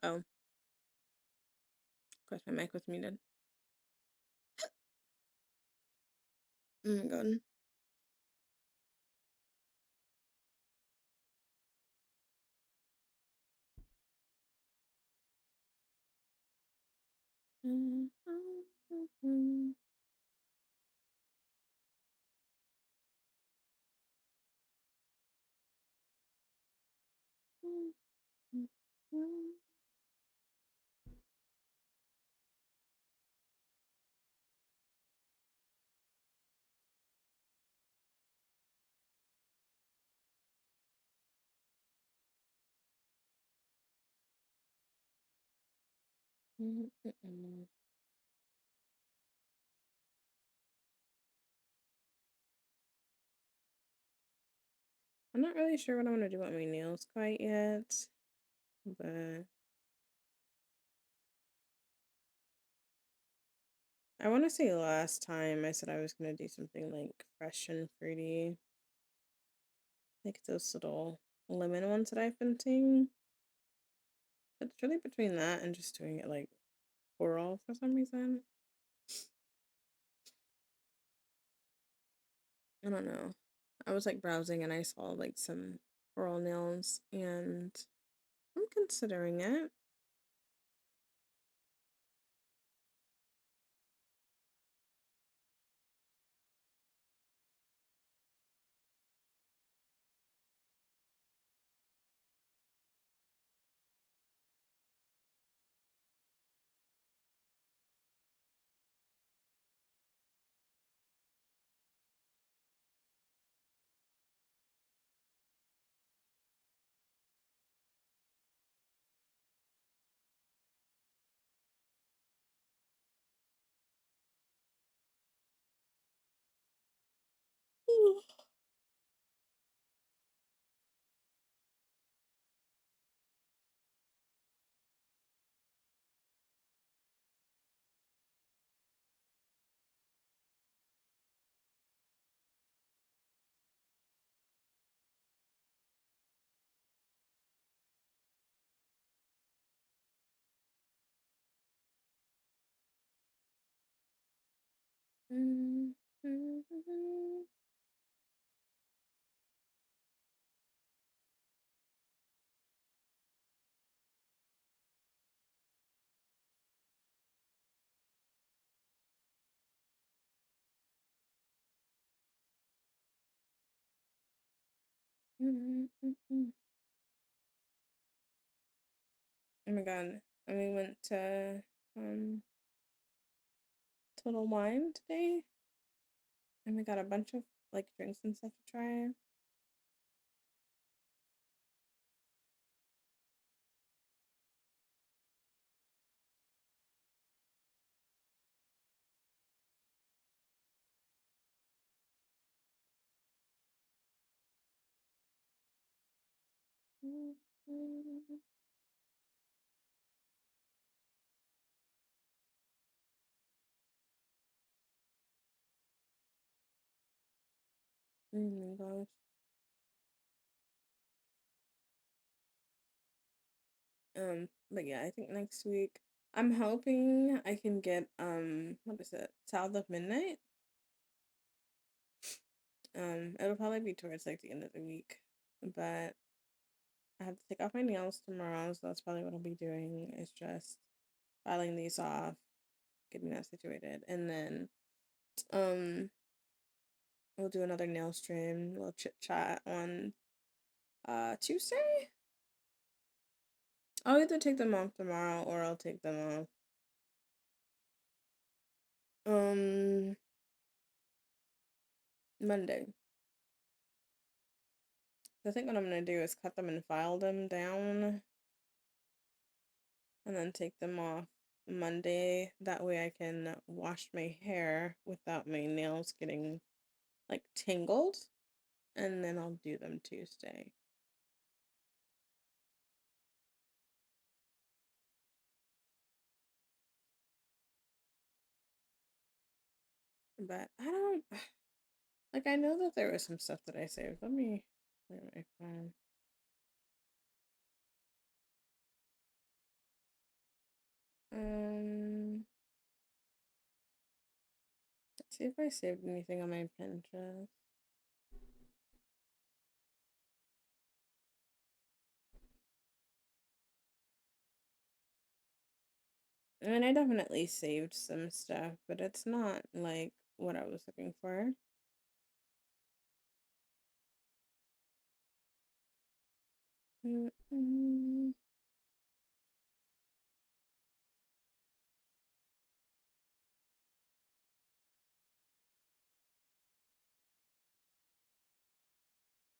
Oh, of course my mic was muted. Oh my god. I'm not really sure what I'm gonna do with my nails quite yet, but I want to say last time I said I was gonna do something like fresh and fruity, like those little lemon ones that I've been seeing. But it's really between that and just doing it like coral for some reason. I don't know. I was like browsing and I saw like some coral nails and I'm considering it. Oh my god. And we went to Total Wine today and we got a bunch of like drinks and stuff to try. Oh my gosh. But yeah, I think next week I'm hoping I can get what is it? South of Midnight. It'll probably be towards like the end of the week. But I have to take off my nails tomorrow, so that's probably what I'll be doing is just filing these off, getting that situated, and then um we'll do another nail stream, little chit chat on Tuesday. I'll either take them off tomorrow or I'll take them off um Monday. I think what I'm gonna do is cut them and file them down and then take them off Monday. That way I can wash my hair without my nails getting like tangled, and then I'll do them Tuesday. But I don't like I know that there was some stuff that I saved. Let me look at my phone. Let's see if I saved anything on my Pinterest. I mean, I definitely saved some stuff, but it's not like what I was looking for. Mm-mm.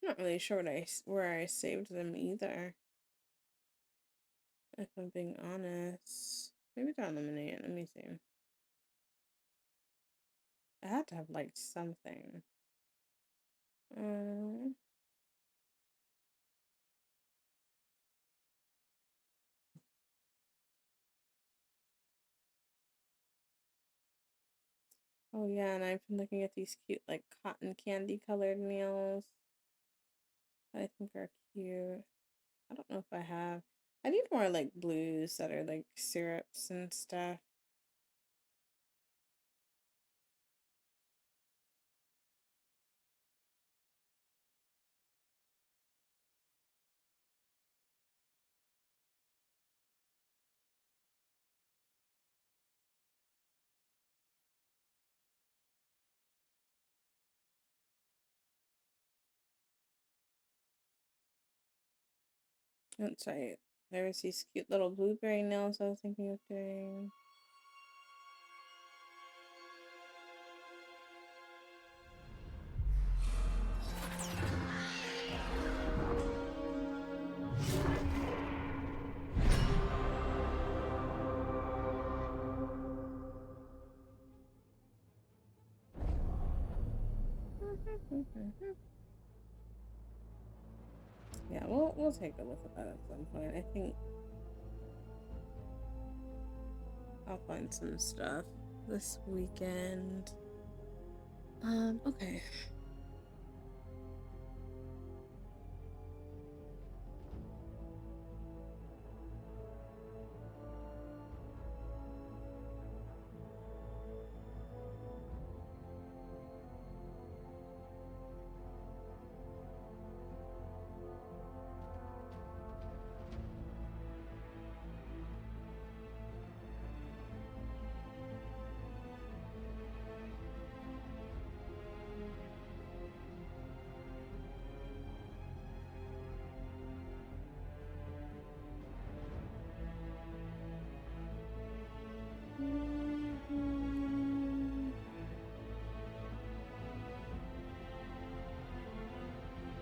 I'm not really sure where I saved them either. If I'm being honest, maybe they're eliminated. Let me see. I had to have like something. I'm Oh yeah, and I've been looking at these cute like cotton candy colored nails that I think are cute. I don't know if I have. I need more like blues that are like syrups and stuff. That's right. There was these cute little blueberry nails I was thinking of doing. Yeah, we'll take a look at that at some point. I think I'll find some stuff this weekend. Okay.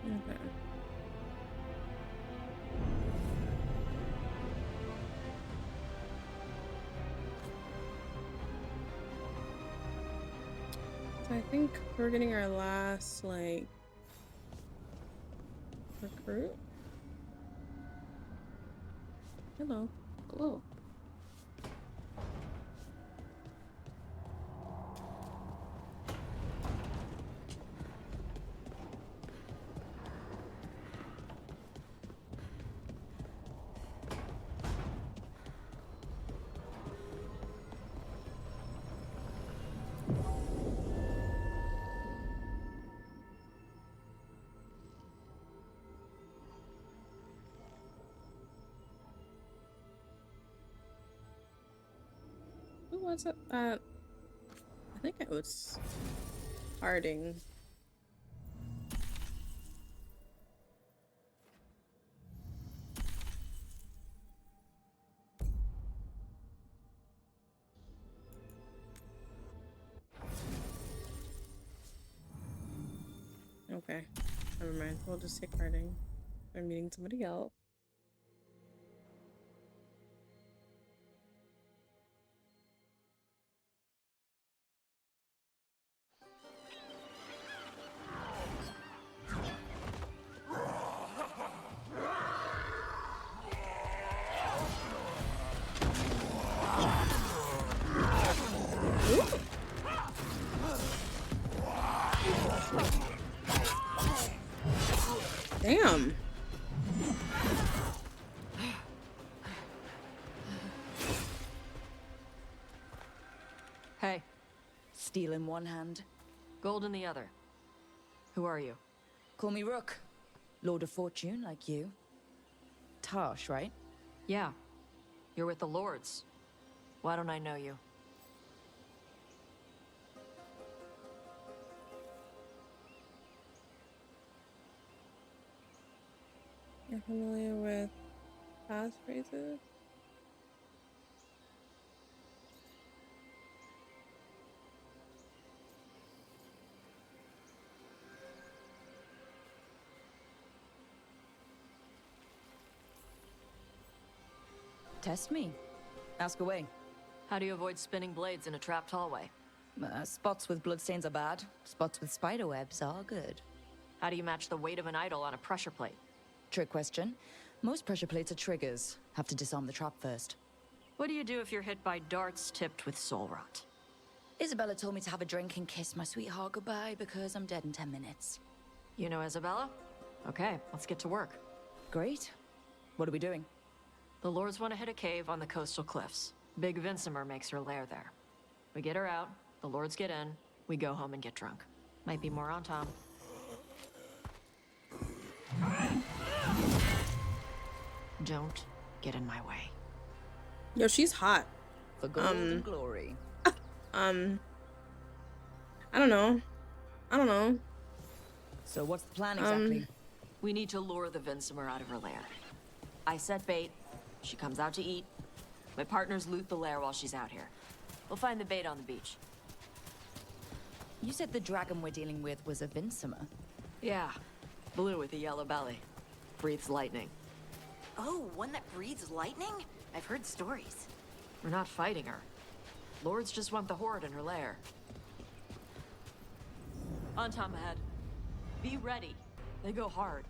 Okay. So I think we're getting our last like recruit. Hello. Hello. Who was it? I think it was Harding. Okay. Never mind. We'll just take Harding. I'm meeting somebody else. Damn. steel in one hand. Gold in the other. Who are you? Call me Rook. Lord of Fortune, like you. Tarsh, right? Yeah. You're with the Lords. Why don't I know you? You're familiar with passphrases? Test me. Ask away. How do you avoid spinning blades in a trapped hallway? Spots with bloodstains are bad. Spots with spiderwebs are good. How do you match the weight of an idol on a pressure plate? Trick question. Most pressure plates are triggers. Have to disarm the trap first. What do you do if you're hit by darts tipped with soul rot? Isabella told me to have a drink and kiss my sweetheart goodbye because I'm dead in 10 minutes. You know Isabella? Okay, let's get to work. Great. What are we doing? The Lords want to hit a cave on the coastal cliffs. Big Vincimer makes her lair there. We get her out, the Lords get in, we go home and get drunk. Might be more on Tom. Don't get in my way. Yo, she's hot. For gold and glory. I don't know. So what's the plan exactly? We need to lure the Vincimer out of her lair. I set bait, she comes out to eat. My partners loot the lair while she's out here. We'll find the bait on the beach. You said the dragon we're dealing with was a Vincimer. Yeah, blue with a yellow belly. Breathes lightning. Oh, one that breathes lightning? I've heard stories. We're not fighting her. Lords just want the horde in her lair. On Tom ahead. Be ready. They go hard.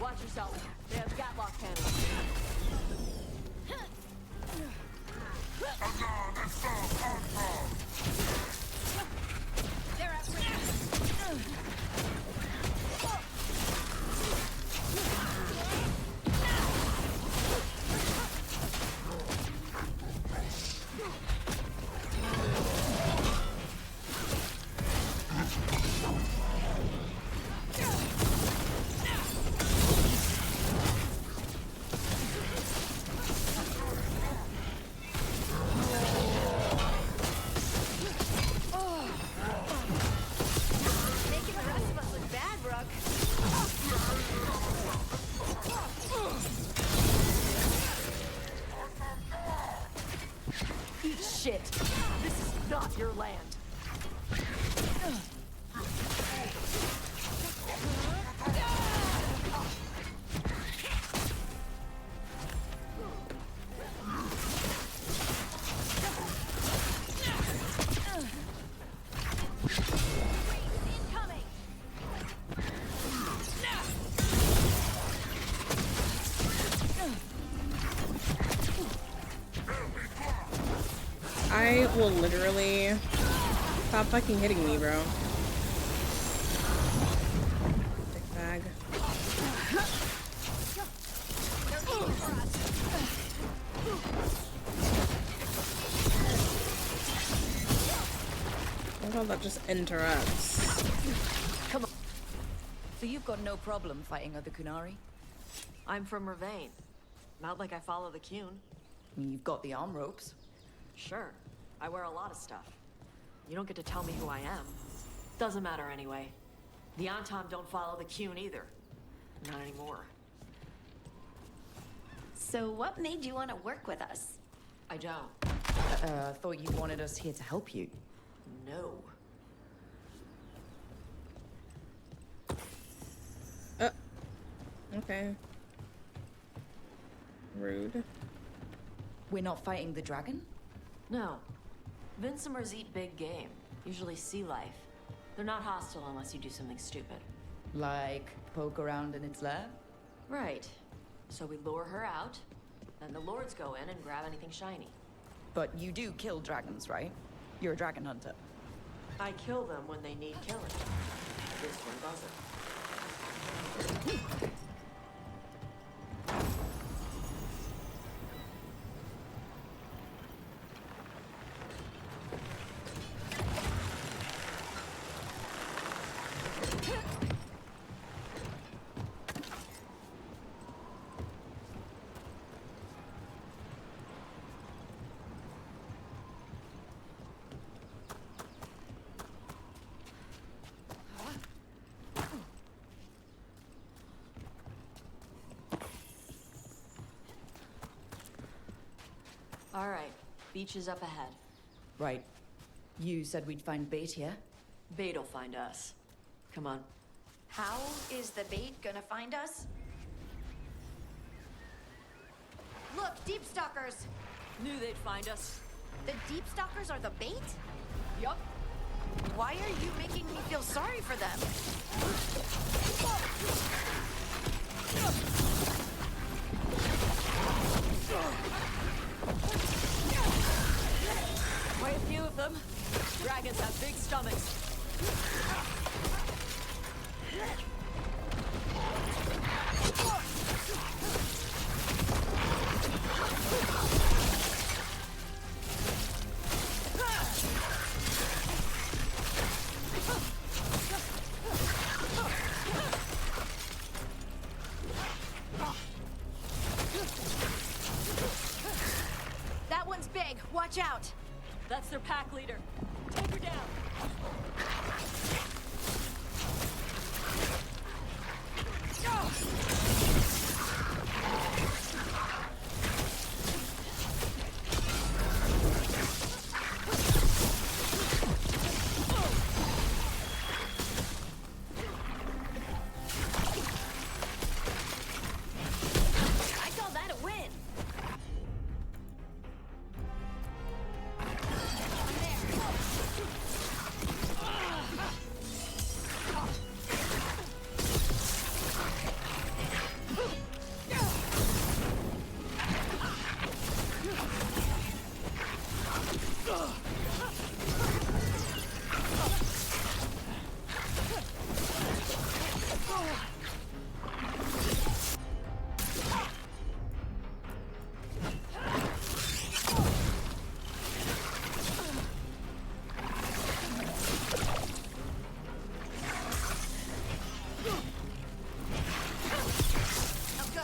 Watch yourself. They have Gatlock cannons. They're at risk. Making the rest of us look bad, Rook. Eat shit. This is not your land. Incoming. I will literally stop fucking hitting me, bro. Big bag. They're aiming for us. I love how that just interrupts. Come on. So you've got no problem fighting other Kunari? I'm from Ravain. Not like I follow the Qun. I mean, you've got the arm ropes. Sure. I wear a lot of stuff. You don't get to tell me who I am. Doesn't matter anyway. The Antom don't follow the Qun either. Not anymore. So what made you want to work with us? I don't. I thought you wanted us here to help you. No. Okay. Rude. We're not fighting the dragon? No. Vincimers eat big game. Usually sea life. They're not hostile unless you do something stupid. Like poke around in its lair? Right. So we lure her out, then the Lords go in and grab anything shiny. But you do kill dragons, right? You're a dragon hunter. I kill them when they need killing. This one doesn't. All right, beach is up ahead. Right. You said we'd find bait here? Bait'll find us. Come on. How is the bait gonna find us? Look, deep stalkers! Knew they'd find us. The deep stalkers are the bait? Yup. Why are you making me feel sorry for them? Quite a few of them. Dragons have big stomachs. That one's big. Watch out. That's their pack leader. Take her down. I call that a win. Oh, good.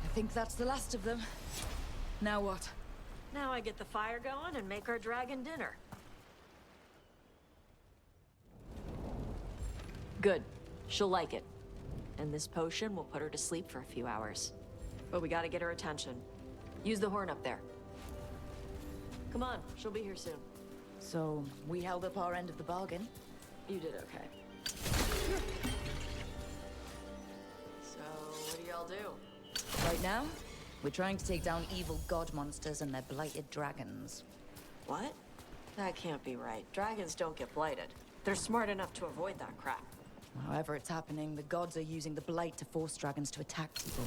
I think that's the last of them. Now what? Now I get the fire going and make our dragon dinner. Good. She'll like it. And this potion will put her to sleep for a few hours. But we gotta get her attention. Use the horn up there. Come on, she'll be here soon. So, we held up our end of the bargain. You did okay. So, what do y'all do? Right now, we're trying to take down evil god monsters and their blighted dragons. What? That can't be right. Dragons don't get blighted. They're smart enough to avoid that crap. However it's happening, the gods are using the blight to force dragons to attack people.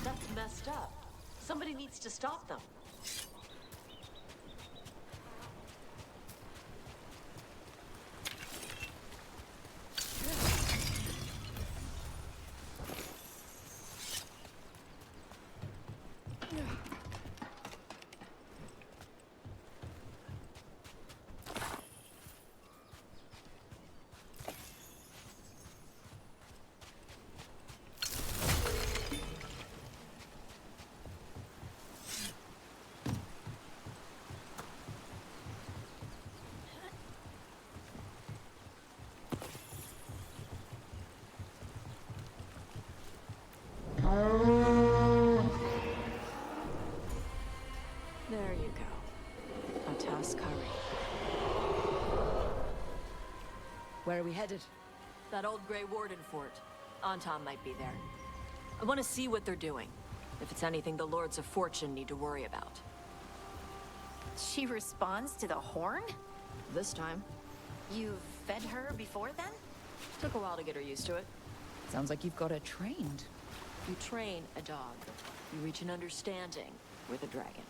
That's messed up. Somebody needs to stop them. There you go. A task curry. Where are we headed? That old Grey Warden fort. Anton might be there. I want to see what they're doing. If it's anything the Lords of Fortune need to worry about. She responds to the horn? This time, You've fed her before then? took a while to get her used to it. Sounds like you've got her trained. You train a dog. You reach an understanding with a dragon.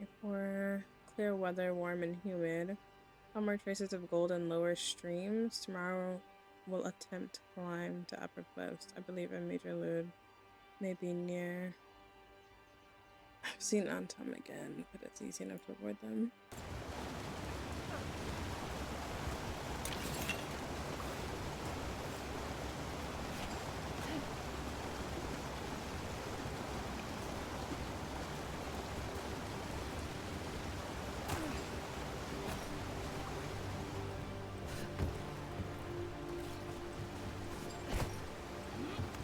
If we're clear weather, warm and humid. Found more traces of gold in lower streams. Tomorrow we'll attempt to climb to upper cliffs. I believe a major loot may be near. I've seen Antom again, but it's easy enough to avoid them.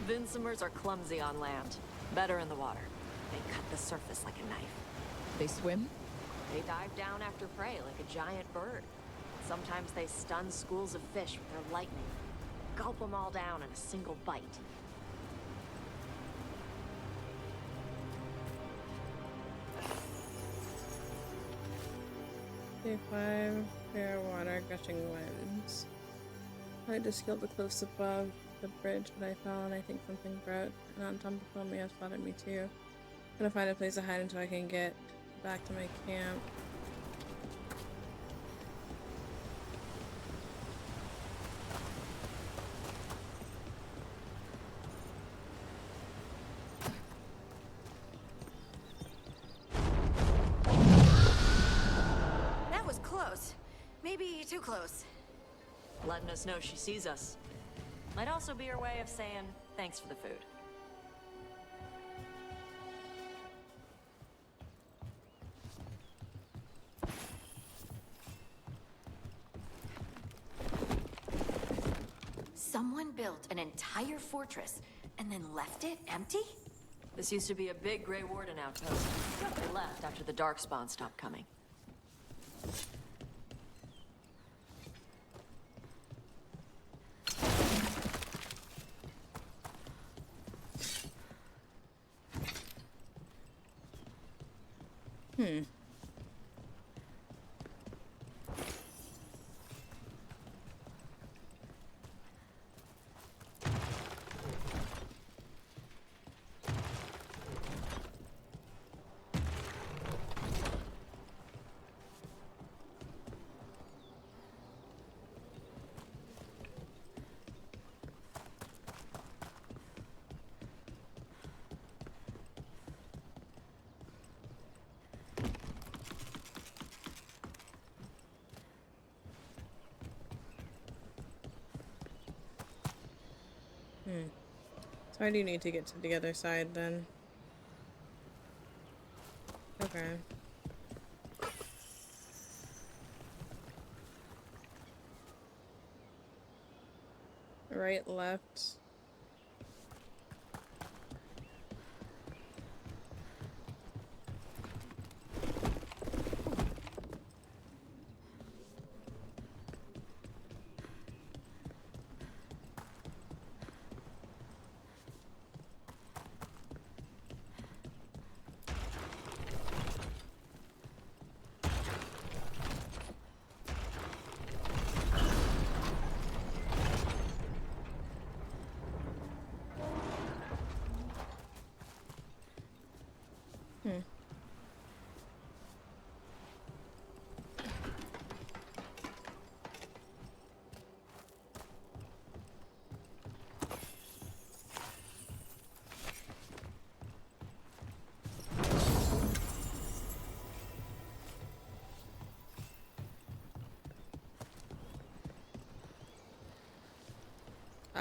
Vincimers are clumsy on land, better in the water. They cut the surface like a knife. They swim? They dive down after prey like a giant bird. Sometimes they stun schools of fish with their lightning. Gulp them all down in a single bite. Day 5, clear water, gushing winds. I just scaled the cliffs above the bridge, but I fell and I think something broke. And Anton before me has spotted me too. I'm gonna find a place to hide until I can get back to my camp. That was close. Maybe too close. Letting us know she sees us. Might also be her way of saying thanks for the food. Someone built an entire fortress and then left it empty? This used to be a big Grey Warden outpost. They left after the Darkspawn stopped coming. So I do need to get to the other side then. Okay. Right, left.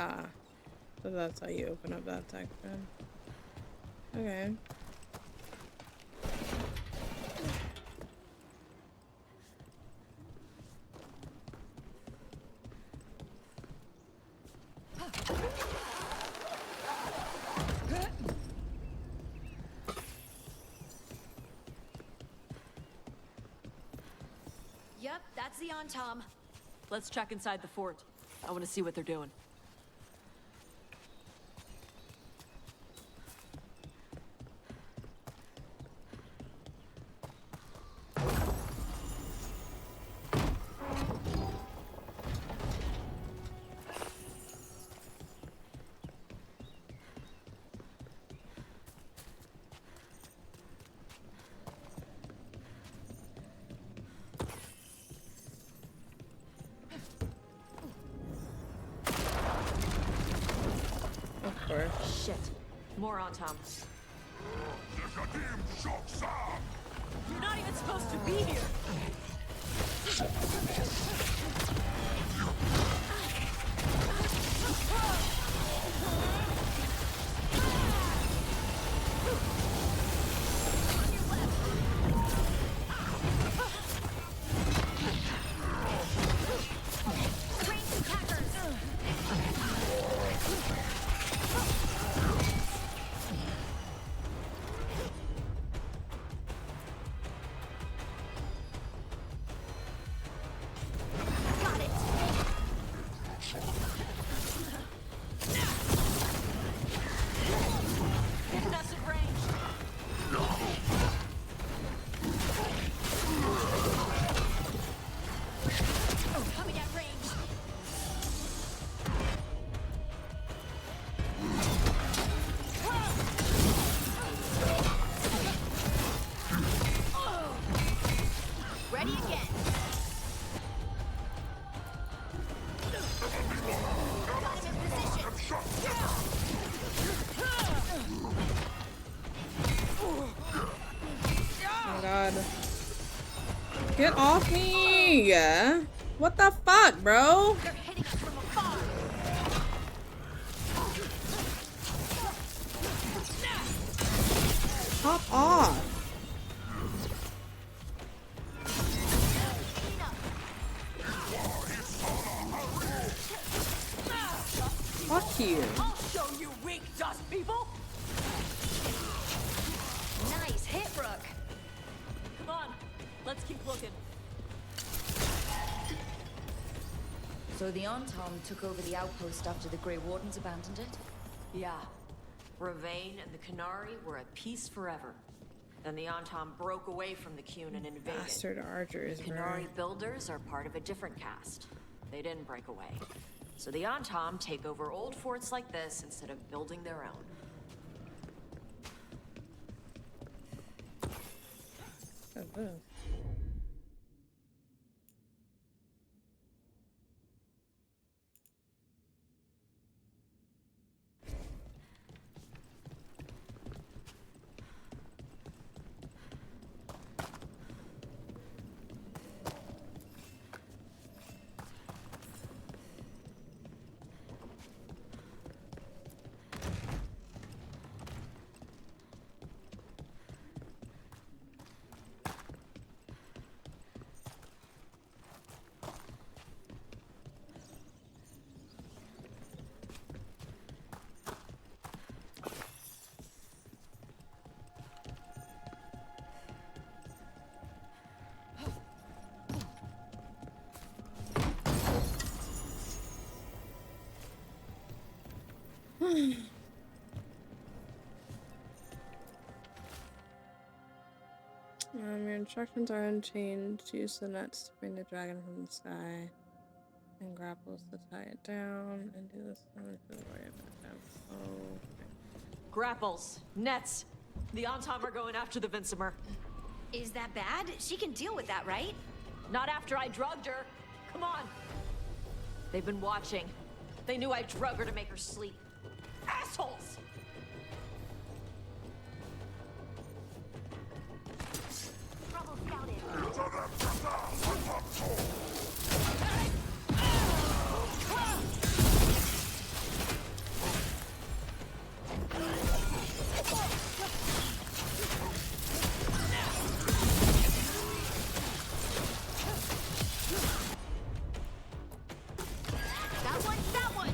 Ah, so that's how you open up that section. Okay. Yep, that's the Tom. Let's check inside the fort. I want to see what they're doing. for. Shit. More on Tom. You're not even supposed to be here. Get off me! What the fuck, bro? They're hitting us from afar. Pop off! Fuck you! I'll show you weak dust people. Nice hit, Rook. Come on, let's keep looking. So the Antom took over the outpost after the Grey Wardens abandoned it? Yeah. Ravane and the Canary were at peace forever. Then the Antom broke away from the Qun and invaded. Bastard archers, bro. Canary builders are part of a different caste. They didn't break away. So the Antom take over old forts like this instead of building their own. Oh, your instructions are unchanged. Use the nets to bring the dragon from the sky, and grapples to tie it down, and do this for the warrior back down. Oh. Grapples, nets. The Antom are going after the Vincimer. Is that bad? She can deal with that, right? Not after I drugged her. Come on. They've been watching. They knew I drug her to make her sleep. Assholes! Trouble scouted. That one!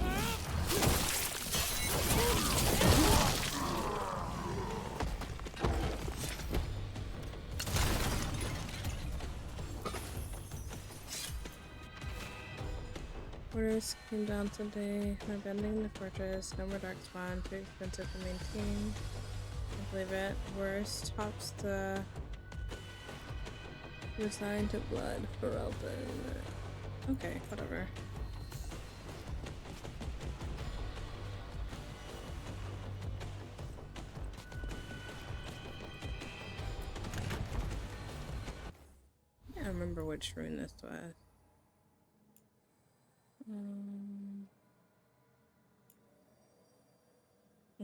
Orders came down today. I'm abandoning the fortress. No more darkspawn. Too expensive to maintain. I believe it. Worst. Tops the resigned to blood for Elton. Okay, whatever. I can't remember which rune this was.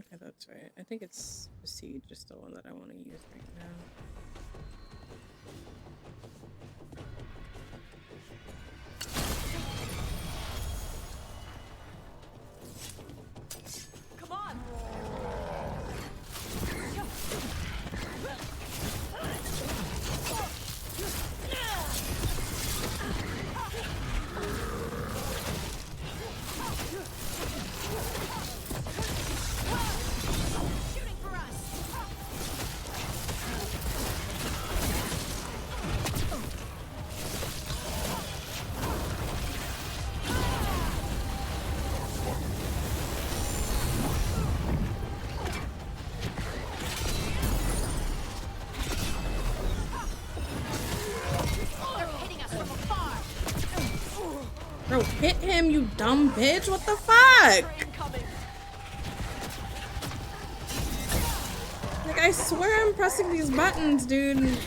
Okay, that's right. I think it's Siege is the one that I want to use right now. Bro, hit him, you dumb bitch. What the fuck? Like, I swear I'm pressing these buttons, dude.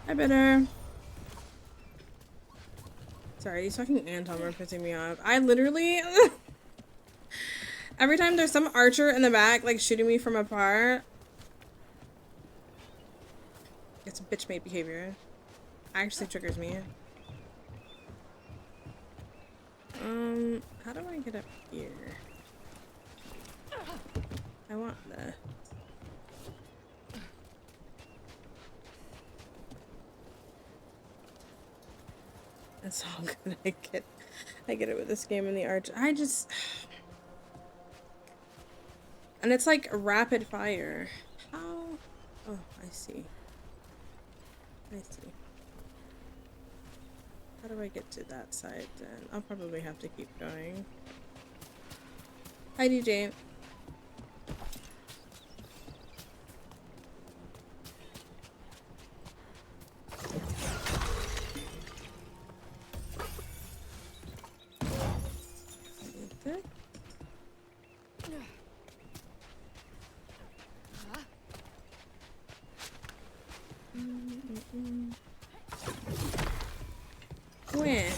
I better. Sorry, these fucking Anton are pissing me off. I literally every time there's some archer in the back like shooting me from afar. It's a bitch made behavior. Actually triggers me. How do I get up here? I want the It's all good. I get it with this game and the arch. I just and it's like rapid fire. How? Oh, I see. I see. How do I get to that side then? I'll probably have to keep going. Hi, DJ. Where?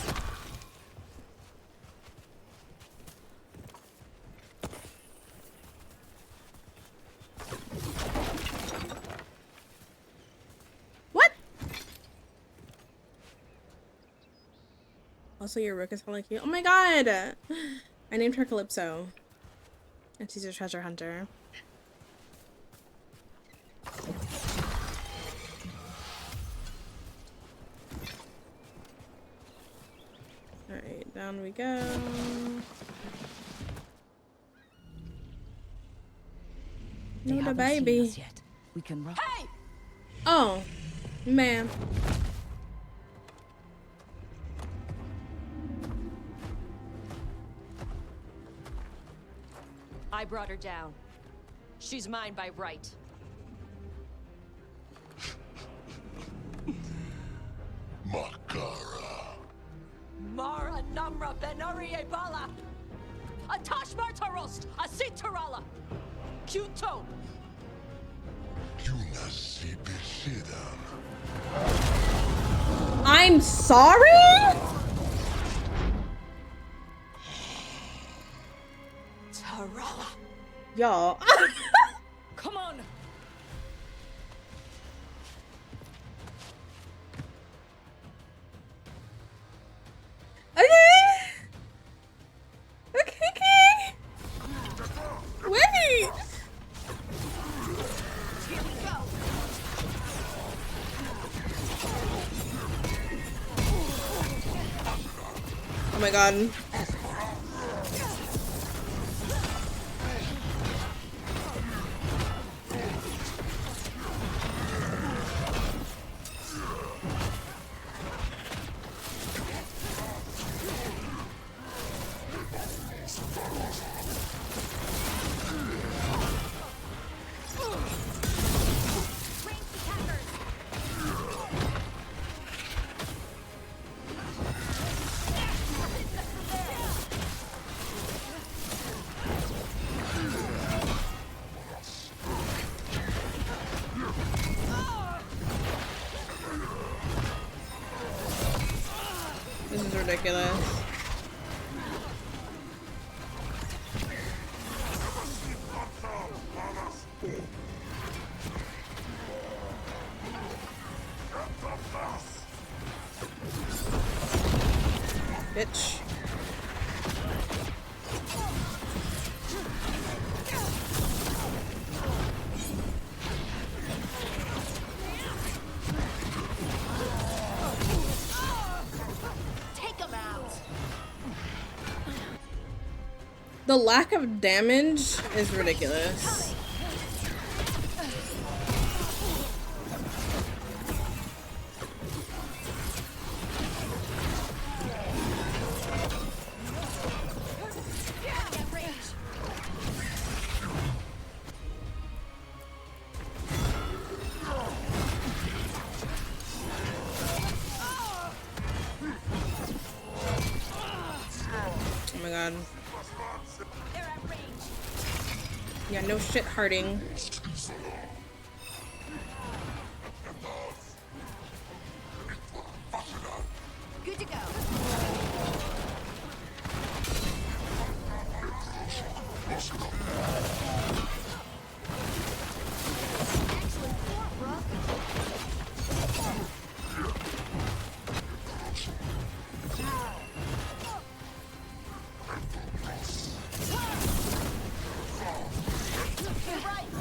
What? Also, your rook is hella cute. Oh my god! I named her Calypso. And she's a treasure hunter. Alright, down we go. No, the baby. Yet. We can run. Hey! Oh, man. brought her down. She's mine by right. Makara. Mara Namra Benarie Bala! Atash Martarost! Asit Tarala! Kyuto! Yunasibishidam. I'm sorry? Tarala! Y'all. Come on! Okay. Wait. Here we go. Oh my god. This is ridiculous. Bitch. Take him out. The lack of damage is ridiculous. Get range. Oh my god. They're at range. Yeah, no shit, Harding. Good to go. Excellent form, bro. You're right.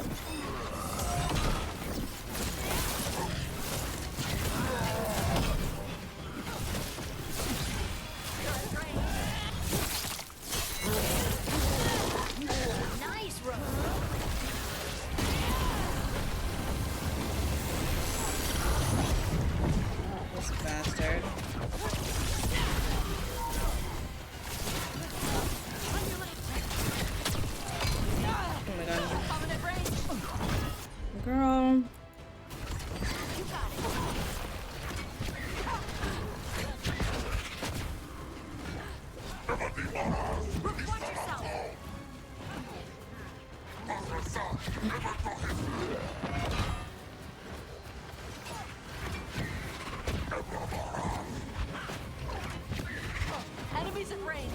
Nice run. This bastard. Oh my god. Coming at range. Girl. You got it. Report yourself. Enemies at range!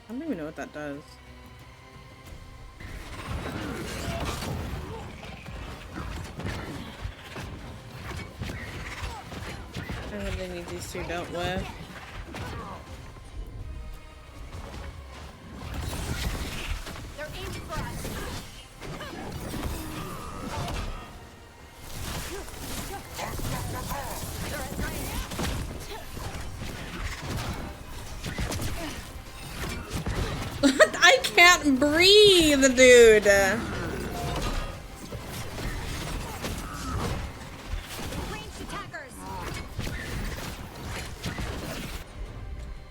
I don't even know what that does. I really need these two dealt with. They're aiming for us. They're at range. I can't breathe, dude.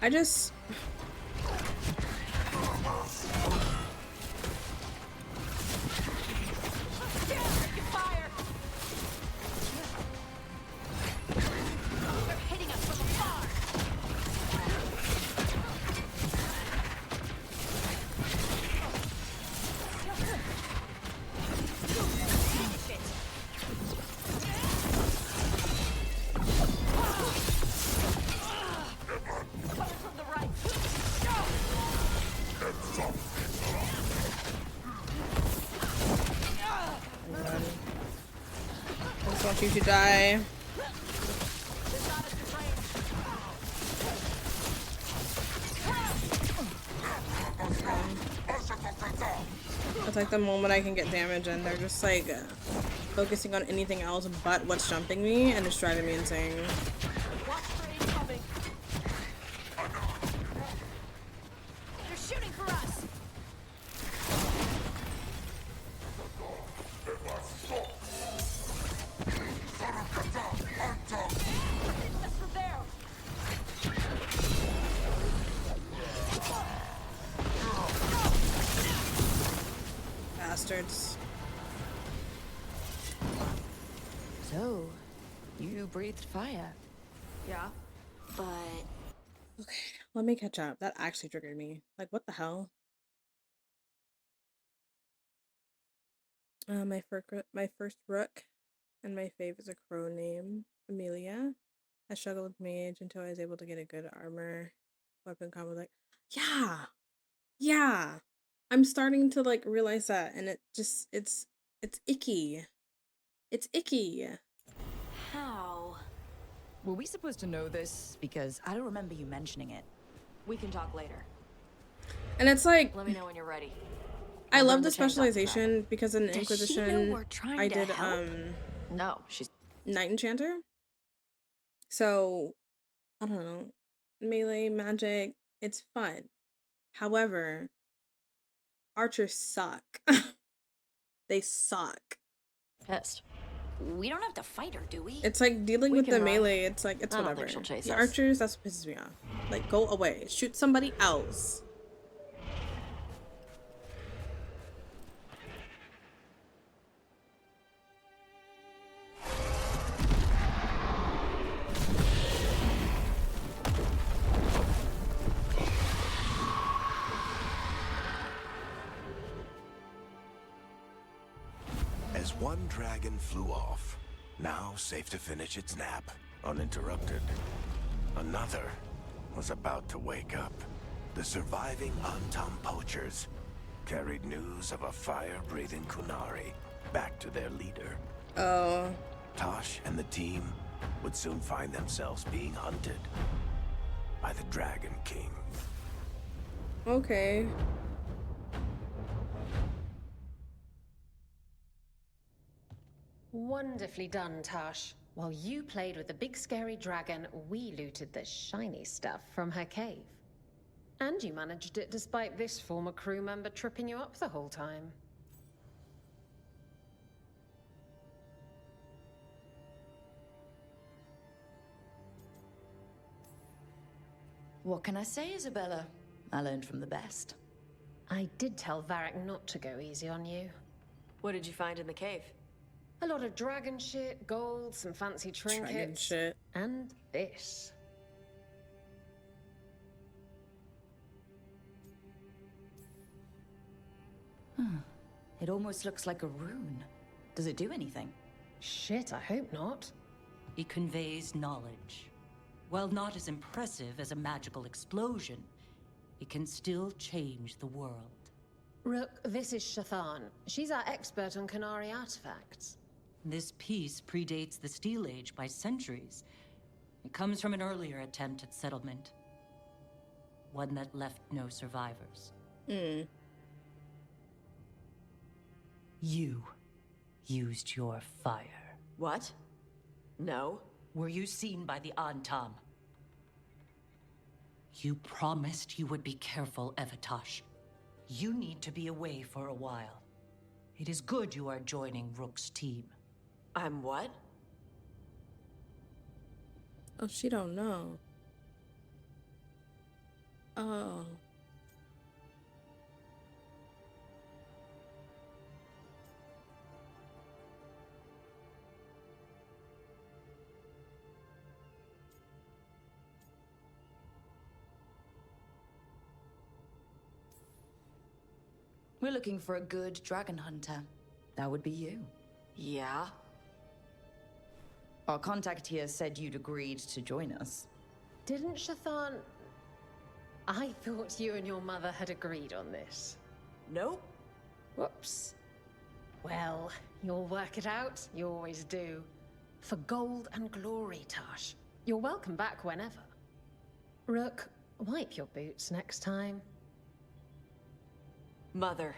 I just... Fire! They're hitting us from afar! Coming from the right! I just want you to die. It's like the moment I can get damage and they're just like focusing on anything else but what's jumping me, and it's driving me insane. Watch for incoming! They're shooting for us! That's from there! Bastards. So, you breathed fire. Yeah? But Okay, let me catch up. That actually triggered me. Like, what the hell? My first rook, and my fave is a crow named Amelia. I struggled with mage until I was able to get a good armor weapon combo. Like, yeah. I'm starting to like realize that, and it's icky. It's icky. how? Were we supposed to know this? Because I don't remember you mentioning it. We can talk later. And it's like, Let me know when you're ready. I I'll love burn the the chains off the specialization because in Does she know Inquisition we're trying I to did help? No, she's... Knight Enchanter. So I don't know, melee magic, it's fun. However, archers suck. They suck. pissed. We don't have to fight her, do we? It's like dealing We with can the run. melee, it's like, it's I don't whatever. think she'll chase The us. archers, that's what pisses me off. Like, go away. Shoot somebody else. As one dragon flew off, now safe to finish its nap, uninterrupted, another was about to wake up. The surviving Antam poachers carried news of a fire-breathing Kunari back to their leader. Oh. Tosh and the team would soon find themselves being hunted by the Dragon King. Okay. Wonderfully done, Tash. While you played with the big scary dragon, we looted the shiny stuff from her cave. And you managed it despite this former crew member tripping you up the whole time. What can I say, Isabella? I learned from the best. I did tell Varric not to go easy on you. What did you find in the cave? A lot of dragon shit, gold, some fancy trinkets. Dragon shit. And this. It almost looks like a rune. Does it do anything? Shit, I hope not. It conveys knowledge. While not as impressive as a magical explosion, it can still change the world. Rook, this is Shathan. She's our expert on Kunari artifacts. This piece predates the Steel Age by centuries. It comes from an earlier attempt at settlement. One that left no survivors. You used your fire. What? No. Were you seen by the Antam? You promised you would be careful, Evatosh. You need to be away for a while. It is good you are joining Rook's team. I'm what? Oh, she don't know. Oh. We're looking for a good dragon hunter. That would be you. Yeah? Our contact here said you'd agreed to join us. Didn't Shathan... I thought you and your mother had agreed on this. Nope. Whoops. Well, you'll work it out. You always do. For gold and glory, Tash. You're welcome back whenever. Rook, wipe your boots next time. Mother,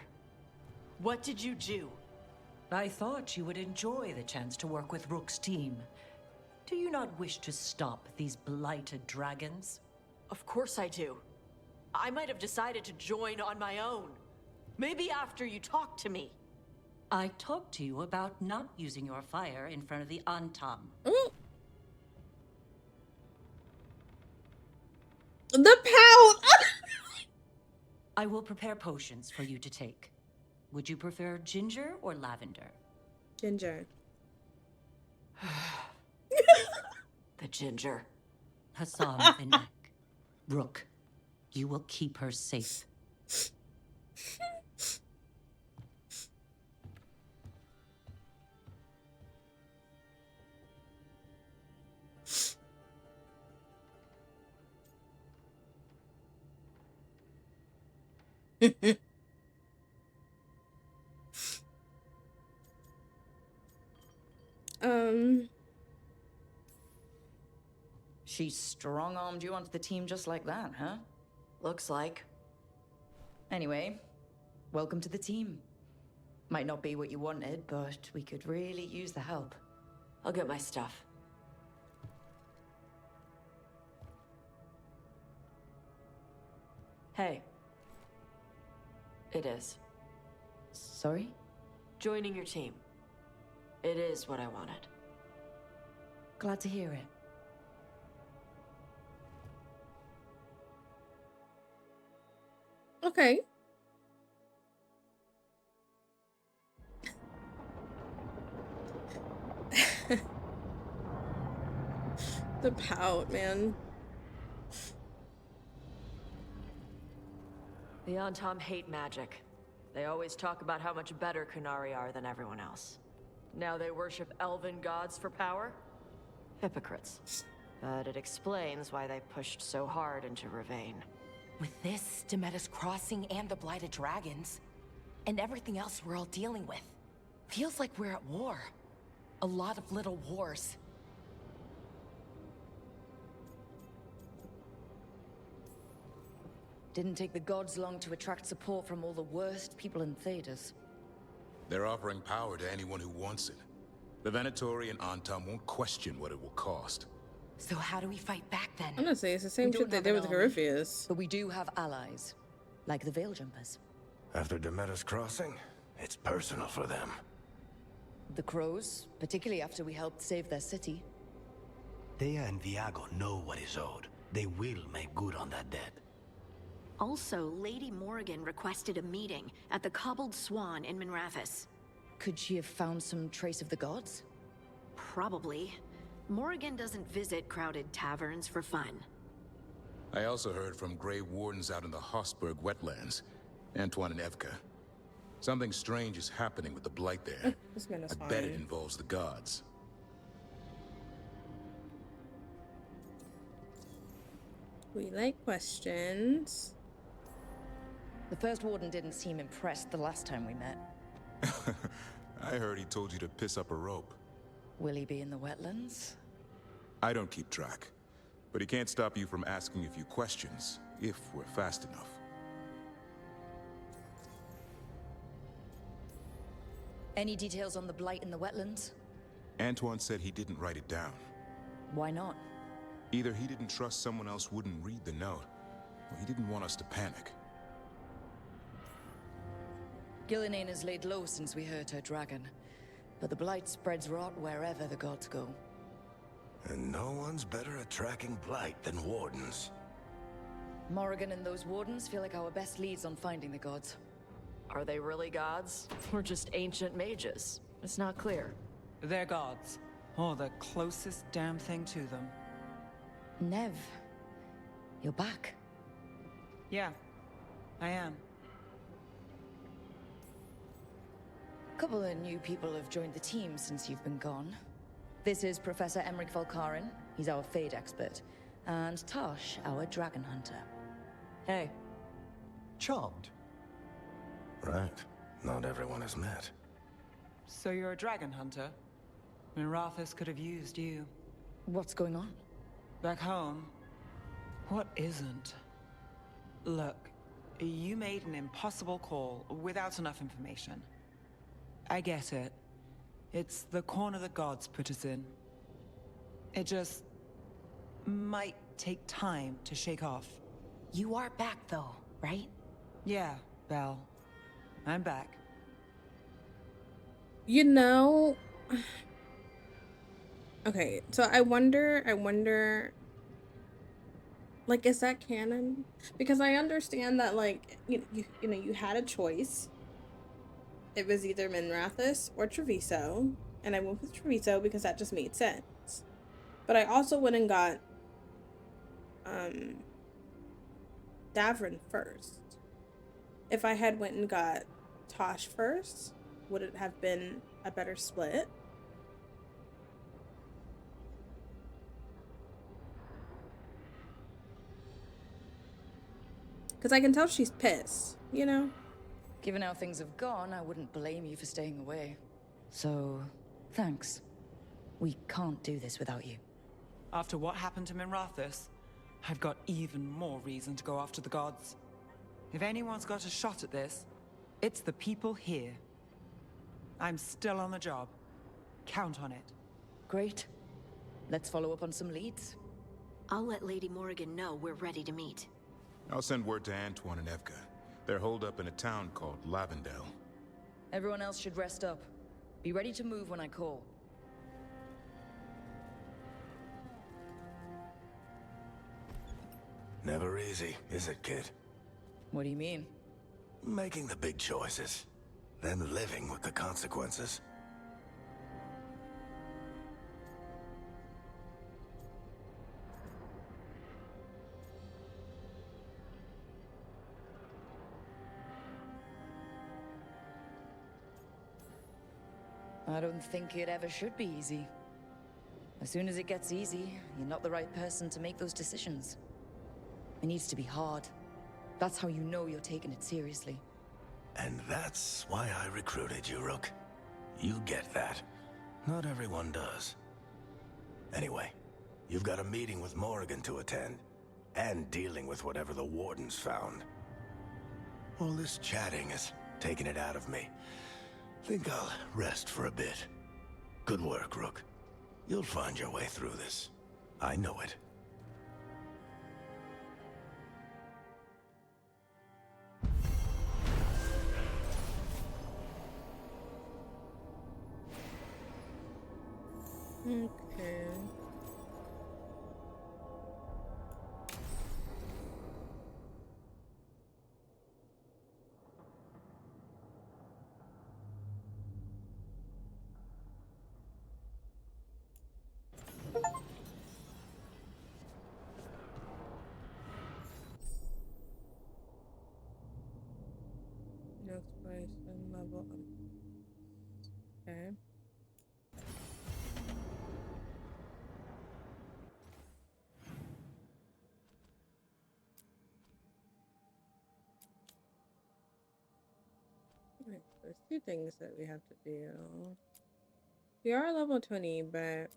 what did you do? I thought you would enjoy the chance to work with Rook's team. Do you not wish to stop these blighted dragons? Of course I do. I might have decided to join on my own. Maybe after you talked to me. I talked to you about not using your fire in front of the Antam. Ooh. The pout! I will prepare potions for you to take. Would you prefer ginger or lavender? Ginger. The ginger. Hassan Vinek. Rook, you will keep her safe. She strong-armed you onto the team just like that, huh? Looks like. Anyway, welcome to the team. Might not be what you wanted, but we could really use the help. I'll get my stuff. Hey. It is. Sorry? Joining your team. It is what I wanted. Glad to hear it. Okay. The pout, man. The Antam hate magic. They always talk about how much better Kunari are than everyone else. Now they worship elven gods for power? Hypocrites. But it explains why they pushed so hard into Ravane. With this, Demeter's Crossing and the Blighted Dragons, and everything else we're all dealing with, feels like we're at war. A lot of little wars. Didn't take the gods long to attract support from all the worst people in Thedas. They're offering power to anyone who wants it. The Venatori and Antam won't question what it will cost. So how do we fight back then? I'm gonna say it's the same We shit don't they have did an with the army. Gariffias. But we do have allies, like the Veil Jumpers. After Demeter's Crossing, it's personal for them. The Crows, particularly after we helped save their city. Thea and Viago know what is owed. They will make good on that debt. Also, Lady Morrigan requested a meeting at the Cobbled Swan in Minrathous. Could she have found some trace of the gods? Probably. Morrigan doesn't visit crowded taverns for fun. I also heard from Grey Wardens out in the Hossberg wetlands, Antoine and Evka. Something strange is happening with the Blight there. This man is I bet it fine. involves the gods. We like questions. The first warden didn't seem impressed the last time we met. I heard he told you to piss up a rope. Will he be in the wetlands? I don't keep track, but he can't stop you from asking a few questions, if we're fast enough. Any details on the blight in the wetlands? Antoine said he didn't write it down. Why not? Either he didn't trust someone else wouldn't read the note, or he didn't want us to panic. Gillinane has laid low since we hurt her dragon, but the blight spreads rot wherever the gods go. And no one's better at tracking blight than wardens. Morrigan and those wardens feel like our best leads on finding the gods. Are they really gods? Or just ancient mages? It's not clear. They're gods. Or the closest damn thing to them. Nev, you're back. Yeah, I am. A couple of new people have joined the team since you've been gone. This is Professor Emmerich Volkaren. He's our Fade expert. And Tosh, our Dragon Hunter. Hey. Charmed. Right. Not everyone has met. So you're a dragon hunter? Mirathus could have used you. What's going on? Back home, what isn't? Look, you made an impossible call without enough information. I get it. It's the corner the gods put us in. It just might take time to shake off. You are back, though, right? Yeah, Belle. I'm back. You know, okay, so I wonder, like, is that canon? Because I understand that, like, you know, you had a choice. It was either Minrathous or Treviso, and I went with Treviso because that just made sense. But I also went and got, Davrin first. If I had went and got Tosh first, would it have been a better split? Because I can tell she's pissed, you know? Given how things have gone, I wouldn't blame you for staying away. So, thanks. We can't do this without you. After what happened to Minrathous, I've got even more reason to go after the gods. If anyone's got a shot at this, it's the people here. I'm still on the job. Count on it. Great. Let's follow up on some leads. I'll let Lady Morrigan know we're ready to meet. I'll send word to Antoine and Evka. They're holed up in a town called Lavendale. Everyone else should rest up. Be ready to move when I call. Never easy, is it, kid? What do you mean? Making the big choices, then living with the consequences. I don't think it ever should be easy. As soon as it gets easy, you're not the right person to make those decisions. It needs to be hard. That's how you know you're taking it seriously. And that's why I recruited you, Rook. You get that. Not everyone does. Anyway, you've got a meeting with Morrigan to attend, and dealing with whatever the Wardens found. All this chatting is taking it out of me. Think I'll rest for a bit. Good work, Rook. You'll find your way through this. I know it. Okay. Exploration level up. Okay. Right, there's two things that we have to do. We are level 20, but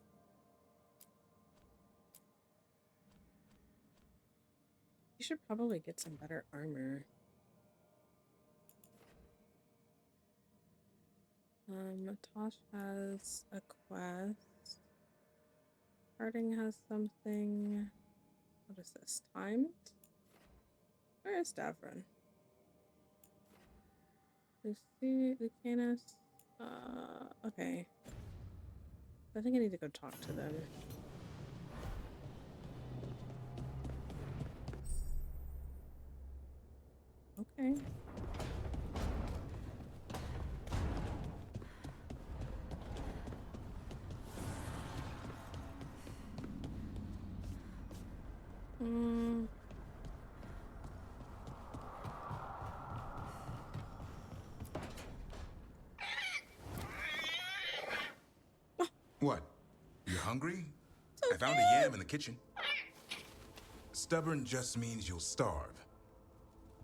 you should probably get some better armor. Tosh has a quest. Harding has something. What is this? Timed? Where is Davron? Lucanus. Okay. I think I need to go talk to them. Mm. What? You hungry? So I found a yam in the kitchen. Stubborn just means you'll starve.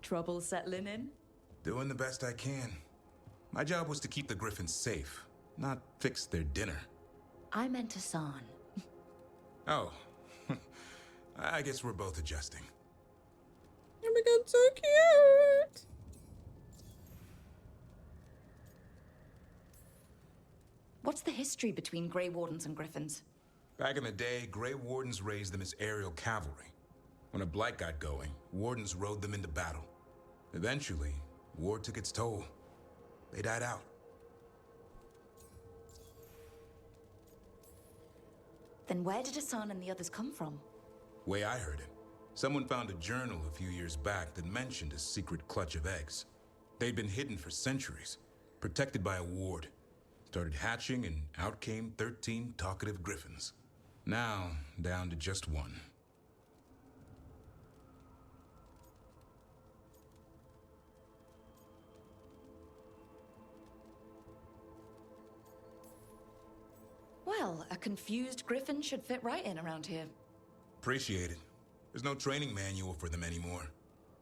Trouble settling in? Doing the best I can. My job was to keep the Griffins safe, not fix their dinner. I meant Hassan. Oh. I guess we're both adjusting. Oh my god, so cute! What's the history between Grey Wardens and Griffins? Back in the day, Grey Wardens raised them as aerial cavalry. When a blight got going, Wardens rode them into battle. Eventually, war took its toll. They died out. Then where did Hassan and the others come from? Way I heard it, someone found a journal a few years back that mentioned a secret clutch of eggs. They'd been hidden for centuries, protected by a ward. Started hatching and out came 13 talkative griffins. Now, down to just one. Well, a confused griffin should fit right in around here. Appreciate it. There's no training manual for them anymore.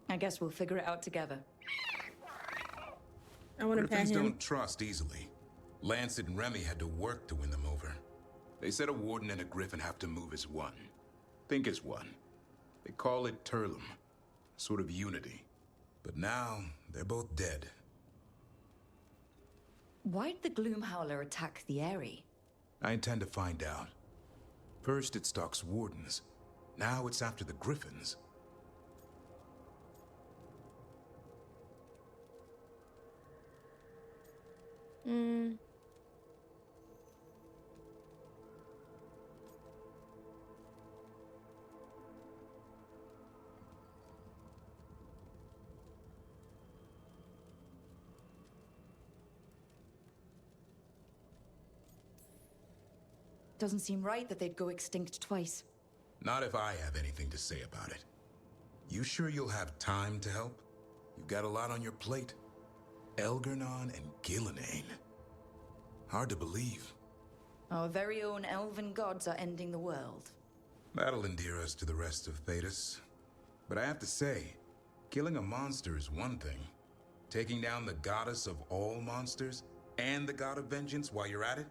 I guess we'll figure it out together. I want to pet Griffins him. don't trust easily. Lancet and Remy had to work to win them over. They said a warden and a griffin have to move as one. Think as one. They call it Turlum. Sort of unity. But now, they're both dead. Why'd the Gloomhowler attack the Eyrie? I intend to find out. First it stalks wardens. Now it's after the griffins. Doesn't seem right that they'd go extinct twice. Not if I have anything to say about it. You sure you'll have time to help? You've got a lot on your plate. Elgernon and Gillenane. Hard to believe. Our very own elven gods are ending the world. That'll endear us to the rest of Thedas. But I have to say, killing a monster is one thing. Taking down the goddess of all monsters and the god of vengeance while you're at it?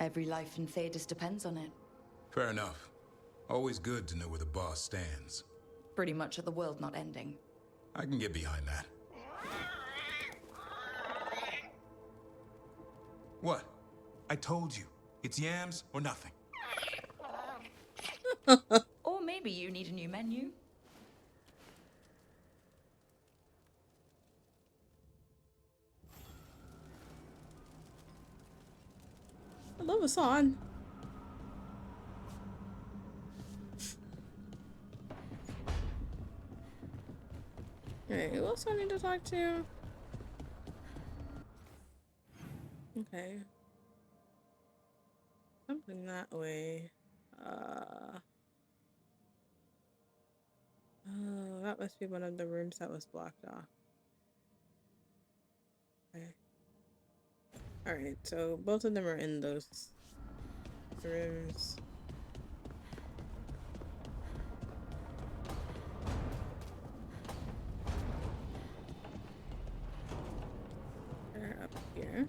Every life in Thedas depends on it. Fair enough. Always good to know where the boss stands. Pretty much at the world not ending. I can get behind that. What? I told you. It's yams or nothing. Or maybe you need a new menu. I love Hassan. Alright, who else do I need to talk to? Okay. Something that way. Oh, that must be one of the rooms that was blocked off. Okay. Alright, so both of them are in those rooms. They're up here.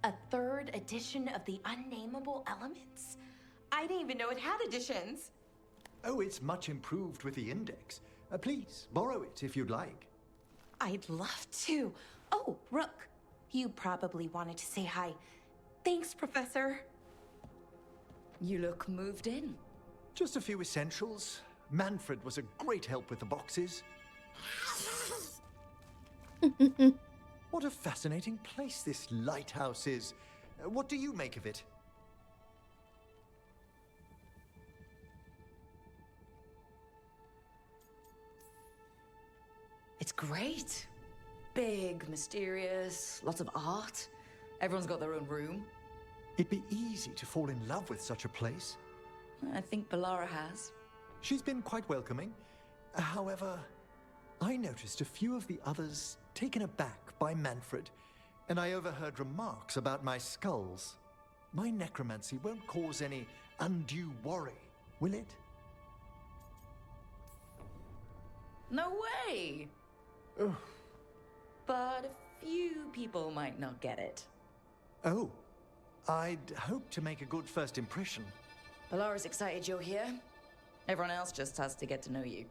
A third edition of the Unnameable Elements? I didn't even know it had editions. Oh, it's much improved with the index. Please, borrow it if you'd like. I'd love to. Oh, Rook, you probably wanted to say hi. Thanks, Professor. You look moved in. Just a few essentials. Manfred was a great help with the boxes. What a fascinating place this lighthouse is. What do you make of it? It's great. Big, mysterious, lots of art. Everyone's got their own room. It'd be easy to fall in love with such a place. I think Balara has. She's been quite welcoming. However, I noticed a few of the others taken aback by Manfred, and I overheard remarks about my skulls. My necromancy won't cause any undue worry, will it? No way! Oh. But a few people might not get it. Oh, I'd hope to make a good first impression. Balara's excited you're here. Everyone else just has to get to know you.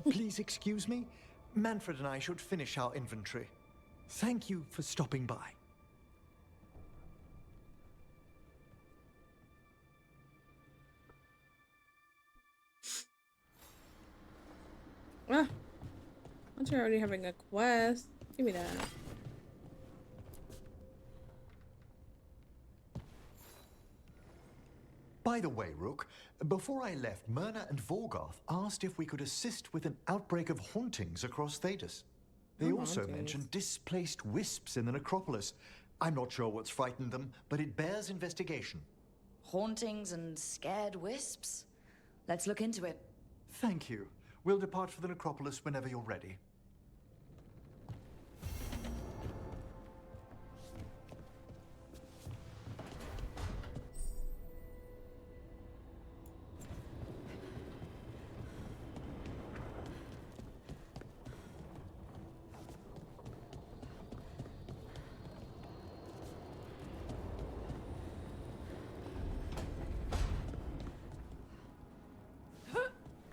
Please excuse me. Manfred and I should finish our inventory. Thank you for stopping by. Ah, aren't you already having a quest? Give me that. By the way, Rook, before I left, Myrna and Veilguard asked if we could assist with an outbreak of hauntings across Thedas. They also mentioned displaced wisps in the necropolis. I'm not sure what's frightened them, but it bears investigation. Hauntings and scared wisps? Let's look into it. Thank you. We'll depart for the necropolis whenever you're ready.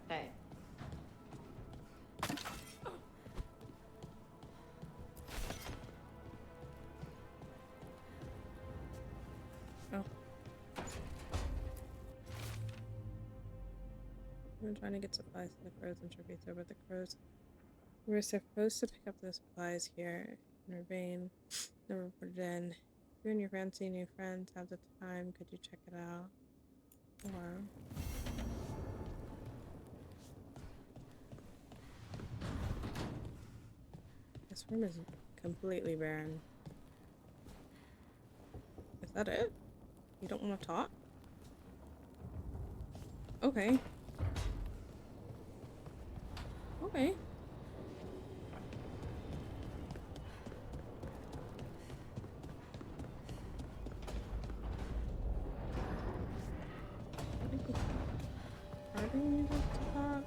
Hey. Oh. I'm trying to get supplies to the crows and tributes over the crows. We're supposed to pick up the supplies here in Urbane. Never put it in. You and your fancy new friends have the time. Could you check it out? Or this room is completely barren. Is that it? You don't want to talk? Okay. Okay. Are they needed to talk?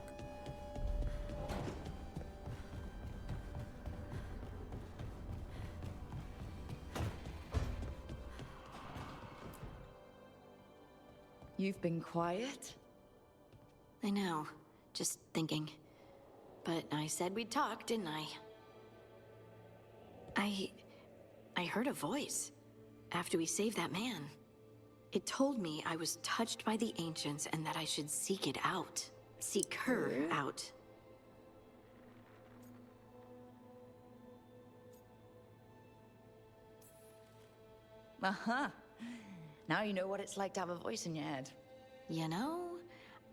You've been quiet? I know. Just thinking. But I said we'd talk, didn't I? I heard a voice after we saved that man. It told me I was touched by the ancients and that I should seek it out. Seek her out. Uh-huh. Now you know what it's like to have a voice in your head. You know,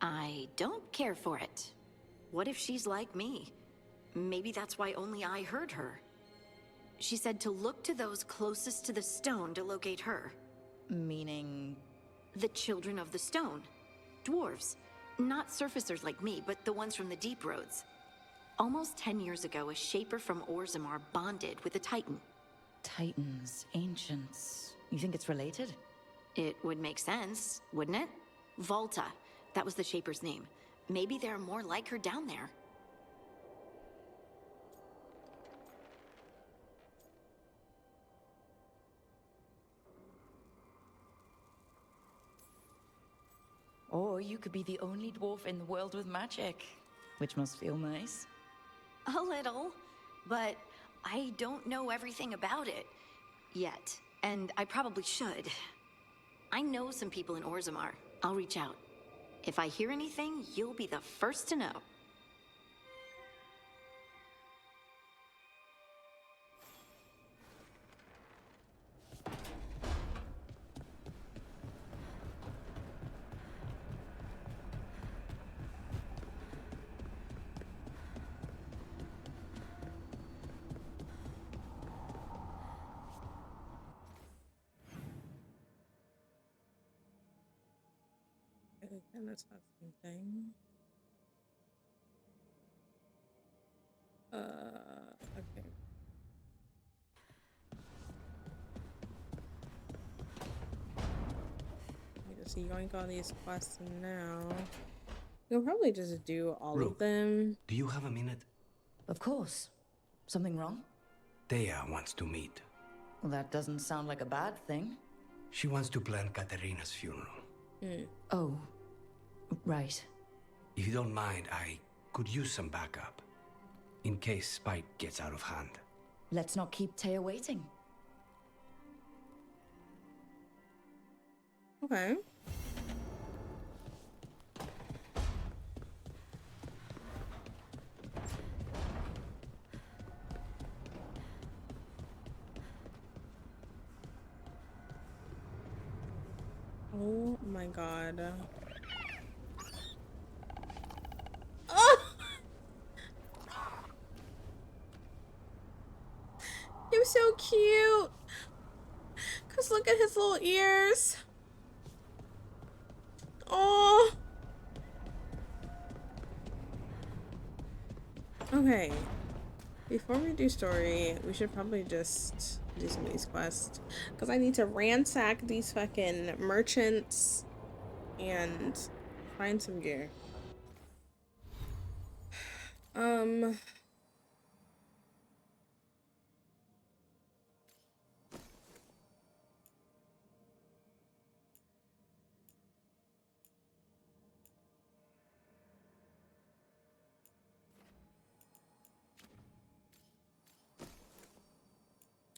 I don't care for it. What if she's like me? Maybe that's why only I heard her. She said to look to those closest to the stone to locate her. Meaning? The children of the stone. Dwarves. Not surfacers like me, but the ones from the deep roads. Almost 10 years ago, a shaper from Orzammar bonded with a titan. Titans, ancients. You think it's related? It would make sense, wouldn't it? Volta. That was the shaper's name. Maybe there are more like her down there. Or you could be the only dwarf in the world with magic, which must feel nice. A little, but I don't know everything about it yet, and I probably should. I know some people in Orzammar. I'll reach out. If I hear anything, you'll be the first to know. And that's not the same thing. Okay. Let me just yoink all these quests now. You'll probably just do all of Rook, them. do you have a minute? Of course. Something wrong? Thea wants to meet. Well, that doesn't sound like a bad thing. She wants to plan Katerina's funeral. Oh, right. If you don't mind, I could use some backup. In case Spike gets out of hand. Let's not keep Taya waiting. Okay. Oh my god. Oh! He was so cute. Cause look at his little ears. Oh. Okay. Before we do story, we should probably just do some of these quests. Because I need to ransack these fucking merchants and find some gear.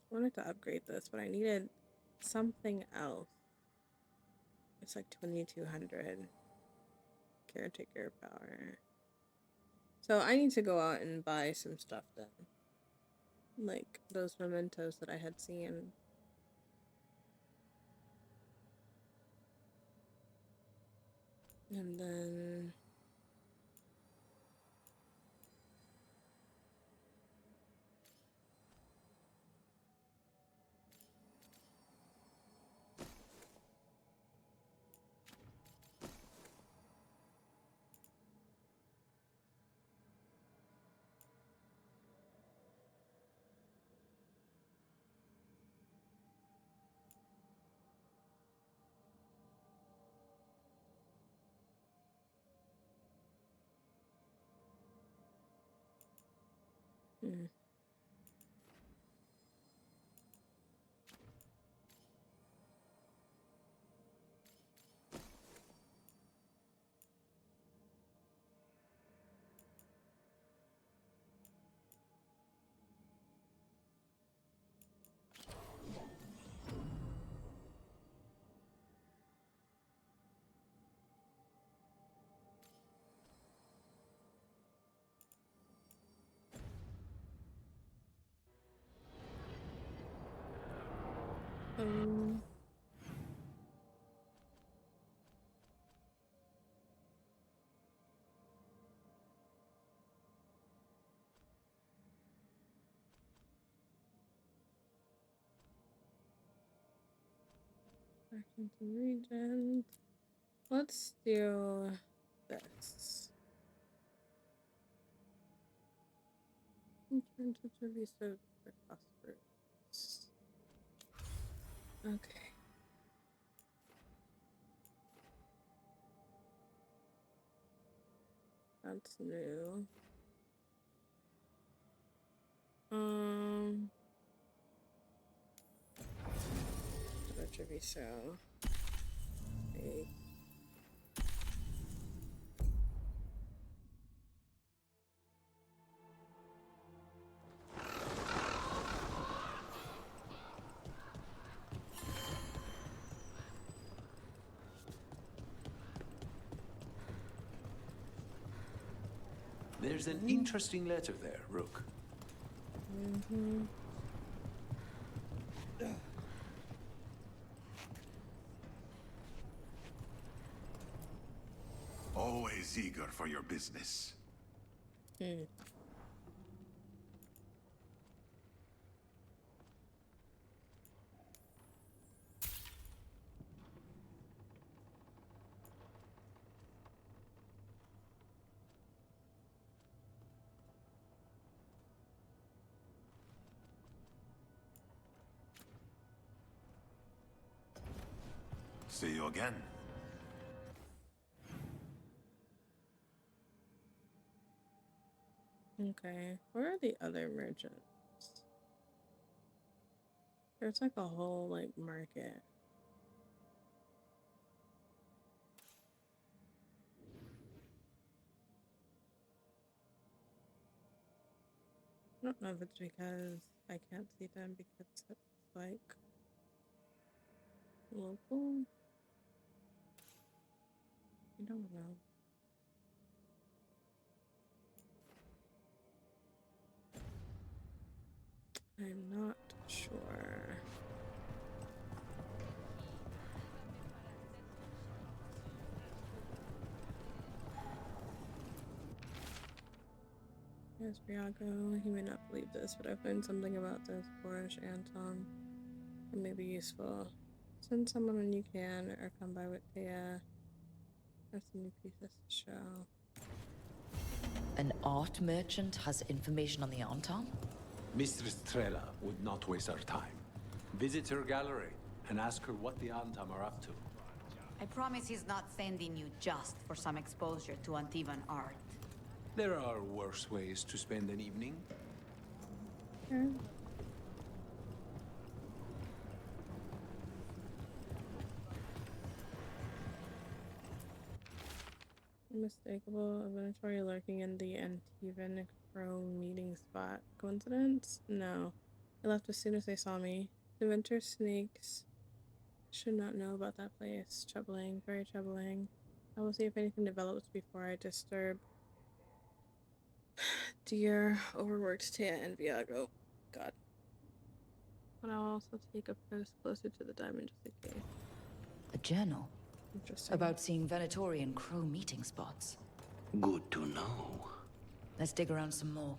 I wanted to upgrade this, but I needed something else. It's like 2200 caretaker power. So I need to go out and buy some stuff then. Like those mementos that I had seen. And then back into regions. Let's do this. Return to Teresa for phosphorus. Okay. That's new. Teresa. Okay. There's an interesting letter there, Rook. Mm-hmm. Always eager for your business. Hmm. See you again. Okay, where are the other merchants? There's like a whole like market. I don't know if it's because I can't see them because it's like local. I don't know. I'm not sure. Here's Briago. He may not believe this, but I've learned something about this Boorish Anton. It may be useful. Send someone when you can, or come by with Thea. There's some new pieces to show. An art merchant has information on the Anton? Mistress Trella would not waste our time. Visit her gallery and ask her what the Antam are up to. I promise he's not sending you just for some exposure to Antivan art. There are worse ways to spend an evening. Unmistakable inventory lurking in the Antivan Crow meeting spot. Coincidence? No. They left as soon as they saw me. The winter snakes should not know about that place. Troubling, very troubling. I will see if anything develops before I disturb dear overworked Taya and Viago. God. But I'll also take a post closer to the diamond just in case. A journal? Interesting. About seeing Venatori and Crow meeting spots. Good to know. Let's dig around some more.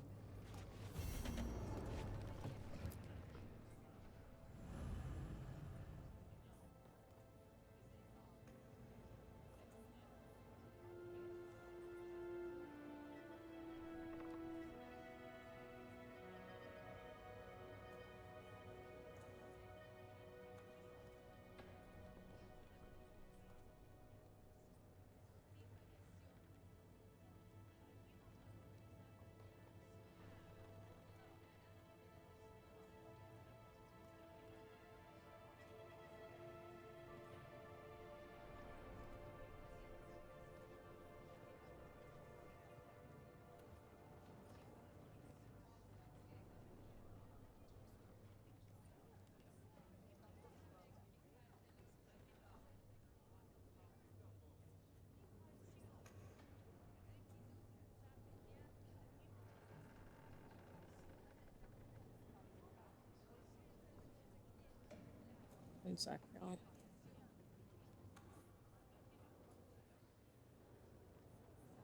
One sec, y'all.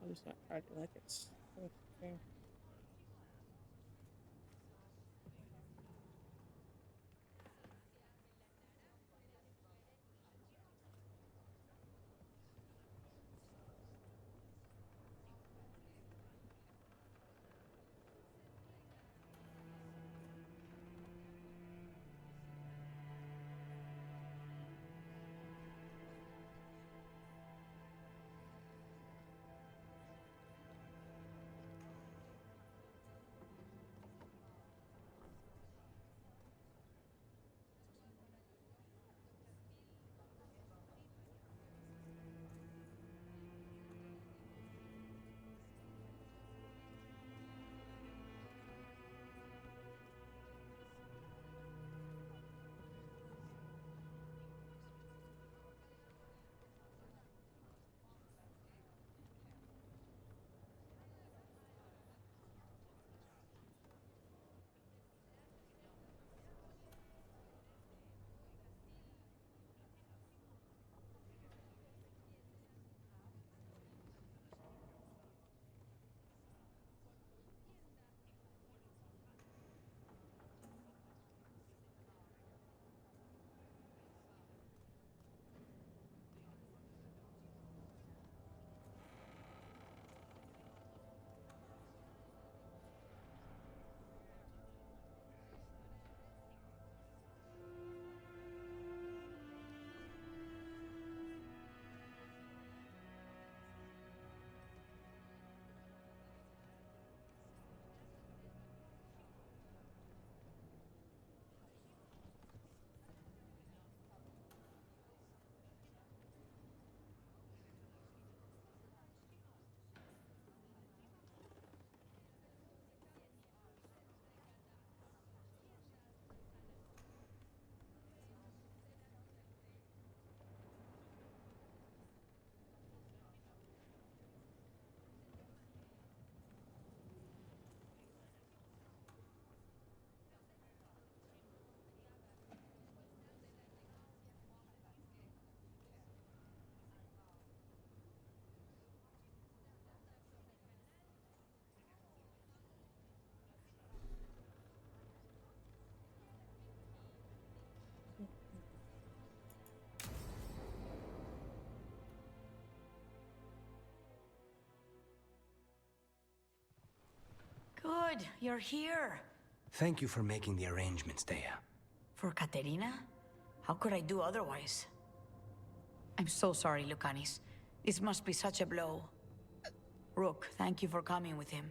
I'm just not trying to like it's okay. Good, you're here. Thank you for making the arrangements, Thea. For Katerina? How could I do otherwise? I'm so sorry, Lucanis. This must be such a blow. Rook, thank you for coming with him.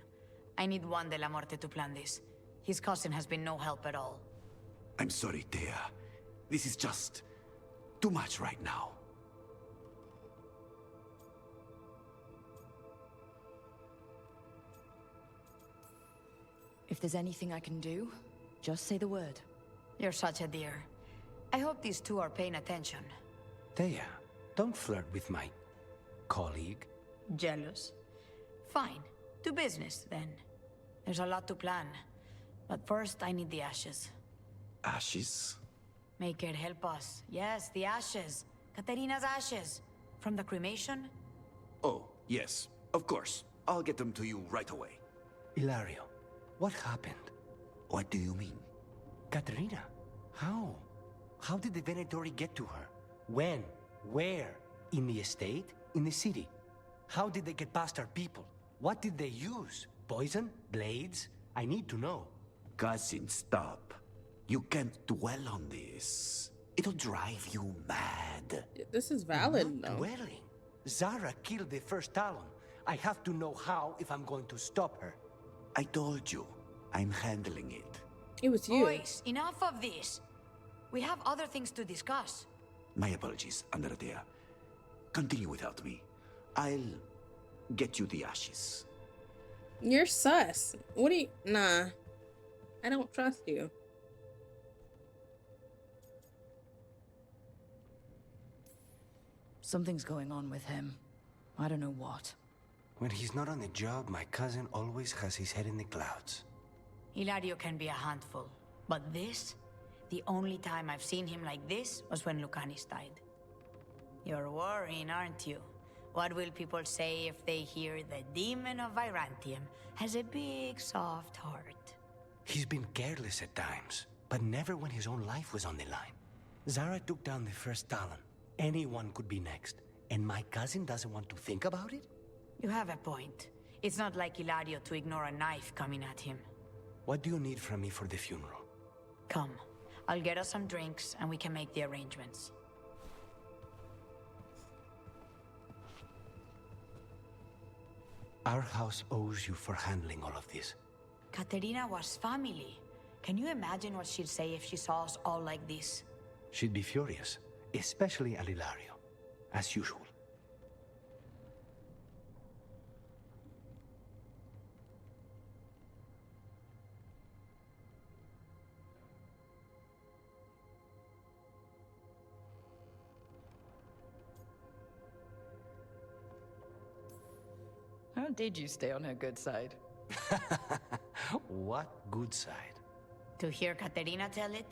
I need Juan de la Muerte to plan this. His cousin has been no help at all. I'm sorry, Thea. This is just too much right now. If there's anything I can do, just say the word. You're such a dear. I hope these two are paying attention. Thea, don't flirt with my colleague. Jealous? Fine. To business, then. There's a lot to plan. But first, I need the ashes. Ashes? Make it help us. Yes, the ashes. Katerina's ashes. From the cremation? Oh, yes. Of course. I'll get them to you right away. Ilario, what happened? What do you mean? Katerina, how? How did the Venatori get to her? When? Where? In the estate? In the city? How did they get past our people? What did they use? Poison? Blades? I need to know. Cousin, stop. You can't dwell on this. It'll drive you mad. This is valid, though. Dwelling? Zara killed the first Talon. I have to know how if I'm going to stop her. I told you. I'm handling it. It was you. Boys, enough of this. We have other things to discuss. My apologies, Andrea. Continue without me. I'll get you the ashes. You're sus. What do you... Nah. I don't trust you. Something's going on with him. I don't know what. When he's not on the job, my cousin always has his head in the clouds. Hilario can be a handful. But this? The only time I've seen him like this was when Lucanis died. You're worrying, aren't you? What will people say if they hear the demon of Virantium has a big, soft heart? He's been careless at times, but never when his own life was on the line. Zara took down the first Talon. Anyone could be next. And my cousin doesn't want to think about it? You have a point. It's not like Hilario to ignore a knife coming at him. What do you need from me for the funeral? Come. I'll get us some drinks and we can make the arrangements. Our house owes you for handling all of this. Katerina was family. Can you imagine what she'd say if she saw us all like this? She'd be furious, especially at Hilario, as usual. How did you stay on her good side? What good side? To hear Katerina tell it,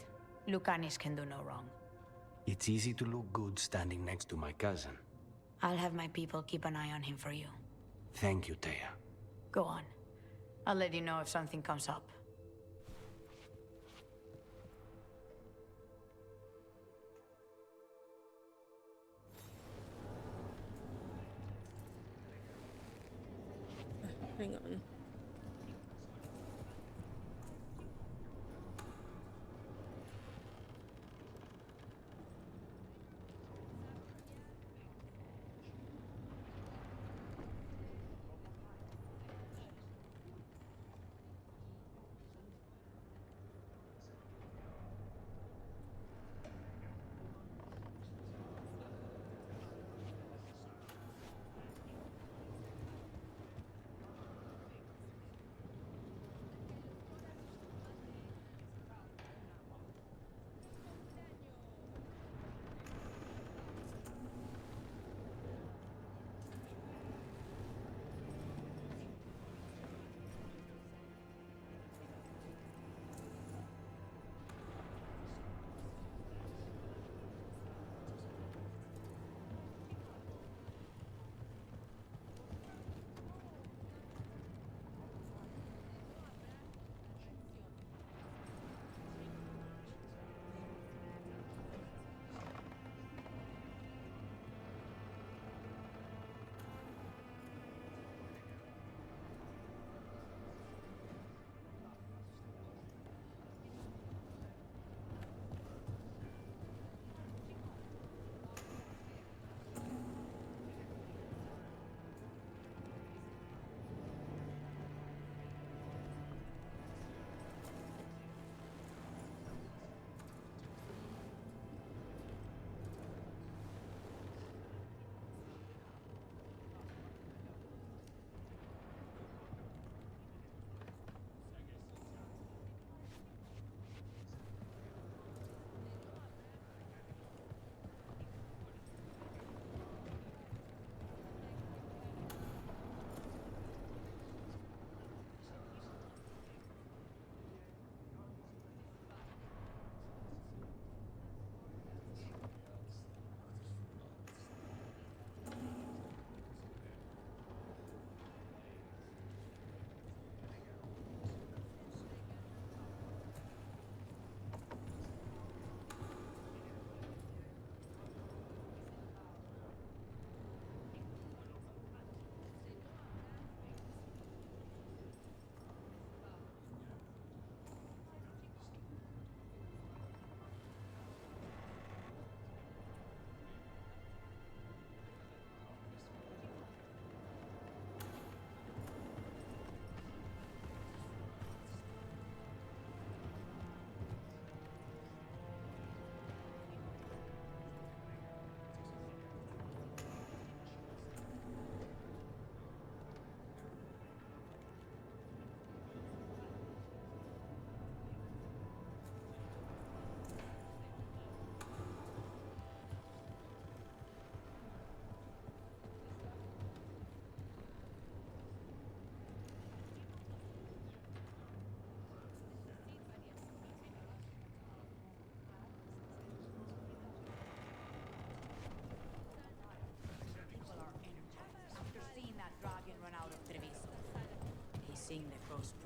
Lucanis can do no wrong. It's easy to look good standing next to my cousin. I'll have my people keep an eye on him for you. Thank you, Thea. Go on. I'll let you know if something comes up. Hang on.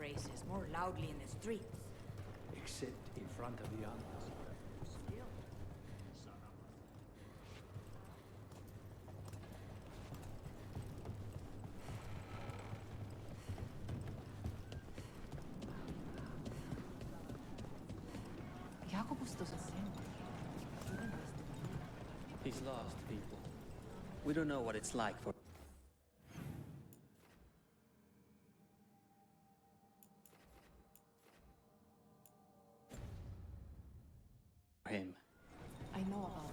races more loudly in the streets. Except in front of the others. He's lost, people. We don't know what it's like for him. I know about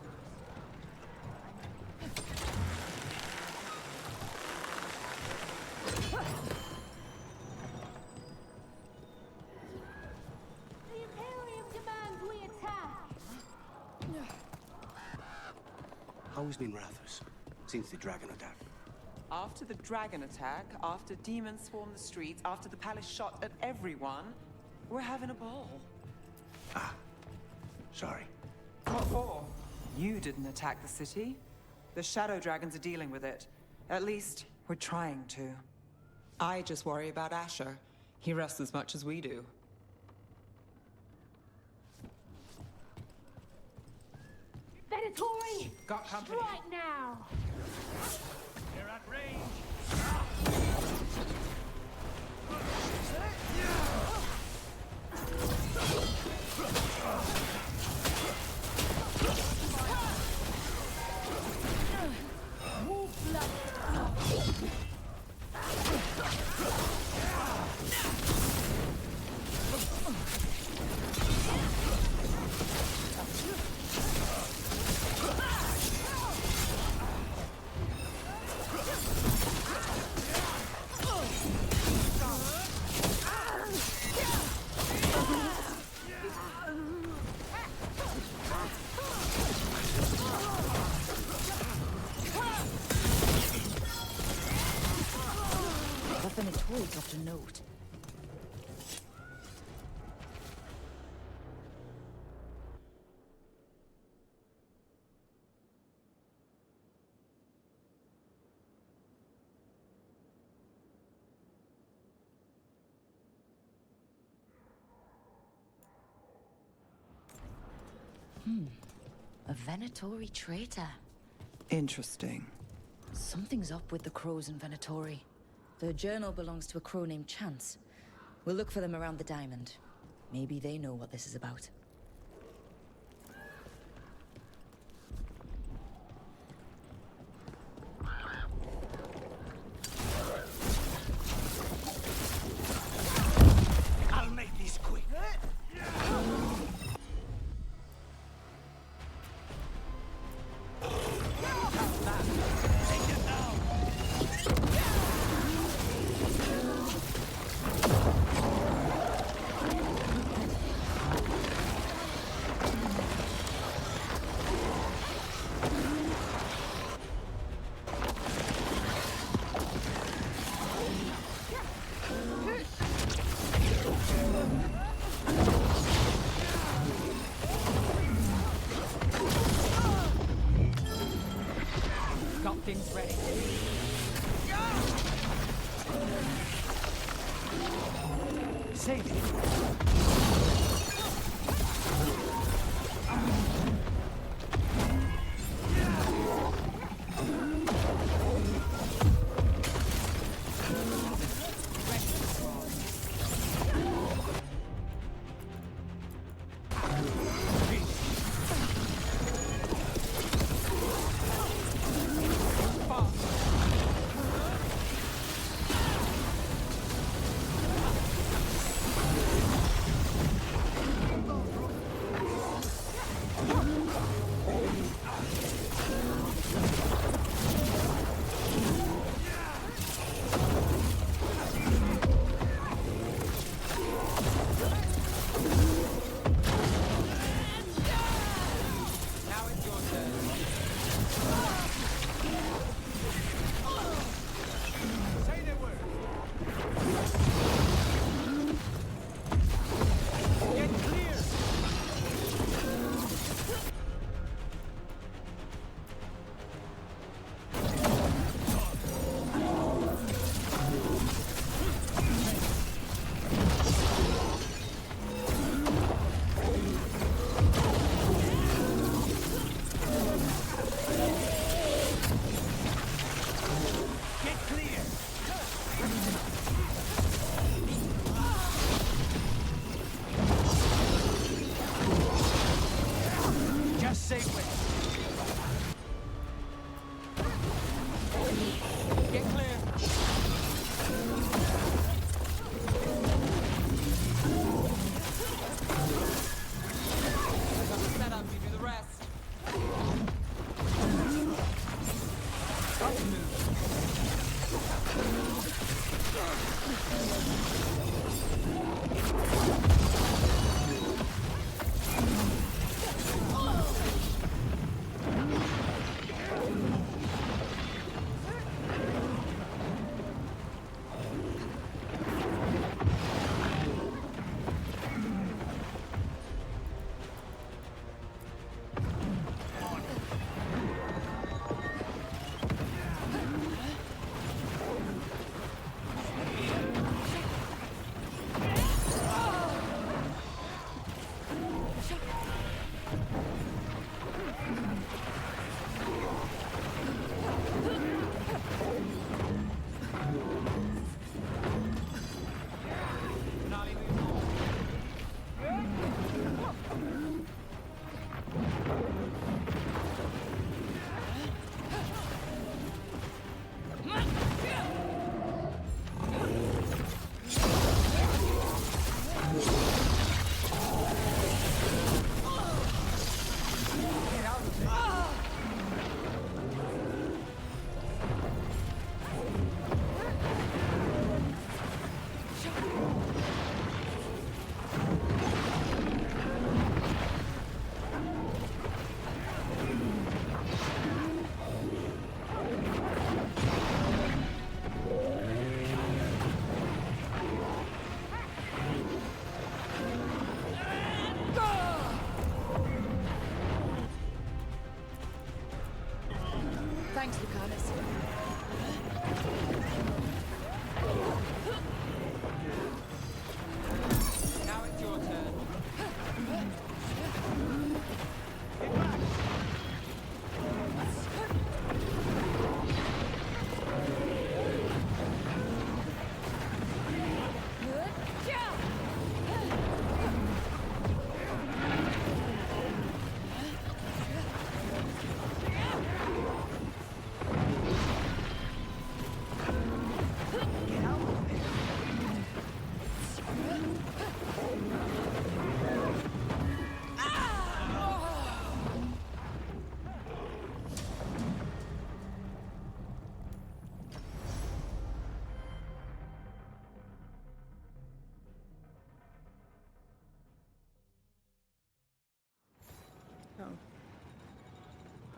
The Imperium demands we attack! How has been Rathus since the dragon attack? After the dragon attack, after demons swarmed the streets, after the palace shot at everyone, we're having a ball. Sorry. What for? You didn't attack the city. The shadow dragons are dealing with it. At least, we're trying to. I just worry about Asher. He rests as much as we do. Venatori! Got company. Strike now! They're at range. The Venatori's of note. A Venatori traitor. Interesting. Something's up with the crows in Venatori. The journal belongs to a crow named Chance. We'll look for them around the diamond. Maybe they know what this is about. I'll make this quick. Got things ready. Save it.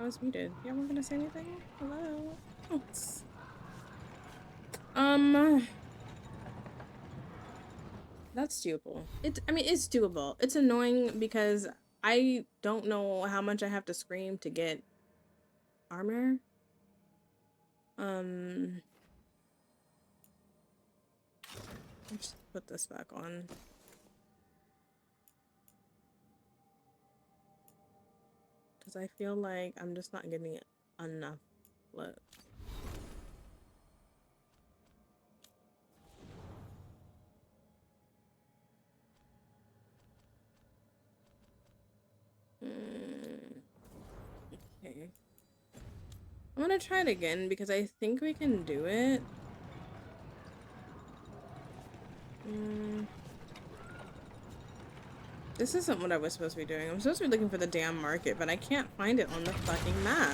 I was muted. Yeah, we're gonna say anything? Hello? Oh, that's doable. I mean, it's doable. It's annoying because I don't know how much I have to scream to get armor. Let's put this back on. Because I feel like I'm just not getting enough blows. Okay. I'm gonna try it again because I think we can do it. This isn't what I was supposed to be doing. I'm supposed to be looking for the damn market, but I can't find it on the fucking map.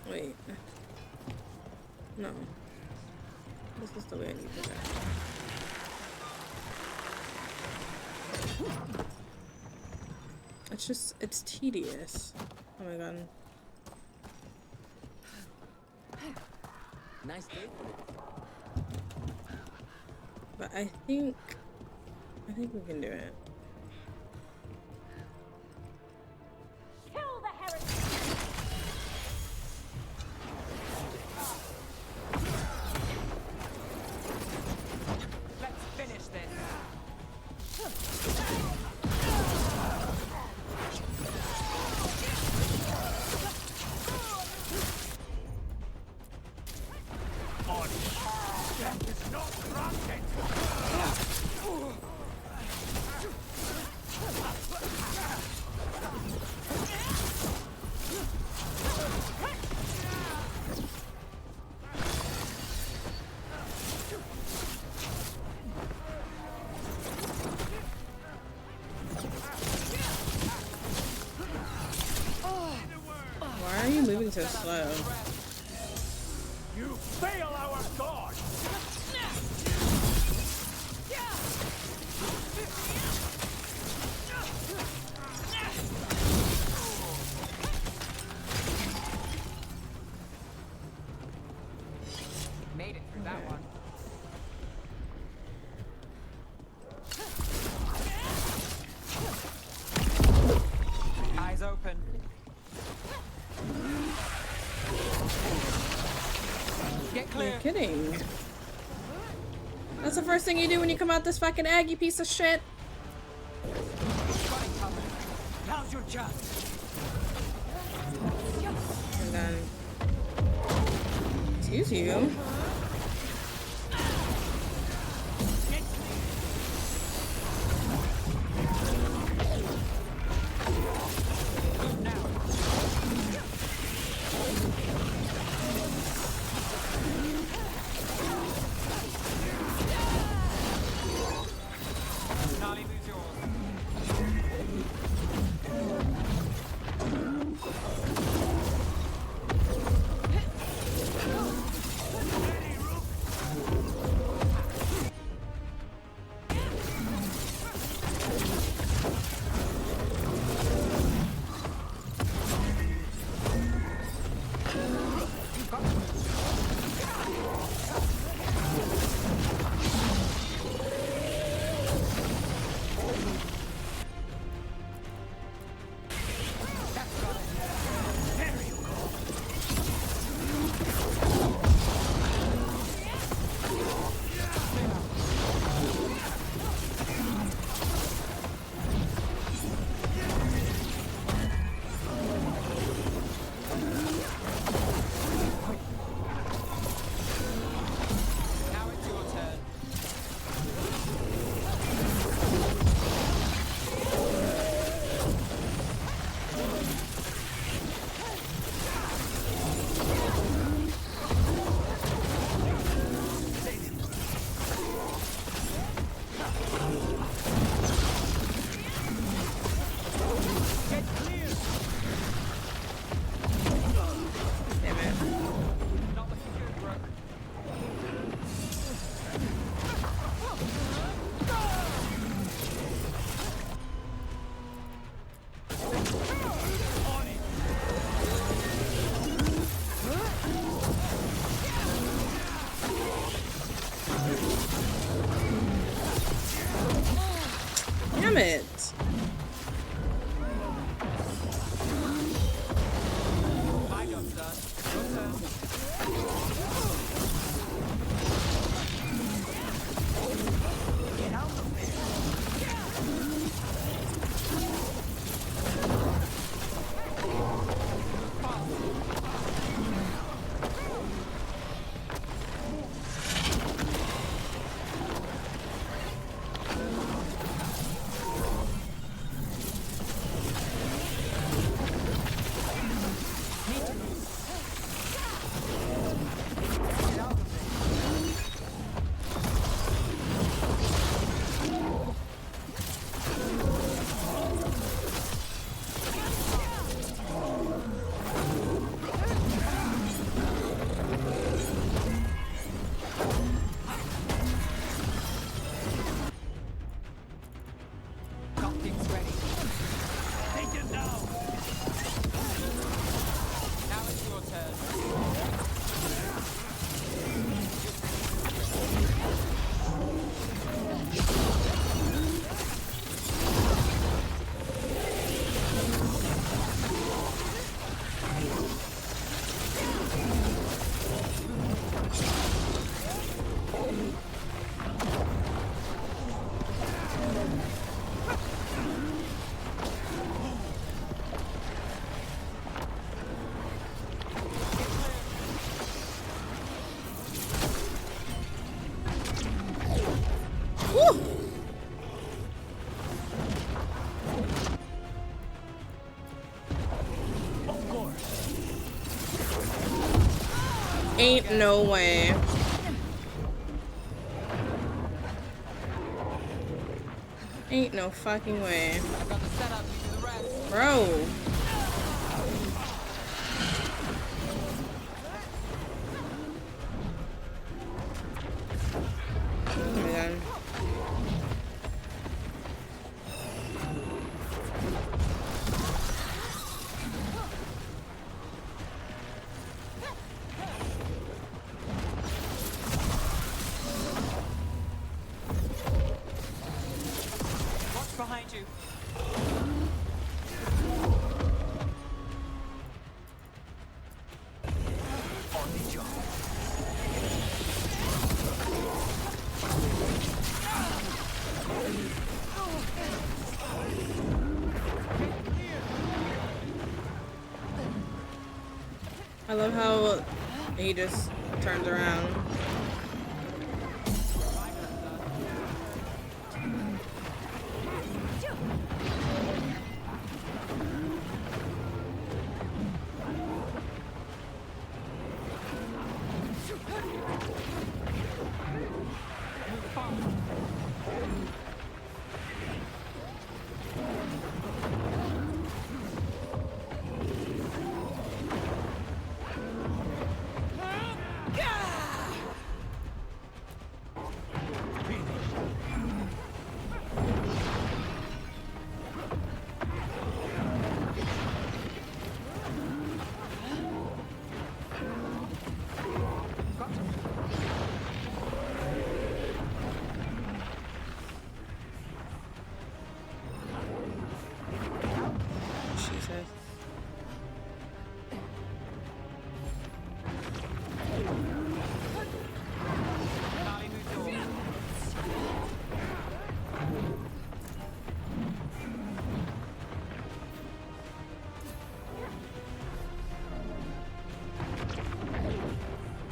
Wait. No. This is the way I need to go. It's just, it's tedious. Oh my god. Nice day. But I think we can do it. Kill the heretic! Let's finish this. Why are you moving so slow? You fail our god! Made it through that one. Eyes open. Get clear. You're kidding. That's the first thing you do when you come out this fucking egg, you piece of shit. Now's your chance. And then, excuse you. damn it. Ain't no way. Ain't no fucking way. Bro. Oh my god. Behind you. On the job. I love how he just turns around. Jesus.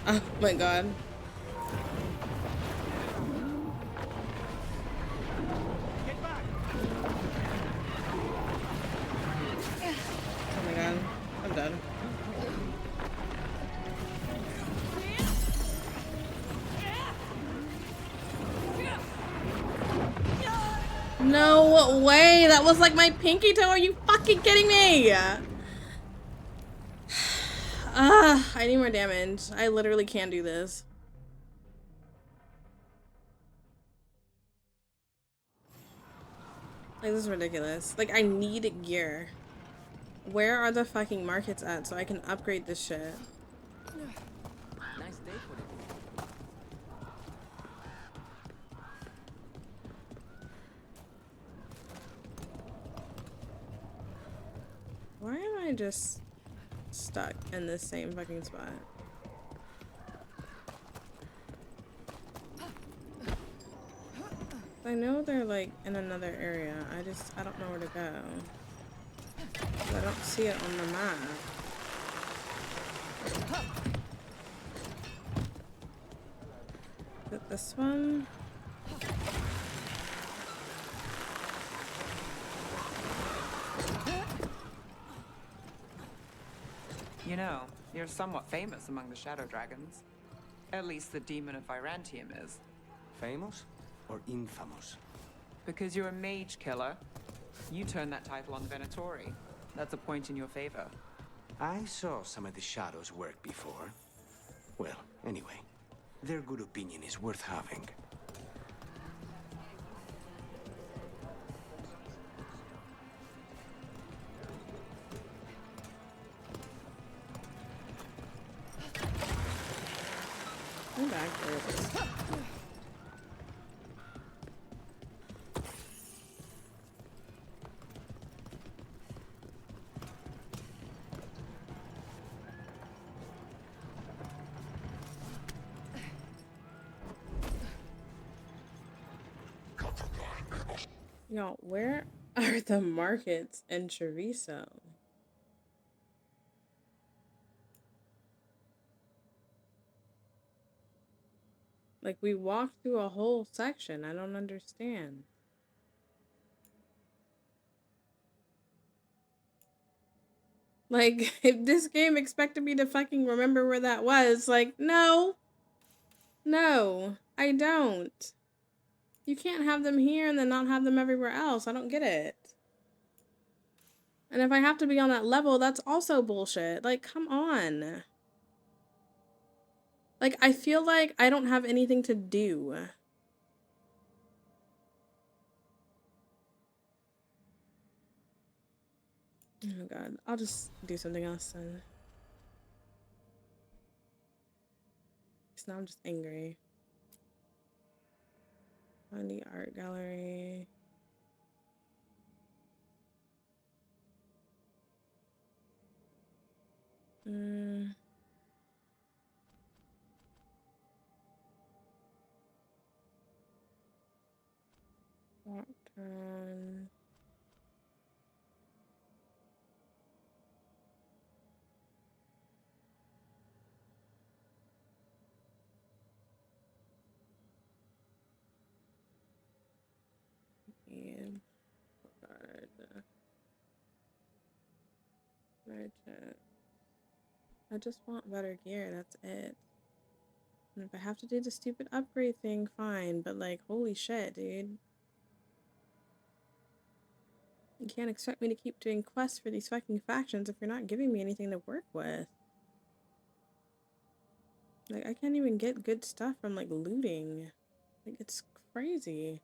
Oh my god. Oh my god. I'm done. No way! That was like my pinky toe. Are you fucking kidding me? I need more damage. I literally can't do this. Like, this is ridiculous. Like, I need gear. Where are the fucking markets at so I can upgrade this shit? Nice day for it. Why am I just stuck in the same fucking spot? I know they're like in another area. I don't know where to go. I don't see it on the map. Is it this one? You know, you're somewhat famous among the Shadow Dragons. At least the Demon of Virantium is. Famous or infamous? Because you're a mage killer. You turned that title on the Venatori. That's a point in your favor. I saw some of the Shadows work before. Well, anyway, their good opinion is worth having. I'm back there. Y'all, where are the markets in Treviso? Like, we walked through a whole section. I don't understand. Like, if this game expected me to fucking remember where that was, like, no. No, I don't. You can't have them here and then not have them everywhere else. I don't get it. And if I have to be on that level, that's also bullshit. Like, come on. Like, I feel like I don't have anything to do. Oh my god. I'll just do something else then. Because now I'm just angry. On the art gallery. Walk turn. And guard. Merchant. I just want better gear, that's it. And if I have to do the stupid upgrade thing, fine. But like, holy shit, dude. You can't expect me to keep doing quests for these fucking factions if you're not giving me anything to work with. Like, I can't even get good stuff from, like, looting. Like, it's crazy.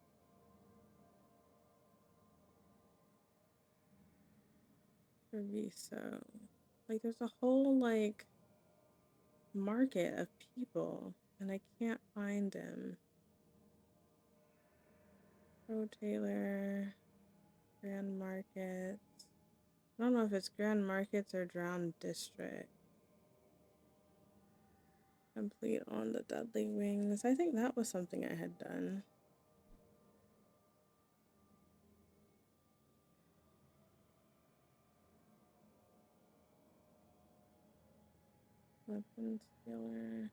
Treviso. Like, there's a whole, like, market of people, and I can't find them. Pro Taylor. Grand Market. I don't know if it's Grand Markets or Drowned District. Complete on the Deadly Wings. I think that was something I had done. Weapons dealer.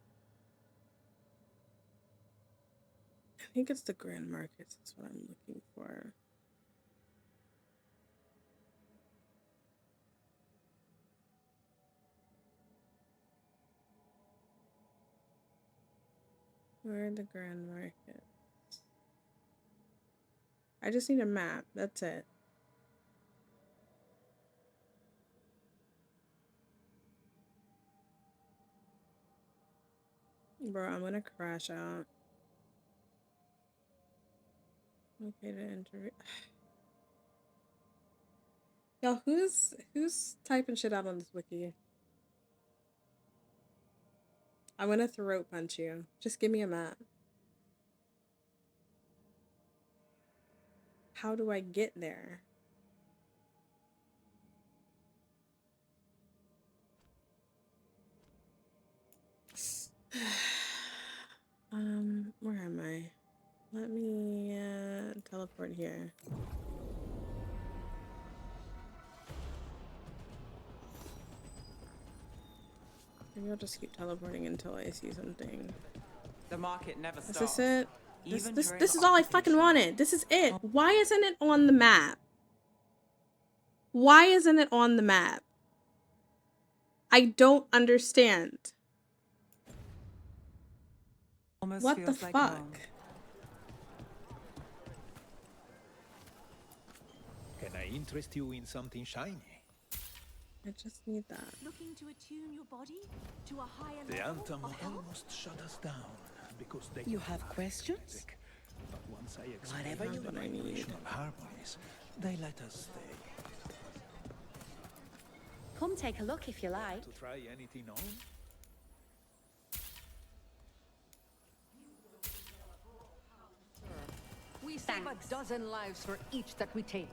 I think it's the Grand Markets. That's what I'm looking for. Where are the Grand Markets? I just need a map. That's it. Bro, I'm gonna crash out. Okay, to interview. Y'all, who's typing shit out on this wiki? I'm gonna throat punch you. Just give me a map. How do I get there? Where am I? Let me teleport here. Maybe I'll just keep teleporting until I see something. The market never stops. Is this it? Even This is all I fucking wanted. This is it. Why isn't it on the map? Why isn't it on the map? I don't understand. Almost What the feels like fuck? home. Can I interest you in something shiny? I just need that. Looking to attune your body to a higher The level Anthem of health? almost shut us down because they You have questions? music. But once I explained Whatever you the need. vibrational harmonies, they let us stay. Come take a look if you like. To try anything on? We save a dozen lives for each that we take.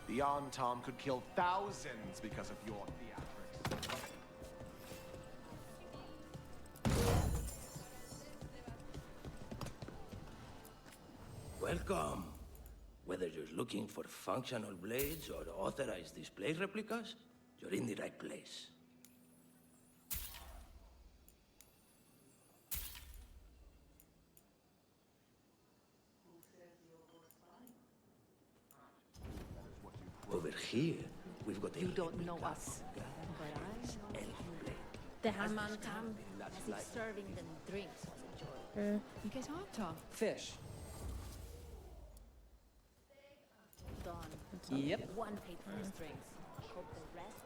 The Antom could kill thousands because of your theatrics. Welcome. Whether you're looking for functional blades or authorized display replicas, you're in the right place. Over here, we've got You don't know us, but I know you. The Hamantam, as if serving them drinks was a joy. You get on, Tom. Fish. Done. Yep. One paid for his drinks. Hope the rest.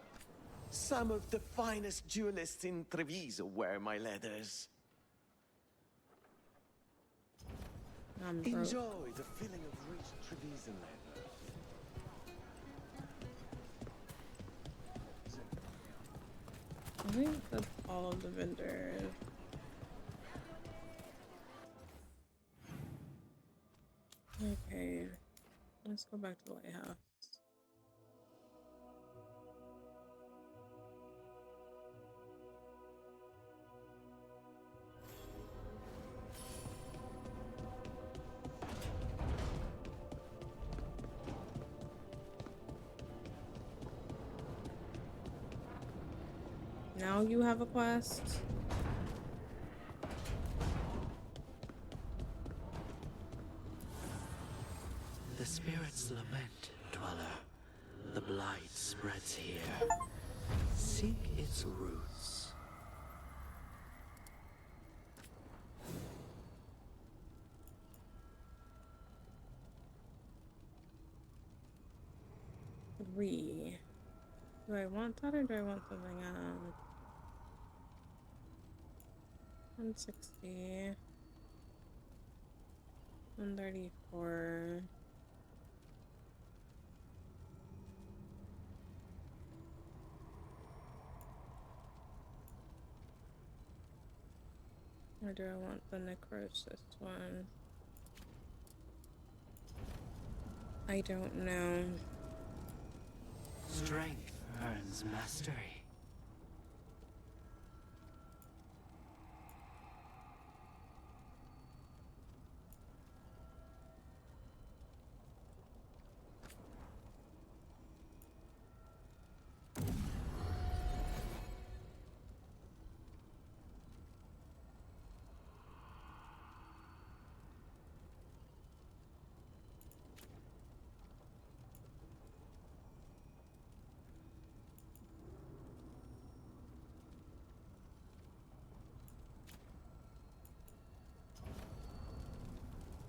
Some of the finest duelists in Treviso wear my leathers. Enjoy the feeling of rich Treviso leather. I think that's all of the vendors. Okay, let's go back to the lighthouse. Now you have a quest. The spirits lament, dweller. The blight spreads here. Seek its roots. Three. Do I want that or do I want something else? 160. 134. Or do I want the necrosis one? I don't know. Strength earns mastery.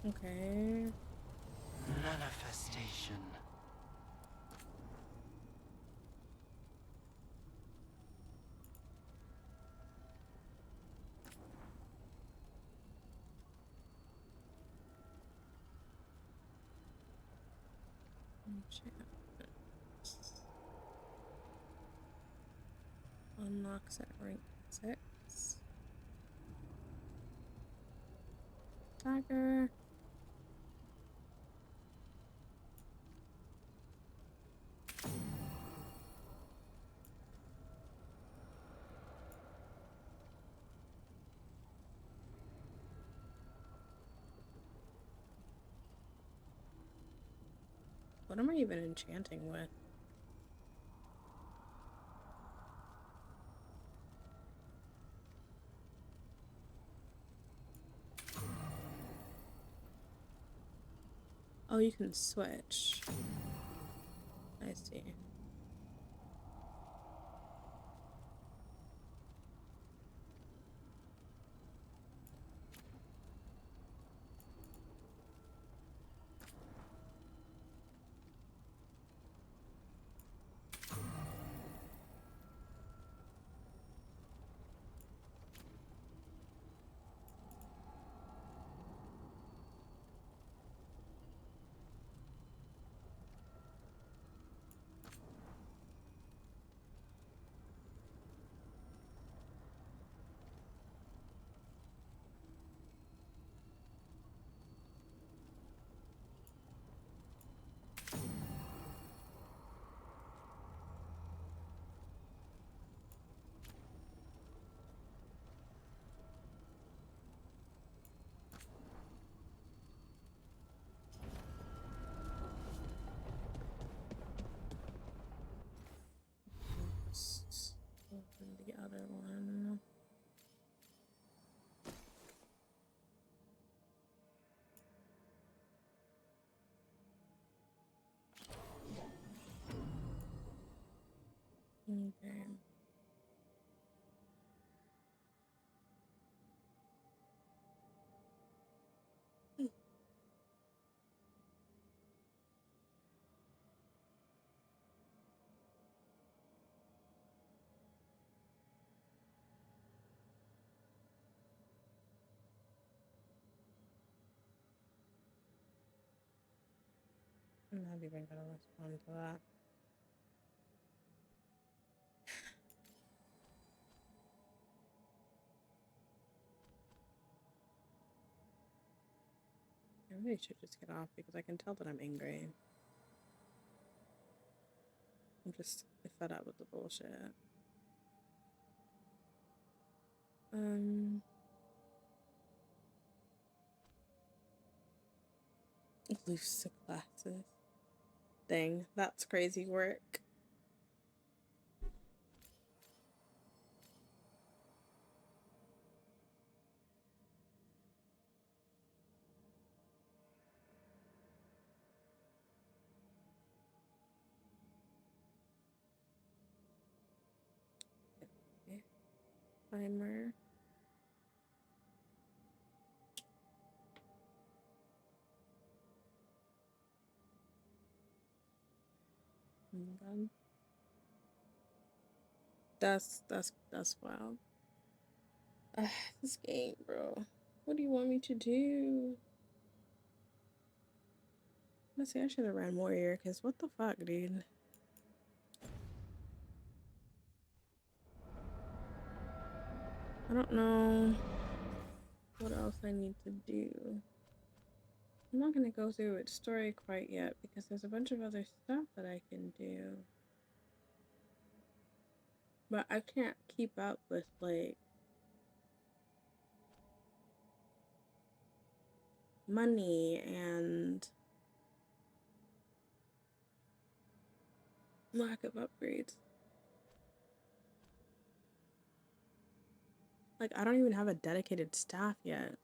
Okay. Manifestation. Unlocks at rank 6. Dagger. What am I even enchanting with? Oh, you can switch. I see. Open the other one. Okay. I'm not even gonna respond to that. I really should just get off because I can tell that I'm angry. I'm just fed up with the bullshit. Loose glasses. Dang, that's crazy work. Okay. Timer. I'm done. That's wild. This game, bro. What do you want me to do? Honestly, I should have ran Warrior, because what the fuck, dude? I don't know what else I need to do. I'm not gonna go through its story quite yet, because there's a bunch of other stuff that I can do. But I can't keep up with, like, money and lack of upgrades. Like, I don't even have a dedicated staff yet.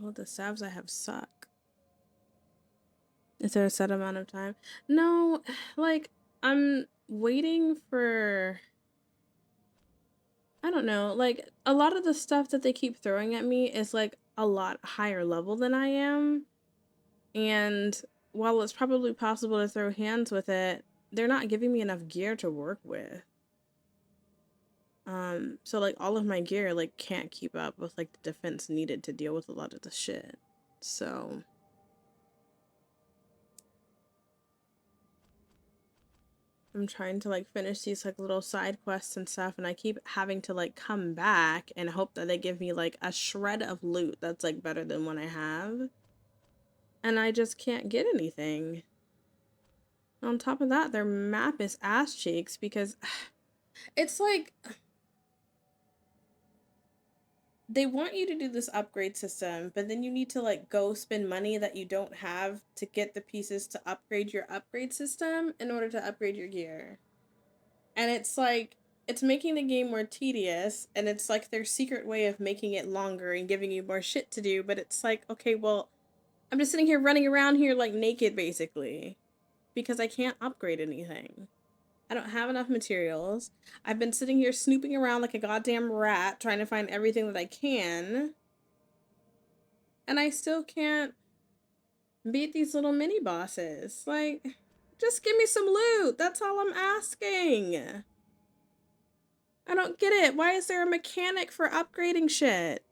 All the staffs I have suck. Is there a set amount of time? No, like, I'm waiting for... I don't know, like, a lot of the stuff that they keep throwing at me is, like, a lot higher level than I am. And while it's probably possible to throw hands with it, they're not giving me enough gear to work with. So, like, all of my gear, like, can't keep up with, like, the defense needed to deal with a lot of the shit. So... I'm trying to, like, finish these, like, little side quests and stuff, and I keep having to, like, come back and hope that they give me, like, a shred of loot that's, like, better than what I have. And I just can't get anything. On top of that, their map is ass cheeks because it's like... they want you to do this upgrade system, but then you need to like go spend money that you don't have to get the pieces to upgrade your upgrade system in order to upgrade your gear. And it's like, it's making the game more tedious, and it's like their secret way of making it longer and giving you more shit to do, but it's like, okay, well, I'm just sitting here running around here like naked basically because I can't upgrade anything. I don't have enough materials. I've been sitting here snooping around like a goddamn rat trying to find everything that I can. And I still can't beat these little mini bosses. Like, just give me some loot. That's all I'm asking. I don't get it. Why is there a mechanic for upgrading shit?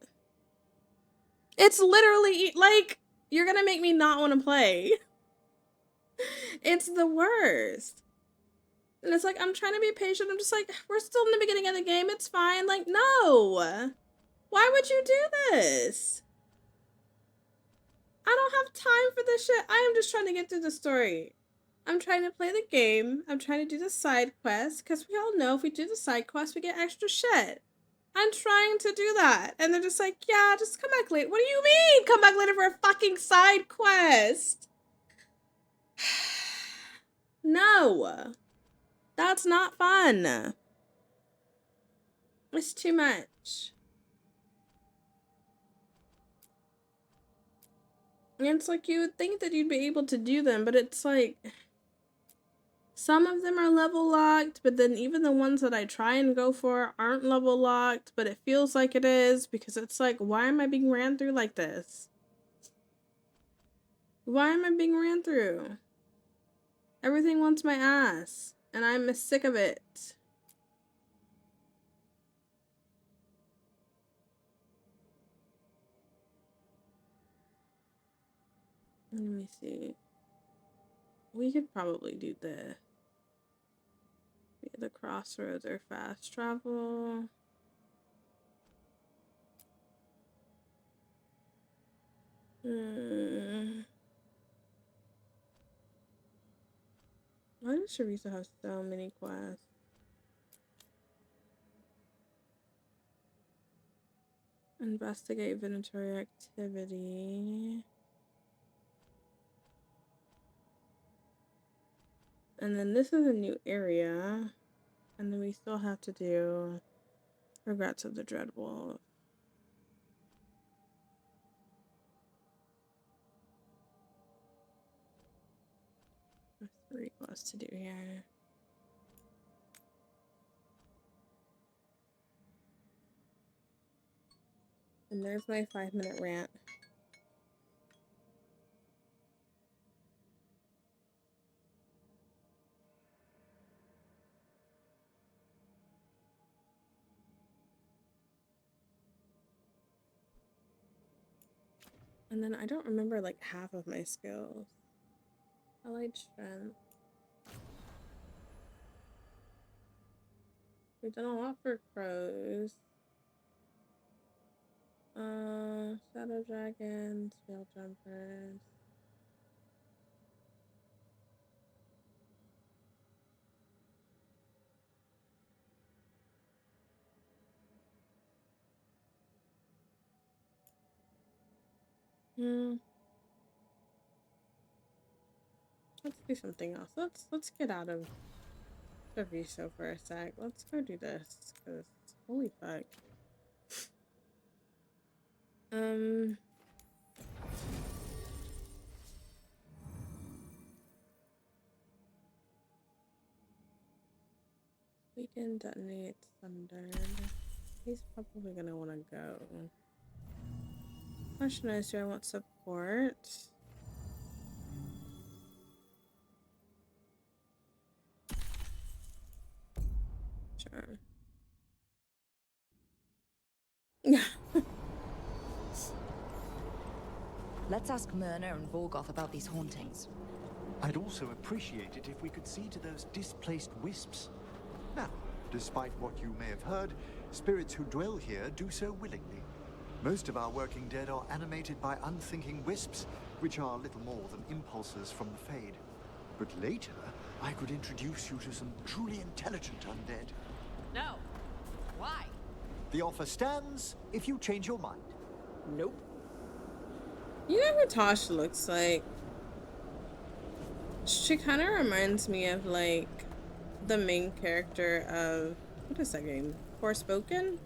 It's literally like, you're gonna make me not want to play. It's the worst. And it's like, I'm trying to be patient. I'm just like, we're still in the beginning of the game. It's fine. Like, no. Why would you do this? I don't have time for this shit. I am just trying to get through the story. I'm trying to play the game. I'm trying to do the side quest. Because we all know if we do the side quest, we get extra shit. I'm trying to do that. And they're just like, yeah, just come back later. What do you mean? Come back later for a fucking side quest? No. That's not fun. It's too much. And it's like, you would think that you'd be able to do them, but it's like, some of them are level locked, but then even the ones that I try and go for aren't level locked, but it feels like it is, because it's like, why am I being ran through like this? Why am I being ran through? Everything wants my ass, and I'm sick of it. Let me see. We could probably do this. The crossroads are fast travel. Why does Sharice have so many quests? Investigate inventory activity. And then this is a new area. And then we still have to do Regrets of the Dreadwolf. There's 3 quests to do here. And there's my 5-minute rant. And then I don't remember like half of my skills. Allied strength. We've done a lot for crows. Shadow dragons, veil jumpers. Let's do something else. Let's get out of Treviso for a sec. Let's go do this, cause holy fuck. We can detonate Sundered. He's probably gonna want to go. Question is, do I want support? Sure. Let's ask Myrna and Volgoth about these hauntings. I'd also appreciate it if we could see to those displaced wisps. Now, despite what you may have heard, spirits who dwell here do so willingly. Most of our working dead are animated by unthinking wisps, which are little more than impulses from the Fade. But later, I could introduce you to some truly intelligent undead. No. Why? The offer stands if you change your mind. Nope. You know what Tasha looks like? She kind of reminds me of like the main character of, what is that game? Forspoken?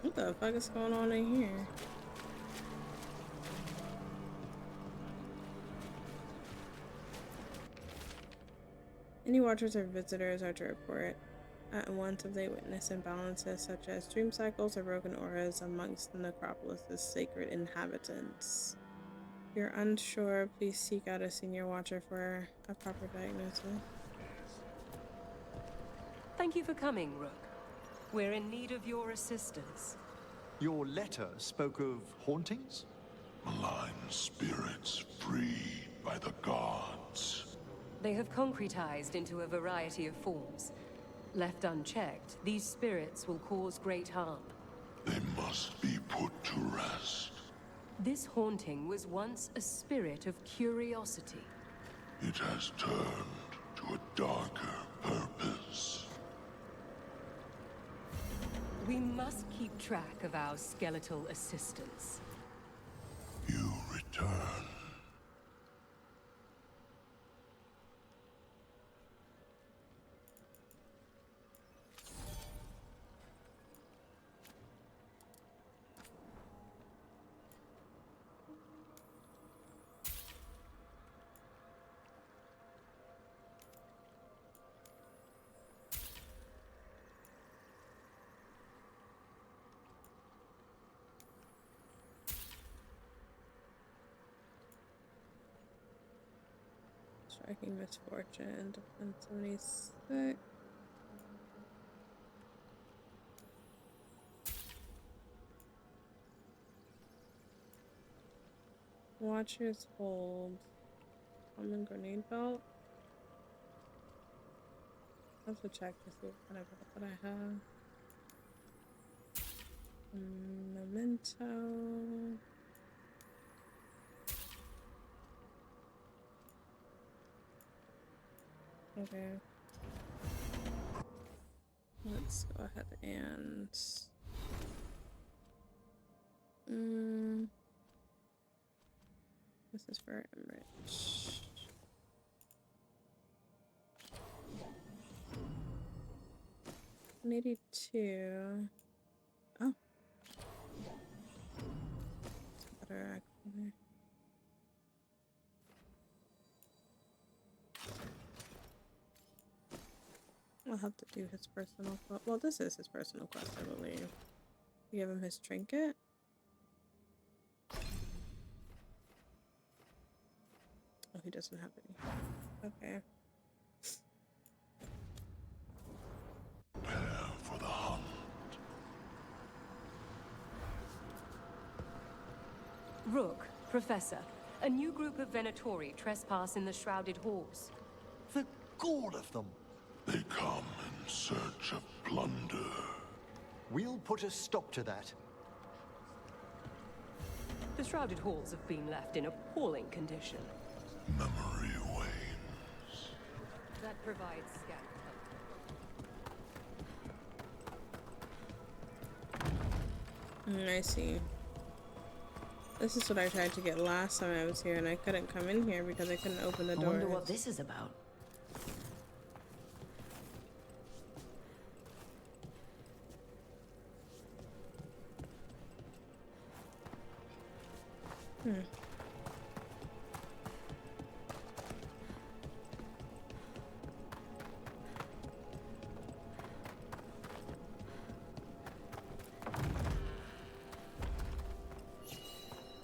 What the fuck is going on in here? Any watchers or visitors are to report at once if they witness imbalances such as dream cycles or broken auras amongst the necropolis's sacred inhabitants. If you're unsure, please seek out a senior watcher for a proper diagnosis. Thank you for coming, Rook. We're in need of your assistance. Your letter spoke of hauntings? Malign spirits freed by the gods. They have concretized into a variety of forms. Left unchecked, these spirits will cause great harm. They must be put to rest. This haunting was once a spirit of curiosity. It has turned to a darker purpose. We must keep track of our skeletal assistants. You return. Striking misfortune, defense 76. Watchers hold. Common grenade belt. I have to check to see what kind of belt that I have. Memento. Okay. Let's go ahead and this is for enrich. $182. Oh. It's better actually. I'll have to do his personal quest. Well, this is his personal quest, I believe. Give him his trinket. Oh, he doesn't have any. Okay. Prepare for the hunt. Rook, Professor, a new group of Venatori trespass in the Shrouded Halls. The gall of them! They come in search of plunder. We'll put a stop to that. The Shrouded Halls have been left in appalling condition. Memory wanes. That provides scant hope. I see. This is what I tried to get last time I was here, and I couldn't come in here because I couldn't open the door. I wonder what this is about.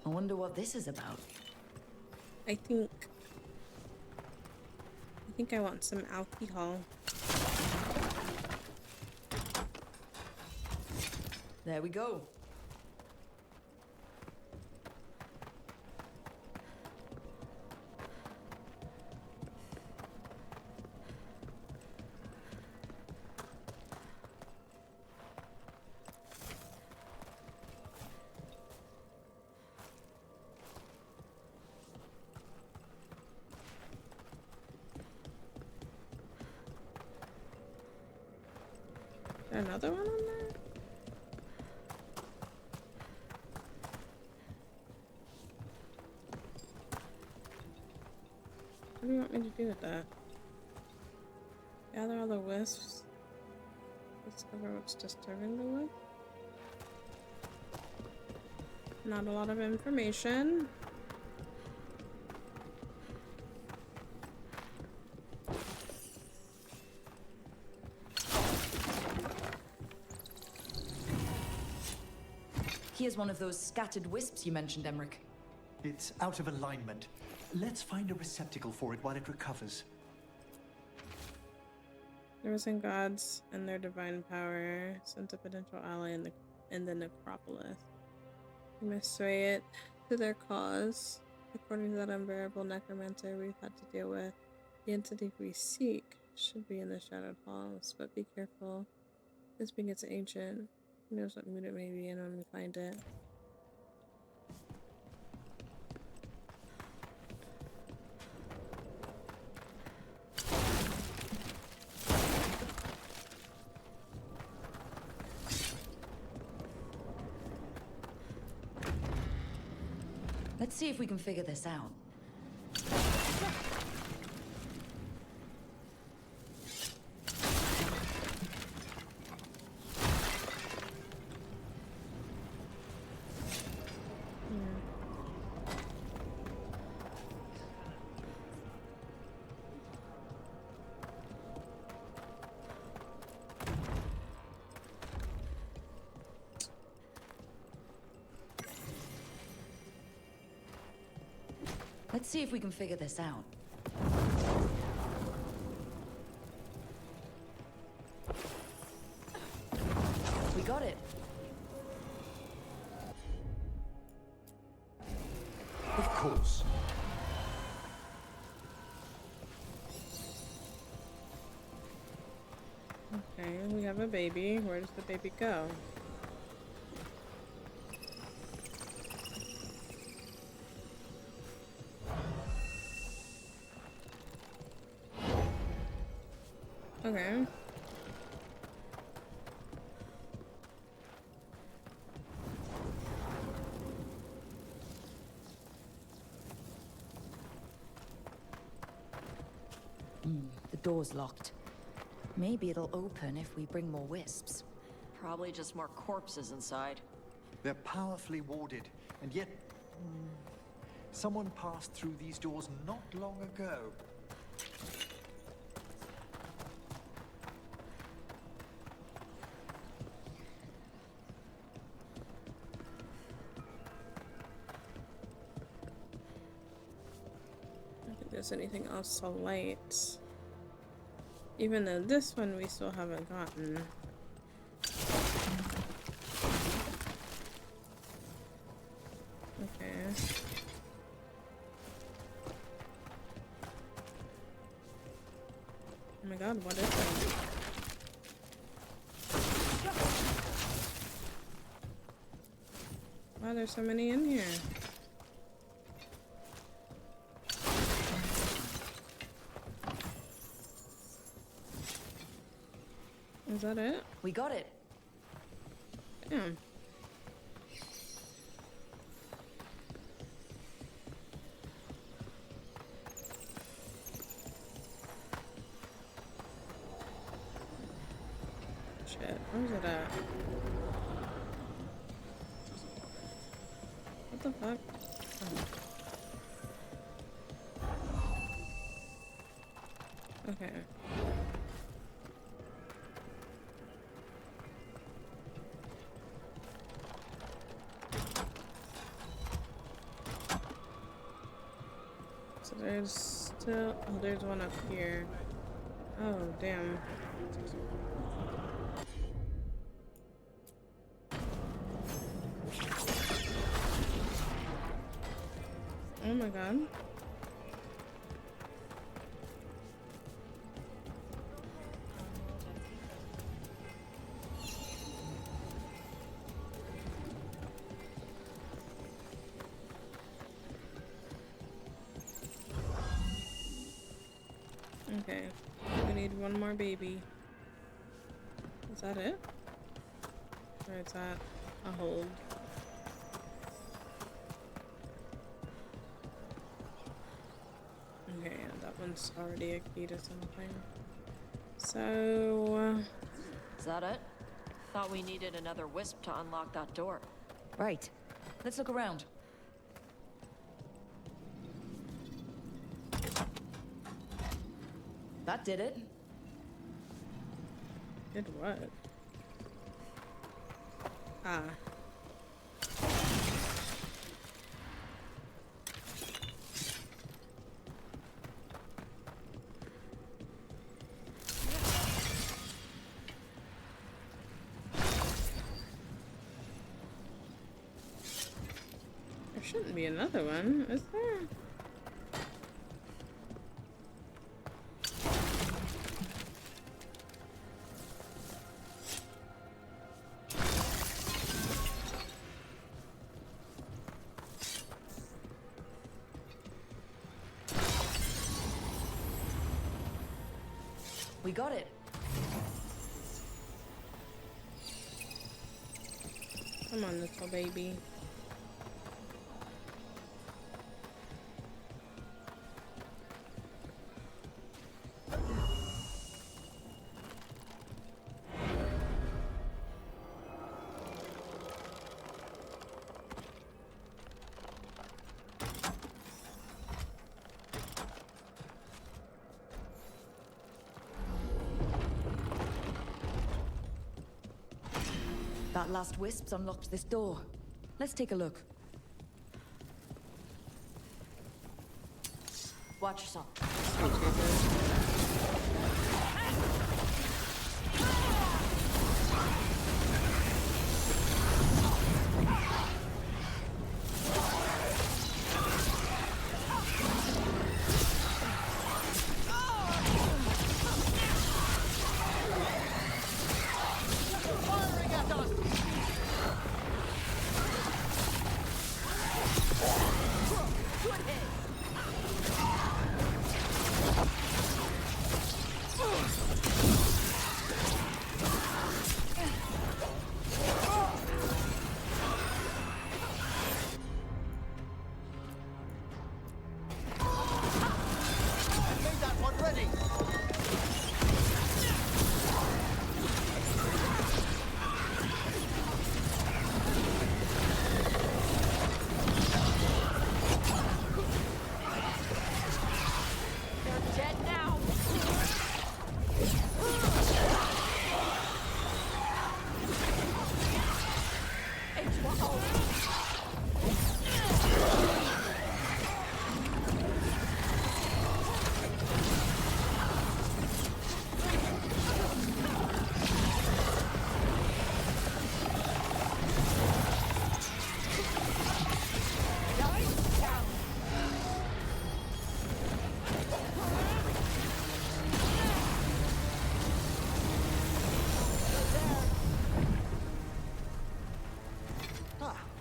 I wonder what this is about. I think I want some alcohol. There we go. there another one on there? What do you want me to do with that? Gather all the wisps. Discover what's disturbing the wisp. Not a lot of information. Here's one of those scattered wisps you mentioned, Emmerich. It's out of alignment. Let's find a receptacle for it while it recovers. The risen gods and their divine power sent a potential ally in the necropolis. We must sway it to their cause. According to that unbearable necromancer we've had to deal with, the entity we seek should be in the shadowed halls, but be careful. This being its ancient, who knows what mood it may be in when we find it. Let's see if we can figure this out. Let's see if we can figure this out. We got it. Of course. Okay, we have a baby. Where does the baby go? Okay. The door's locked. Maybe it'll open if we bring more wisps. Probably just more corpses inside. They're powerfully warded, and yet someone passed through these doors not long ago. There's anything else to light, even though this one we still haven't gotten. Okay. Oh my god, what is it? Wow, there's so many in here. Is that it? We got it. Damn. Shit, where's it at? What the fuck? Oh. Okay. So there's still, oh, there's one up here. Oh, damn. Oh my god. Okay, we need one more baby. Is that it? Or is that a hold? Okay, yeah, that one's already a key to something. So... Is that it? Thought we needed another wisp to unlock that door. Right. Let's look around. That did it. Did what? Ah. There shouldn't be another one, is there? We got it. Come on, little baby. That last wisp's unlocked this door. Let's take a look. Watch yourself.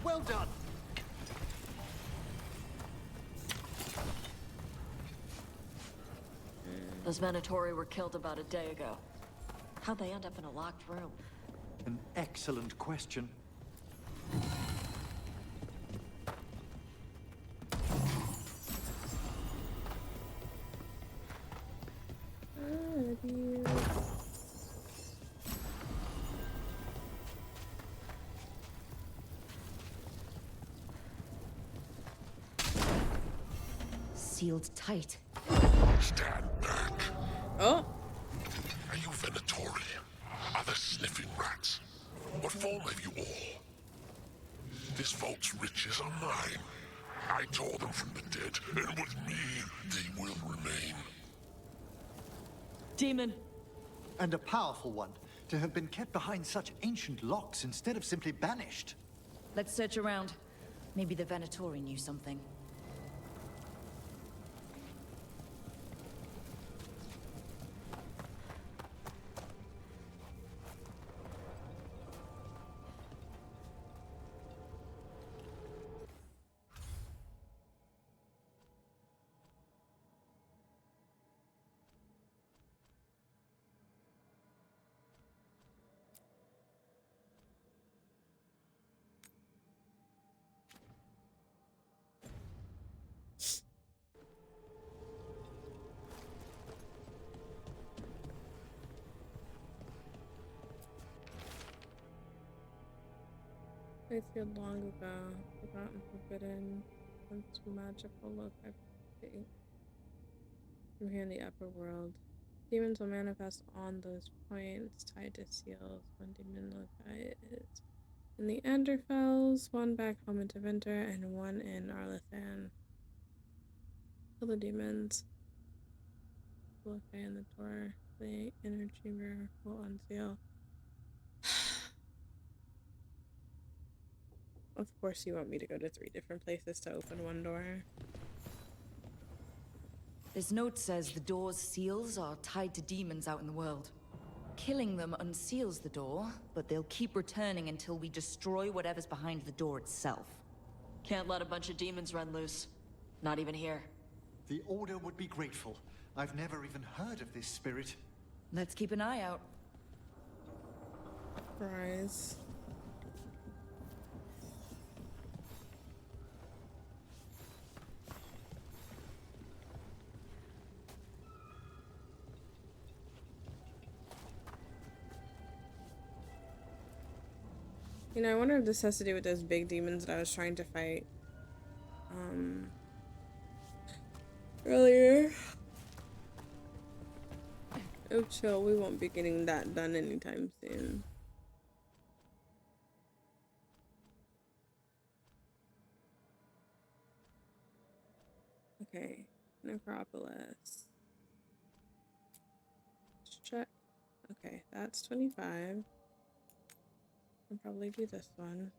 Well done. Those Venatori were killed about a day ago. How'd they end up in a locked room? An excellent question. Sealed tight. Stand back. Oh. Are you Venatori? Are the sniffing rats? What form have you all? This vault's riches are mine. I tore them from the dead, and with me, they will remain. Demon. And a powerful one, to have been kept behind such ancient locks instead of simply banished. Let's search around. Maybe the Venatori knew something. Place here long ago, forgotten, forbidden, once magical look I think. From here in the upper world. Demons will manifest on those points tied to seals. One demon loci is in the Anderfells, one back home in Tevinter, and one in Arlathan. Kill the demons. Loci in the door. The inner chamber will unseal. Of course you want me to go to 3 different places to open one door. This note says the door's seals are tied to demons out in the world. Killing them unseals the door, but they'll keep returning until we destroy whatever's behind the door itself. Can't let a bunch of demons run loose. Not even here. The Order would be grateful. I've never even heard of this spirit. Let's keep an eye out. Surprise. You know, I wonder if this has to do with those big demons that I was trying to fight earlier. Oh chill, we won't be getting that done anytime soon. Okay, Necropolis. Let's check. Okay, that's 25. I'll probably do this one.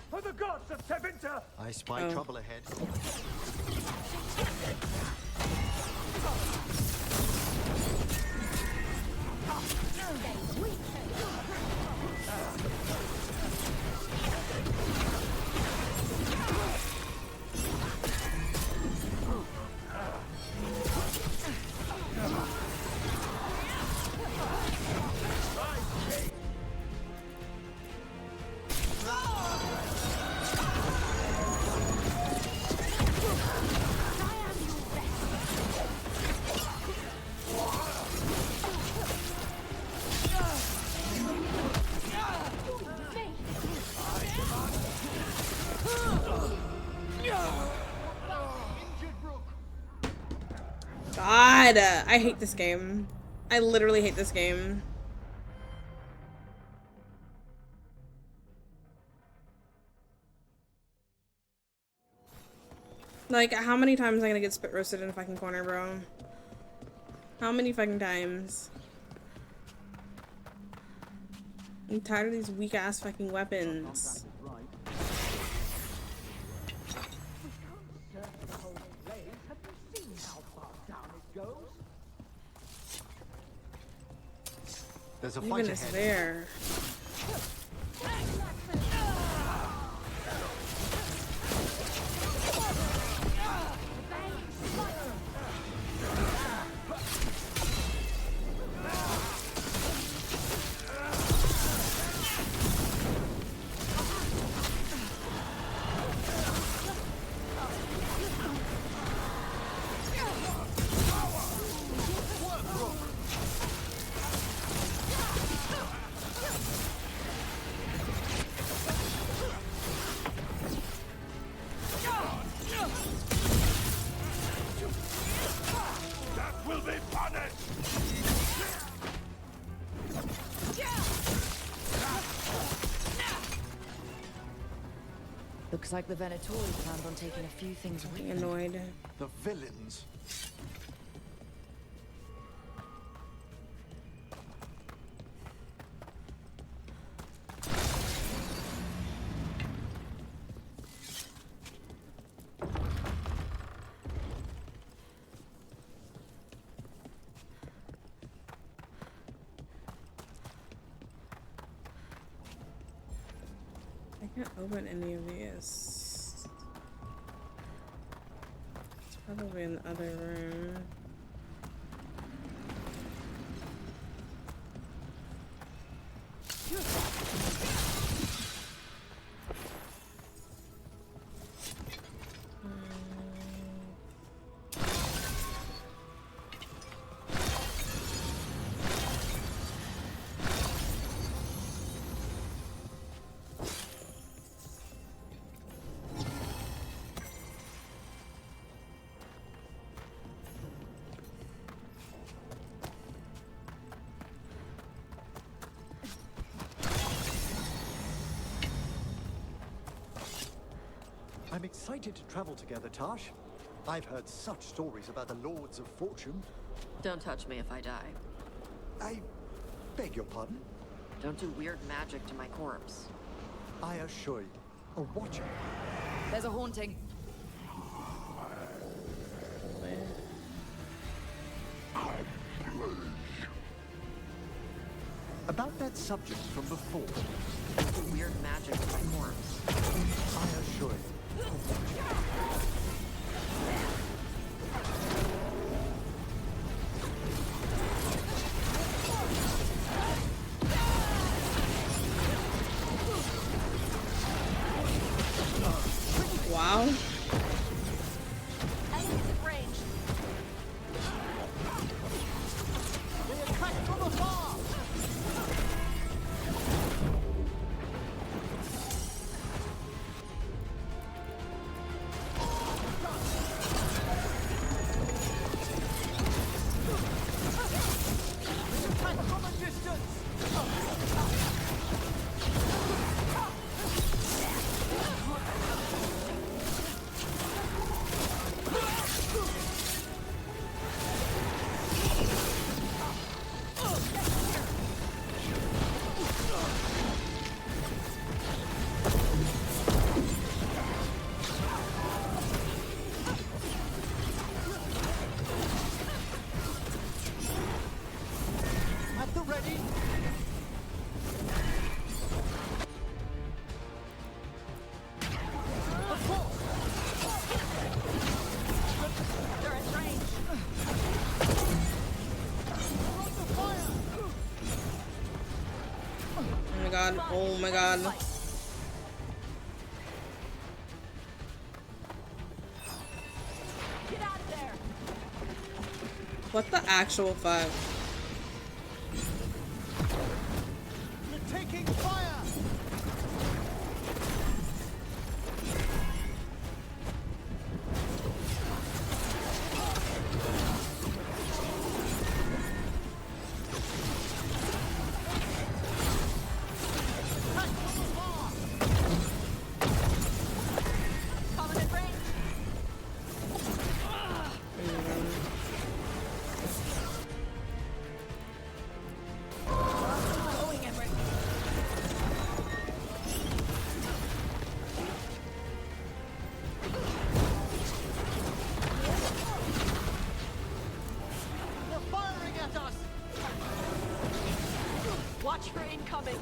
For the gods of Tevinter! I spy trouble ahead. God, I hate this game. I literally hate this game. Like, how many times am I gonna get spit roasted in a fucking corner, bro? How many fucking times? I'm tired of these weak ass fucking weapons. There's a Even fight is ahead. there. Looks like the Venatori planned on taking a few things with them. Annoyed. The villains. Can't open any of these. It's probably in the other room. I'm excited to travel together, Tash. I've heard such stories about the Lords of Fortune. Don't touch me if I die. I beg your pardon? Don't do weird magic to my corpse. I assure you, a watcher. There's a haunting. About that subject from before. Don't do weird magic to my corpse. I assure you. Wow. Enemies at range. They attack from afar. Oh my god. Get out of there. What the actual fuck? You're taking fire! Watch for incoming.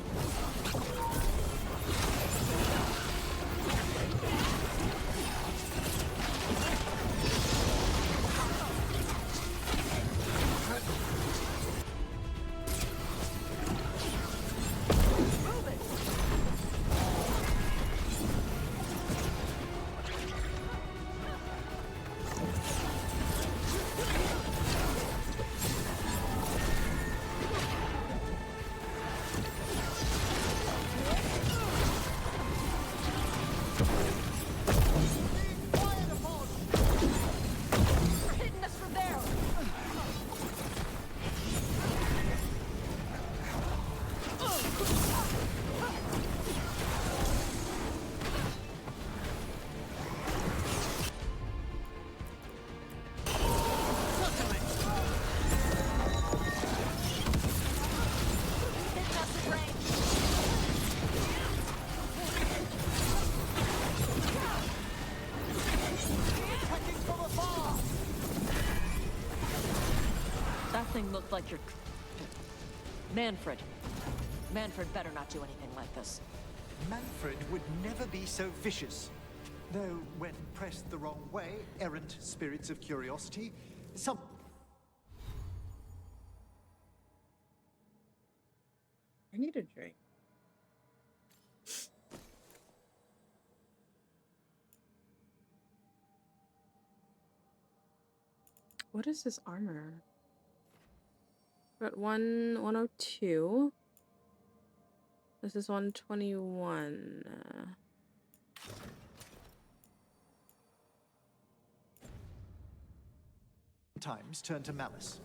Thing looked like your... Manfred. Manfred better not do anything like this. Manfred would never be so vicious. Though, when pressed the wrong way, errant spirits of curiosity, some... I need a drink. What is this armor? We're at 102. This is 121. Times turn to malice.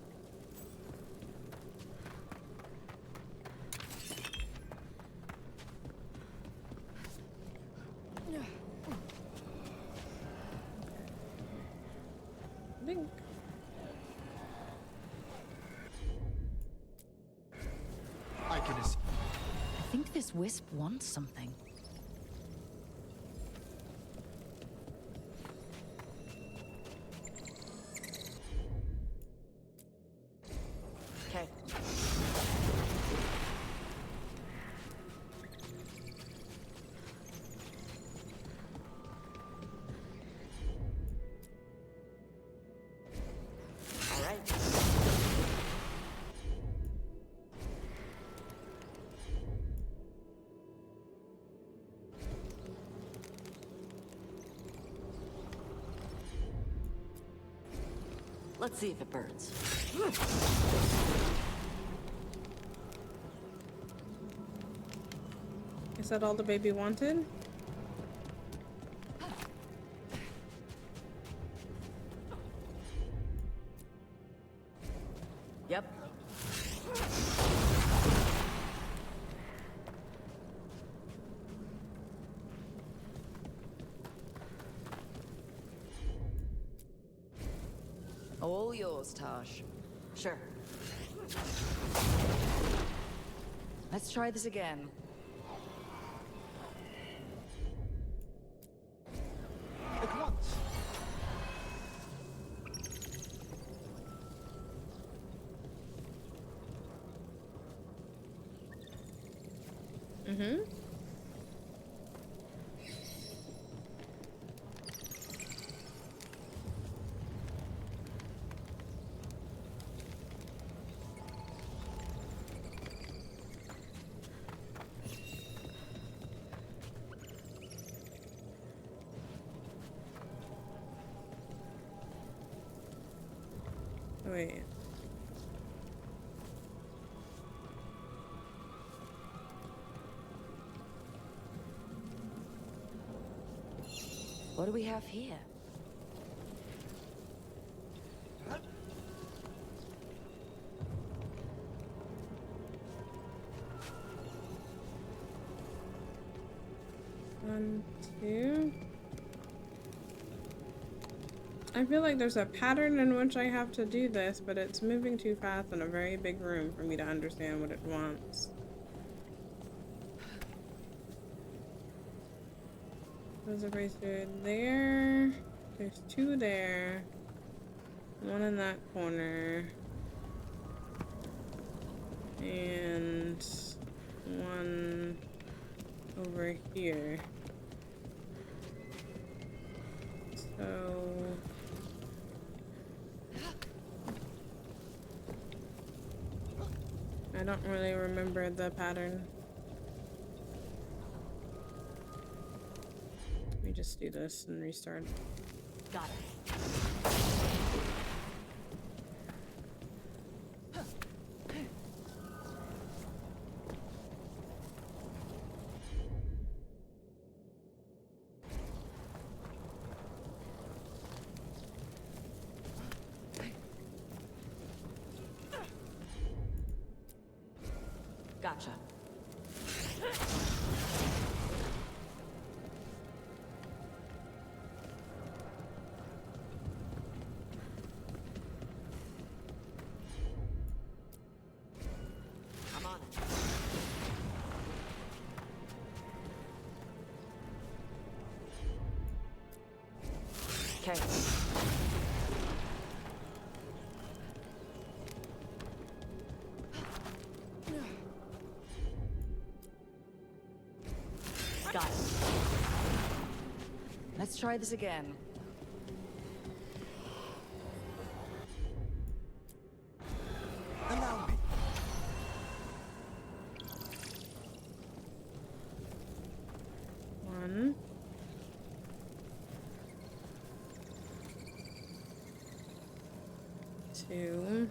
Link. I think this wisp wants something. Okay. All right. Let's see if it burns. Is that all the baby wanted? Yep. All yours, Taj. Sure. Let's try this again. At once. Mm-hmm. Wait. What do we have here? One, two. I feel like there's a pattern in which I have to do this, but it's moving too fast in a very big room for me to understand what it wants. There's a bracelet there. There's two there. One in that corner. And one over here. So I don't really remember the pattern. Let me just do this and restart. Got it. Gotcha. I'm on it. Okay. try this again. Allow me. One. Two.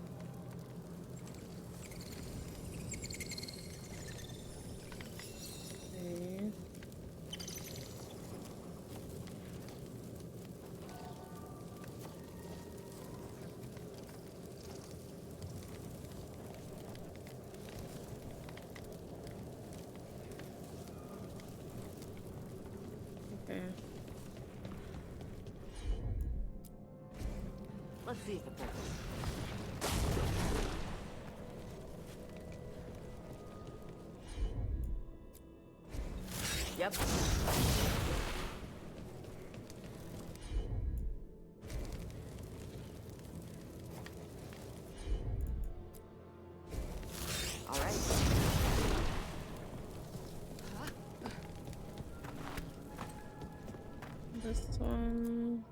Three. Okay. Let's see if it works. Yep. All right. This one.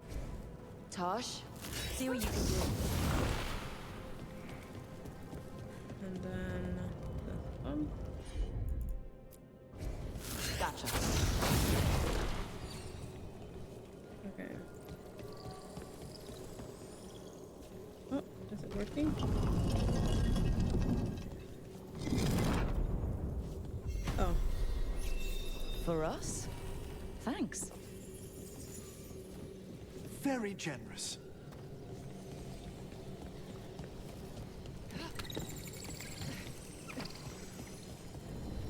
Tosh, see what you can do. And then this one. Gotcha. Okay. Oh, is it working? Oh. For us? Thanks. Very generous.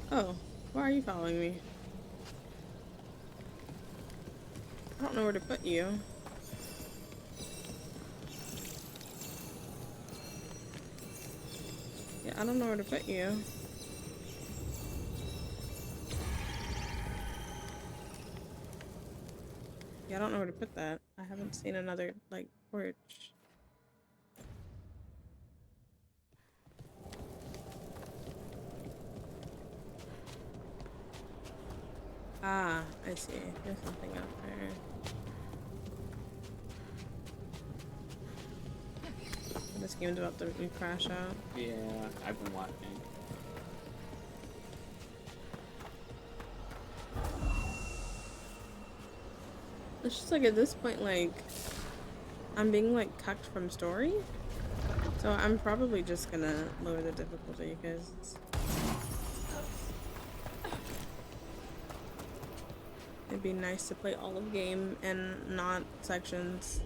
Oh, why are you following me? I don't know where to put you. Yeah, I don't know where to put you. Yeah, I don't know where to put that. I haven't seen another, like, torch. Ah, I see. There's something up there. This game's about to crash out. Yeah, I've been watching. It's just like at this point, like, I'm being like cucked from story. So I'm probably just gonna lower the difficulty because it'd be nice to play all of game and not sections.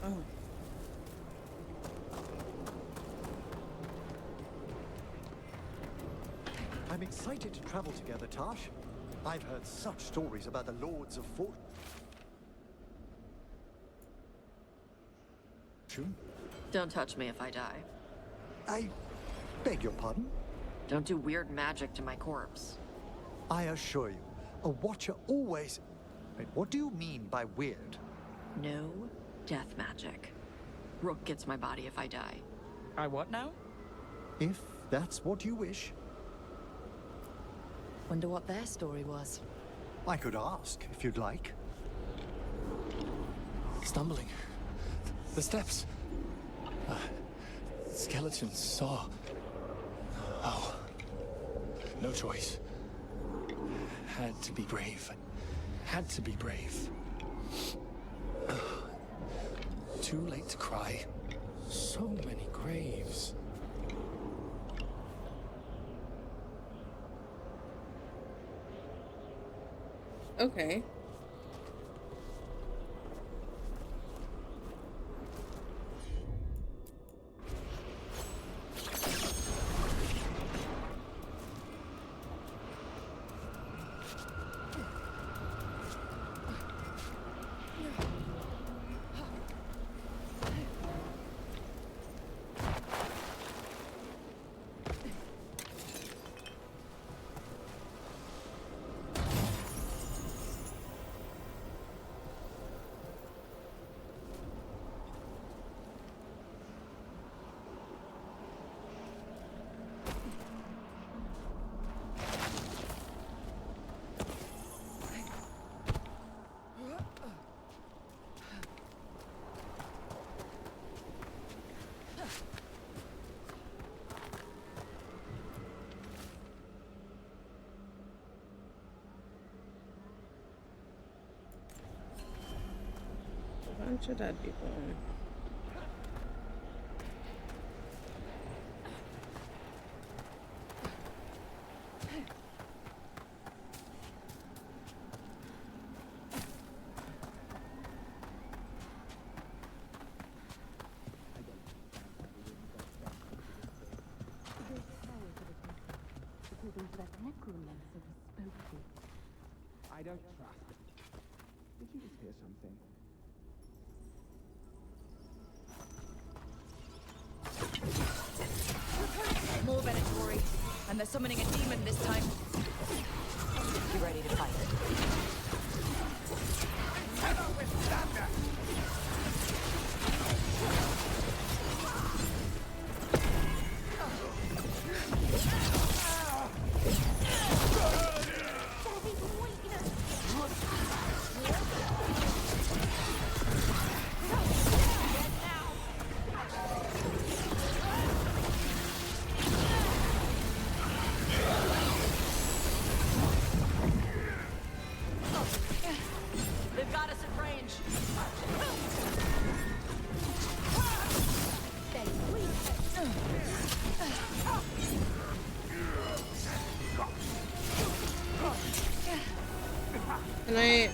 Oh. I'm excited to travel together, Tash. I've heard such stories about the Lords of Fortune. Don't touch me if I die. I beg your pardon? Don't do weird magic to my corpse. I assure you, a Watcher always... Wait, what do you mean by weird? No death magic. Rook gets my body if I die. I what now? If that's what you wish. Wonder what their story was. I could ask, if you'd like. Stumbling. The steps. Skeletons saw. Oh. No choice. Had to be brave. Had to be brave. Too late to cry. So many graves. Okay. Bunch of dead people. I don't trust it. Did you just hear something? More Venatori, and they're summoning a demon this time. You ready to fight? Never withstand that! They've got us at range. Can I?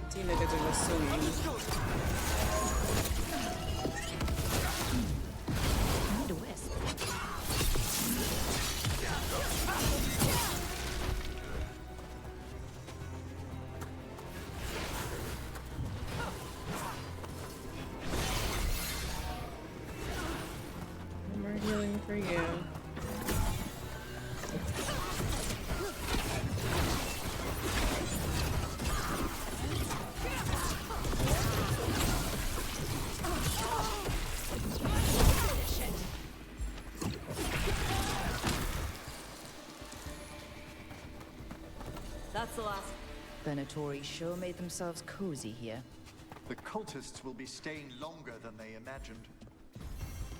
Tina did it so easy. Need a wisp. More healing for you. That's the last. Venatori sure made themselves cozy here. The cultists will be staying longer than they imagined.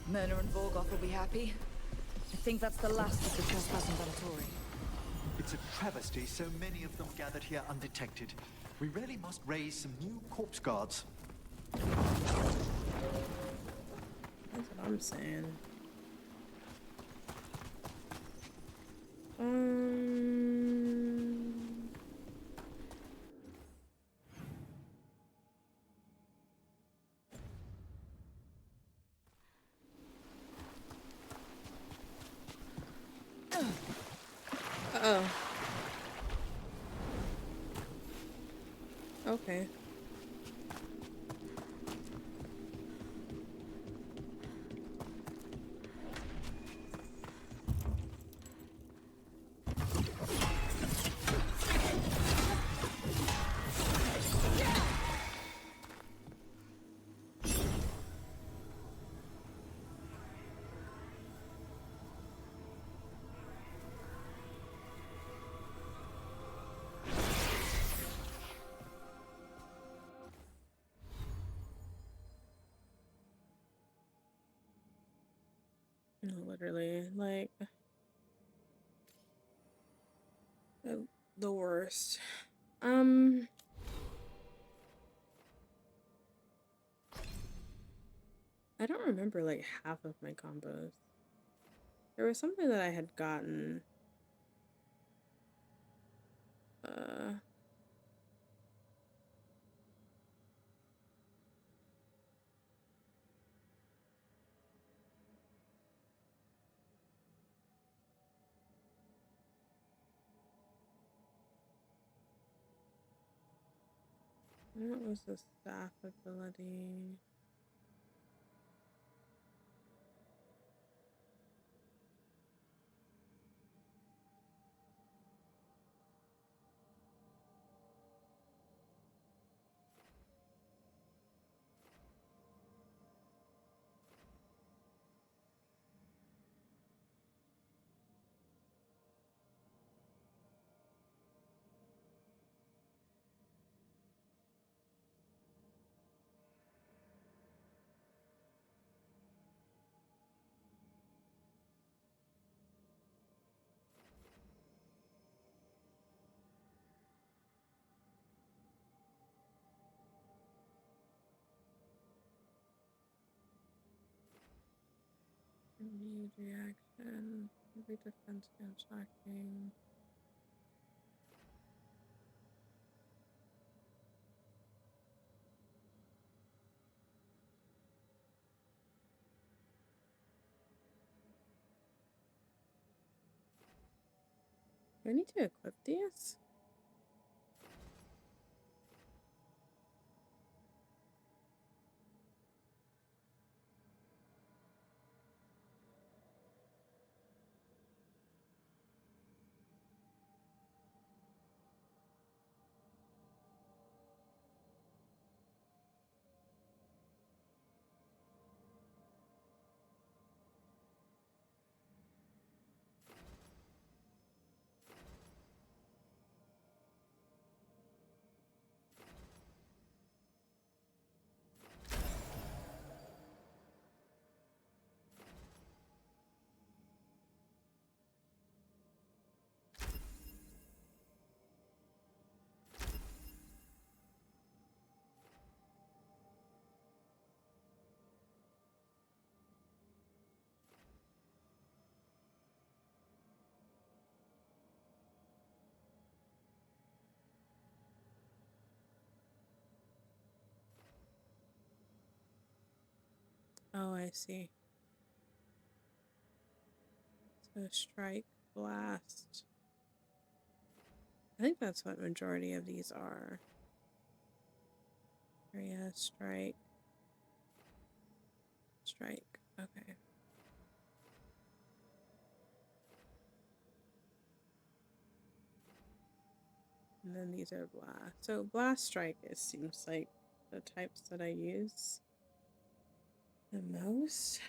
Myrna and Veilguard will be happy. I think that's the last of the trespassing Venatori. It's a travesty so many of them gathered here undetected. We really must raise some new corpse guards. That's what I'm saying. Uh-oh. Okay. No, literally, like the worst. I don't remember like half of my combos. There was something that I had gotten. What was the staff ability? Mage reaction. Every defense and shocking. Do I need to equip these? Oh, I see. So strike, blast. I think that's what majority of these are. Area, strike. Strike. Okay. And then these are blast. So blast strike seems like the types that I use the most.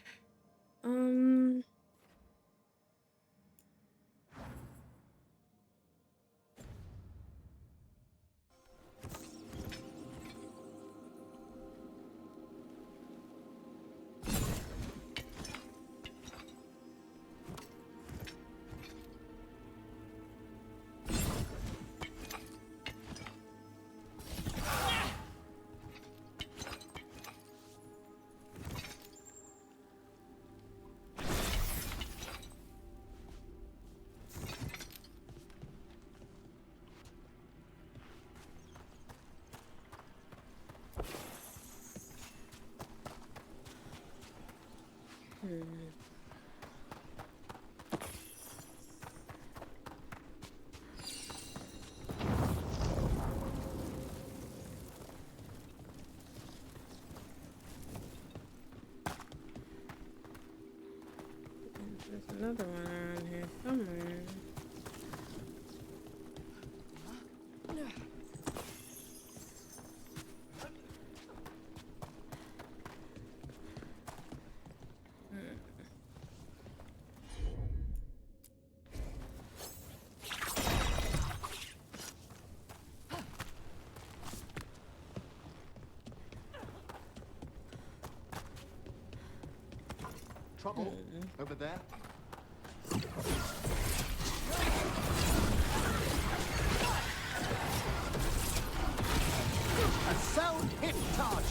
There's another one around here somewhere. Trouble over there. A sound hit charge.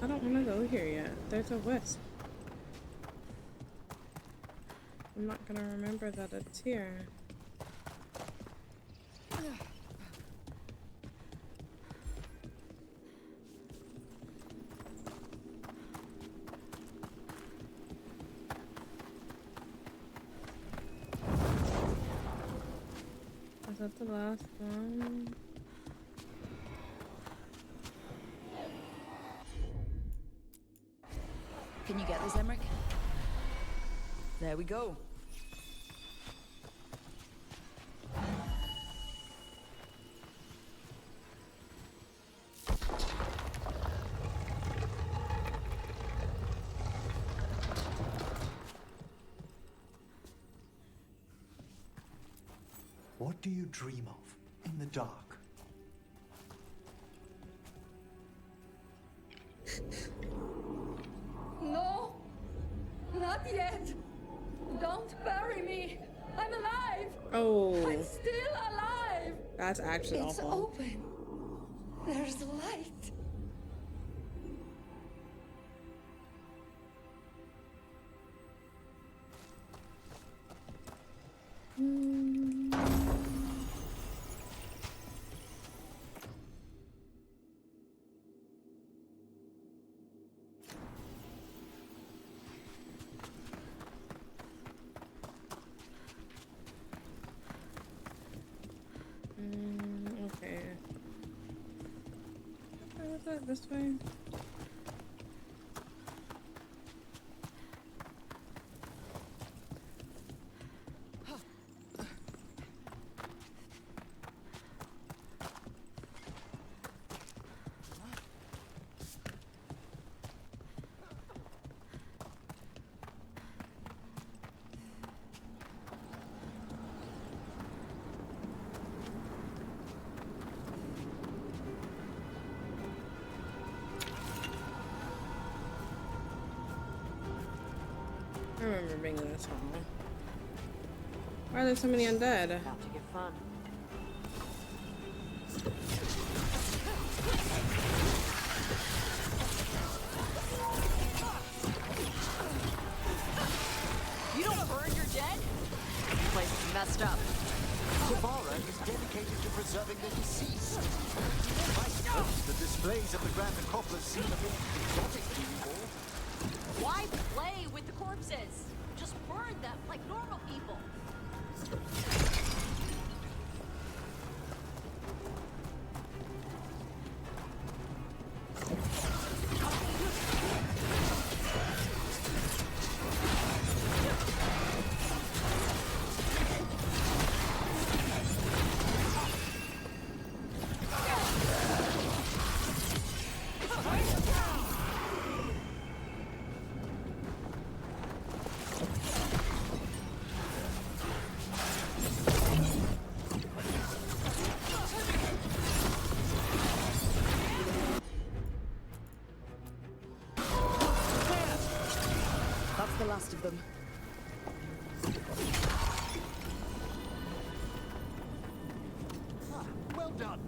I don't want to go here yet. There's a wisp. I'm not gonna remember that it's here. Is that the last one? Can you get this, Emmerich? There we go. What do you dream of in the dark? No! Not yet! Don't bury me! I'm alive! Oh. I'm still alive! That's actually it's awful. Open. There's light. Okay. Was that this way? I remember being in this hall. Why are there so many undead? About to get fun. You don't burn your dead? This place is messed up. Guevara is dedicated to preserving the deceased. I suppose the displays of the Grand Acropolis seem a bit exotic to you all. Why play with the corpses? Just burn them like normal people. The last of them. Well done.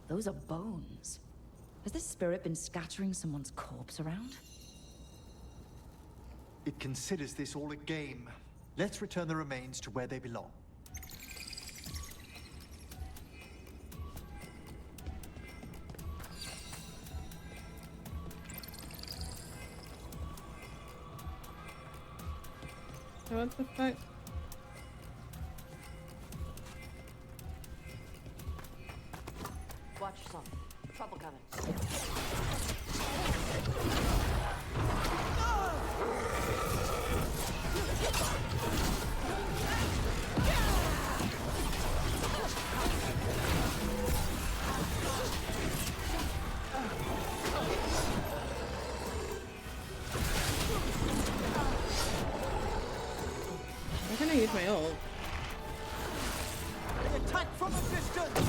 Those are bones. Has this spirit been scattering someone's corpse around? It considers this all a game. Let's return the remains to where they belong. What the fuck? Watch yourself. Trouble coming. I use my ult? They attack from a distance!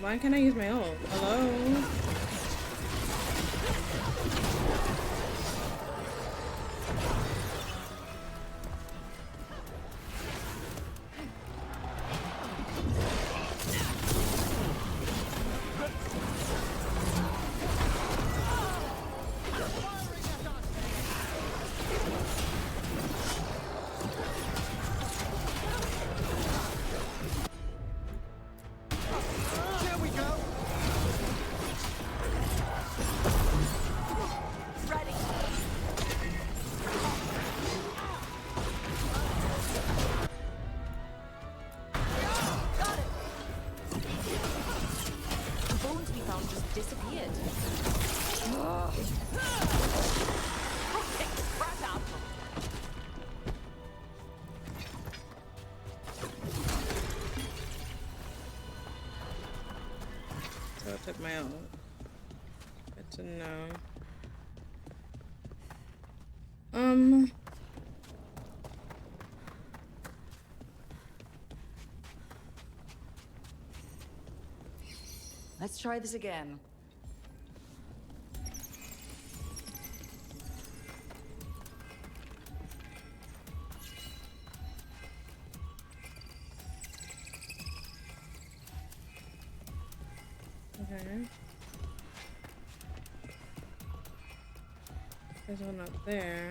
Why can't I use my ult? Hello? So I took my ult. Good to know. Let's try this again. Okay. There's one up there.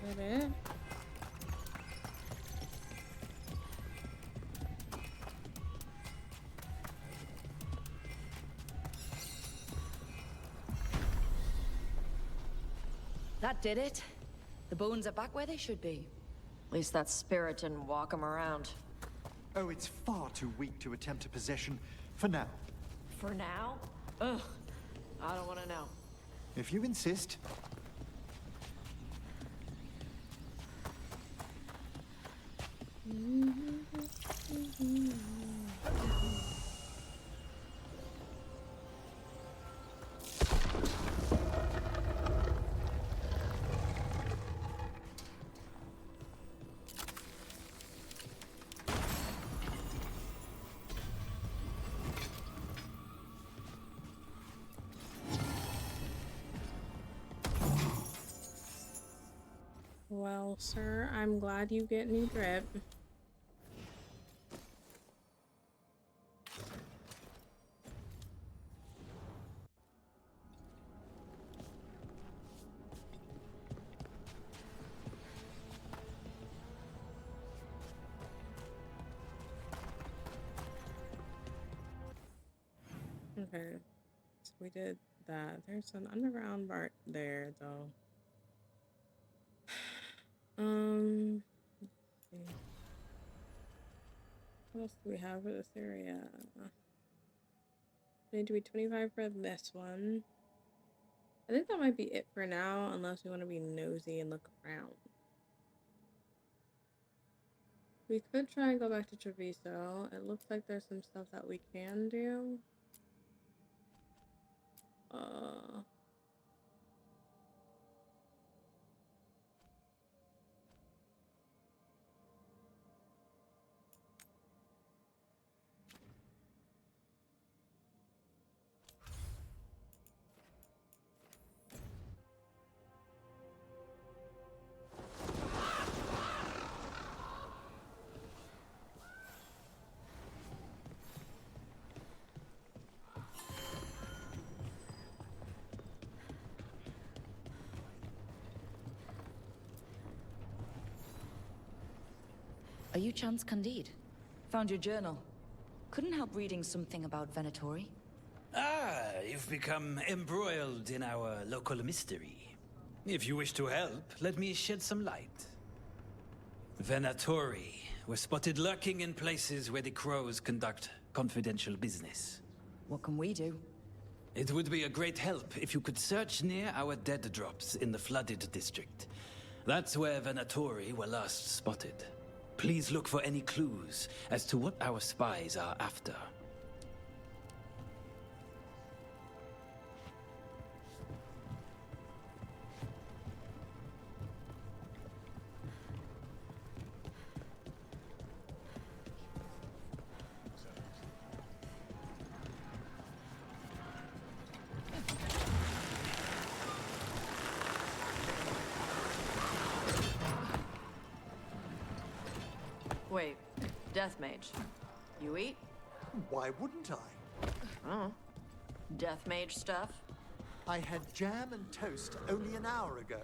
Is that it? That did it. The bones are back where they should be. At least that spirit didn't walk him around. Oh, it's far too weak to attempt a possession for now. For now? Ugh. I don't want to know. If you insist. Well, sir, I'm glad you get new drip. Okay, so we did that. There's an underground part there, though. Let's see. What else do we have for this area? Need to be 25 for this one. I think that might be it for now, unless we want to be nosy and look around. We could try and go back to Treviso. It looks like there's some stuff that we can do. Are you Chance Candide? Found your journal. Couldn't help reading something about Venatori. Ah, you've become embroiled in our local mystery. If you wish to help, let me shed some light. Venatori were spotted lurking in places where the crows conduct confidential business. What can we do? It would be a great help if you could search near our dead drops in the flooded district. That's where Venatori were last spotted. Please look for any clues as to what our spies are after. Wait, Death Mage. You eat? Why wouldn't I? Oh. Death Mage stuff? I had jam and toast only an hour ago.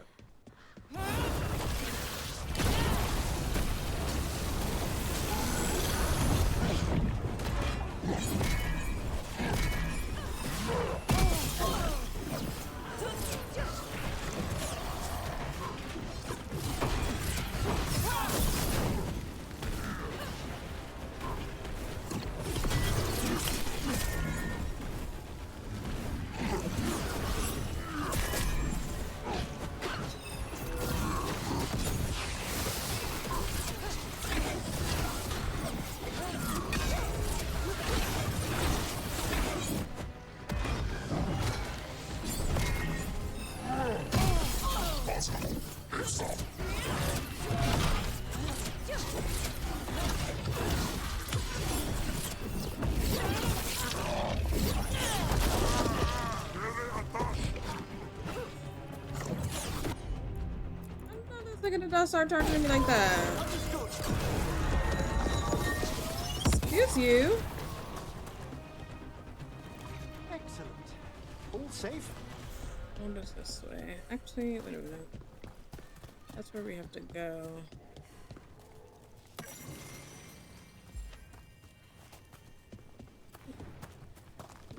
Don't start talking to me like that. Excuse you. Excellent. All safe? What is this way? Actually, wait a minute. That's where we have to go.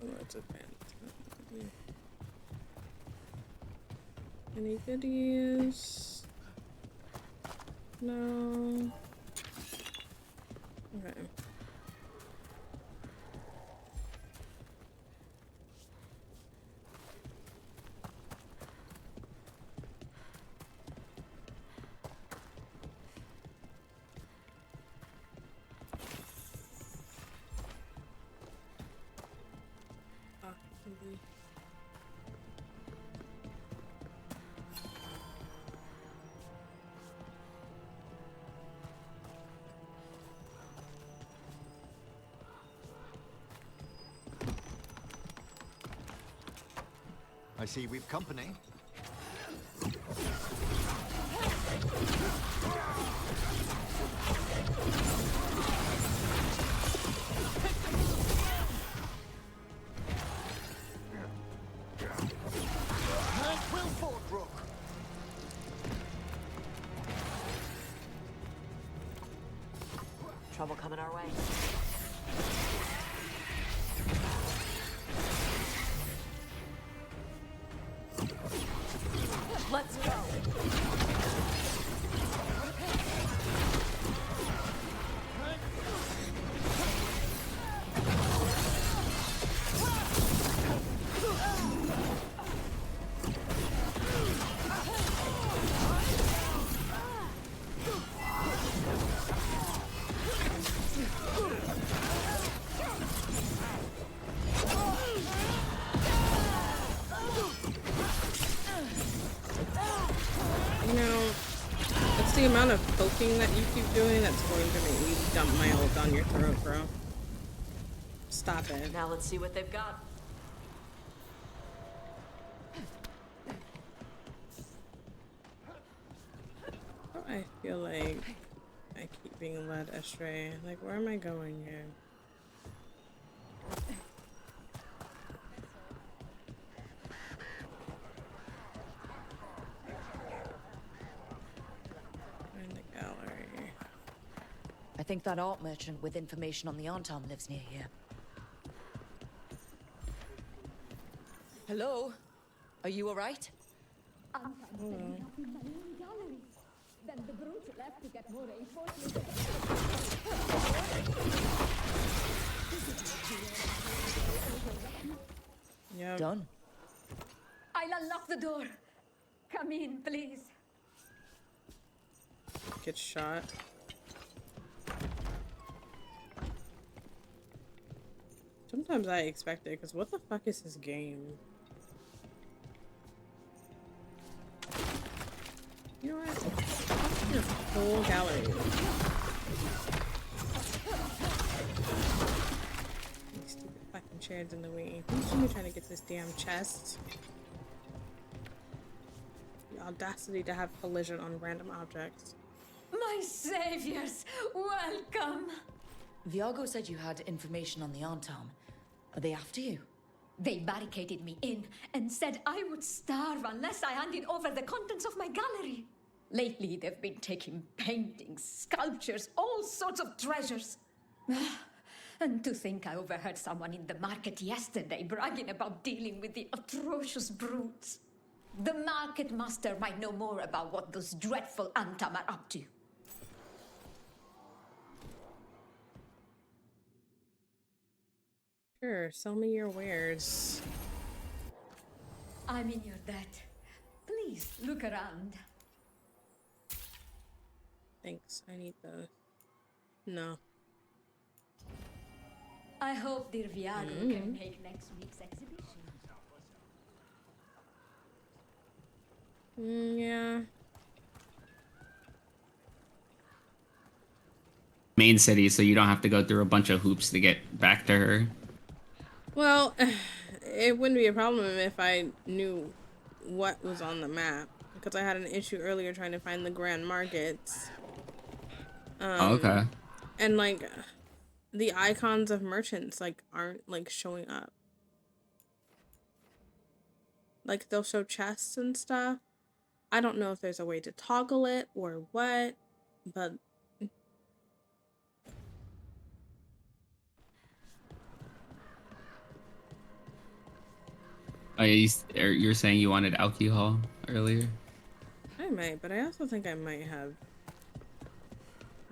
Oh, it's a vent. Any goodies? No. Okay. I see we've company. Trouble coming our way. Let's go! the amount of poking that you keep doing that's going to make me dump my ult down your throat, bro. Stop it. Now let's see what they've got. I feel like I keep being led astray. Like, where am I going here? In the gallery. I think that art merchant with information on the Arntom lives near here. Hello? Are you alright? Then the brute left to get more reinforcements. Yeah. Done. I'll unlock the door. Come in, please. Get shot. Sometimes I expect it, because what the fuck is this game? You know what? The whole gallery. These stupid fucking chairs in the way. Who's gonna be trying to get this damn chest? The audacity to have collision on random objects. My saviors, welcome. Viago said you had information on the Arntom. Are they after you? They barricaded me in and said I would starve unless I handed over the contents of my gallery. Lately, they've been taking paintings, sculptures, all sorts of treasures. And to think I overheard someone in the market yesterday bragging about dealing with the atrocious brutes. The market master might know more about what those dreadful Arntom are up to. Sure, sell me your wares. I'm in your debt. Please look around. Thanks, I need those. No. I hope dear Viago can make next week's exhibition. Yeah. Main city, so you don't have to go through a bunch of hoops to get back to her. Well, it wouldn't be a problem if I knew what was on the map, because I had an issue earlier trying to find the grand markets. Okay. And like the icons of merchants like aren't like showing up. Like they'll show chests and stuff. I don't know if there's a way to toggle it or what, but Oh, yeah, you're saying you wanted alcohol earlier? I might, but I also think I might have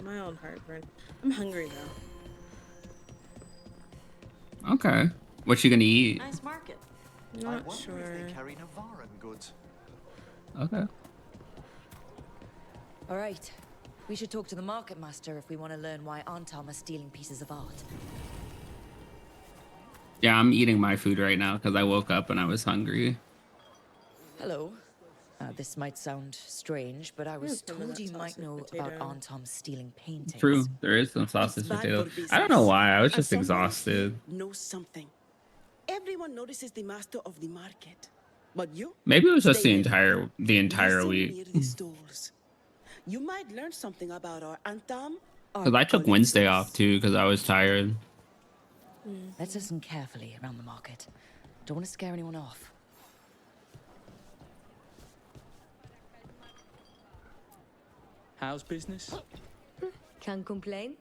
mild heartburn. I'm hungry though. Okay. What you gonna eat? Nice market. Not I wonder sure. if they carry Navaran goods. Okay. Alright. We should talk to the market master if we want to learn why Arntom are stealing pieces of art. Yeah, I'm eating my food right now because I woke up and I was hungry. Hello. This might sound strange, but I was told you might know about Arntom stealing paintings. True, there is some sausage potato. I don't know why, I was just exhausted. Know something. Everyone notices the master of the market, but you. Maybe it was just the entire week. Near the stores. You might learn something about our Arntom. Because I took Wednesday off too because I was tired. Let's listen carefully around the market. Don't want to scare anyone off. How's business? Can't complain.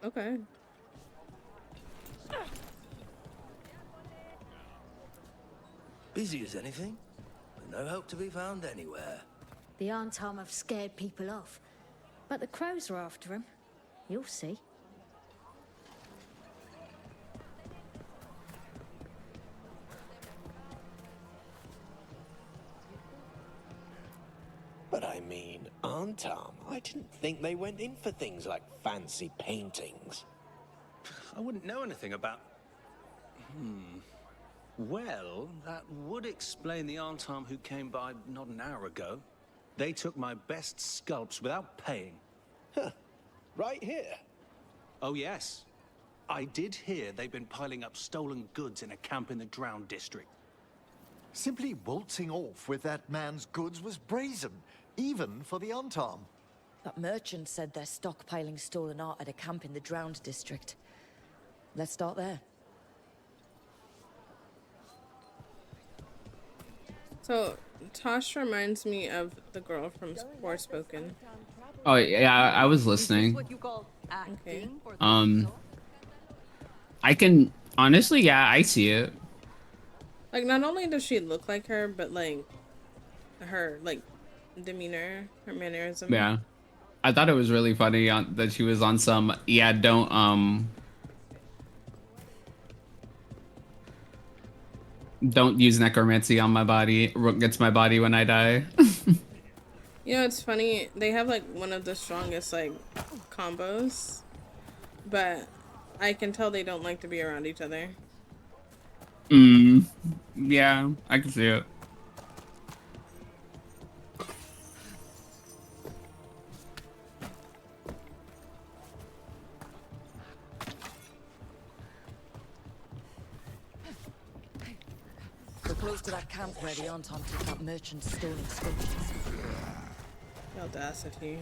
Okay. Busy as anything, but no help to be found anywhere. The Arntom have scared people off, but the crows are after him. You'll see. But I mean, Arntom, I didn't think they went in for things like fancy paintings. I wouldn't know anything about... Well, that would explain the Arntam who came by not an hour ago. They took my best sculpts without paying. Huh. Right here? Oh, yes. I did hear they've been piling up stolen goods in a camp in the Drowned district. Simply waltzing off with that man's goods was brazen, even for the Arntam. That merchant said they're stockpiling stolen art at a camp in the Drowned district. Let's start there. So, Tosh reminds me of the girl from Forspoken. Oh yeah, I was listening. Okay. I can honestly, yeah, I see it. Like, not only does she look like her, but like her demeanor, her mannerism. Yeah, I thought it was really funny that she was on some. Yeah, don't use necromancy on my body. Rook gets my body when I die. You know, it's funny. They have like one of the strongest like combos, but I can tell they don't like to be around each other. Yeah, I can see it. We're close to that camp where the Arntam took that merchant's stolen sculptures. The audacity.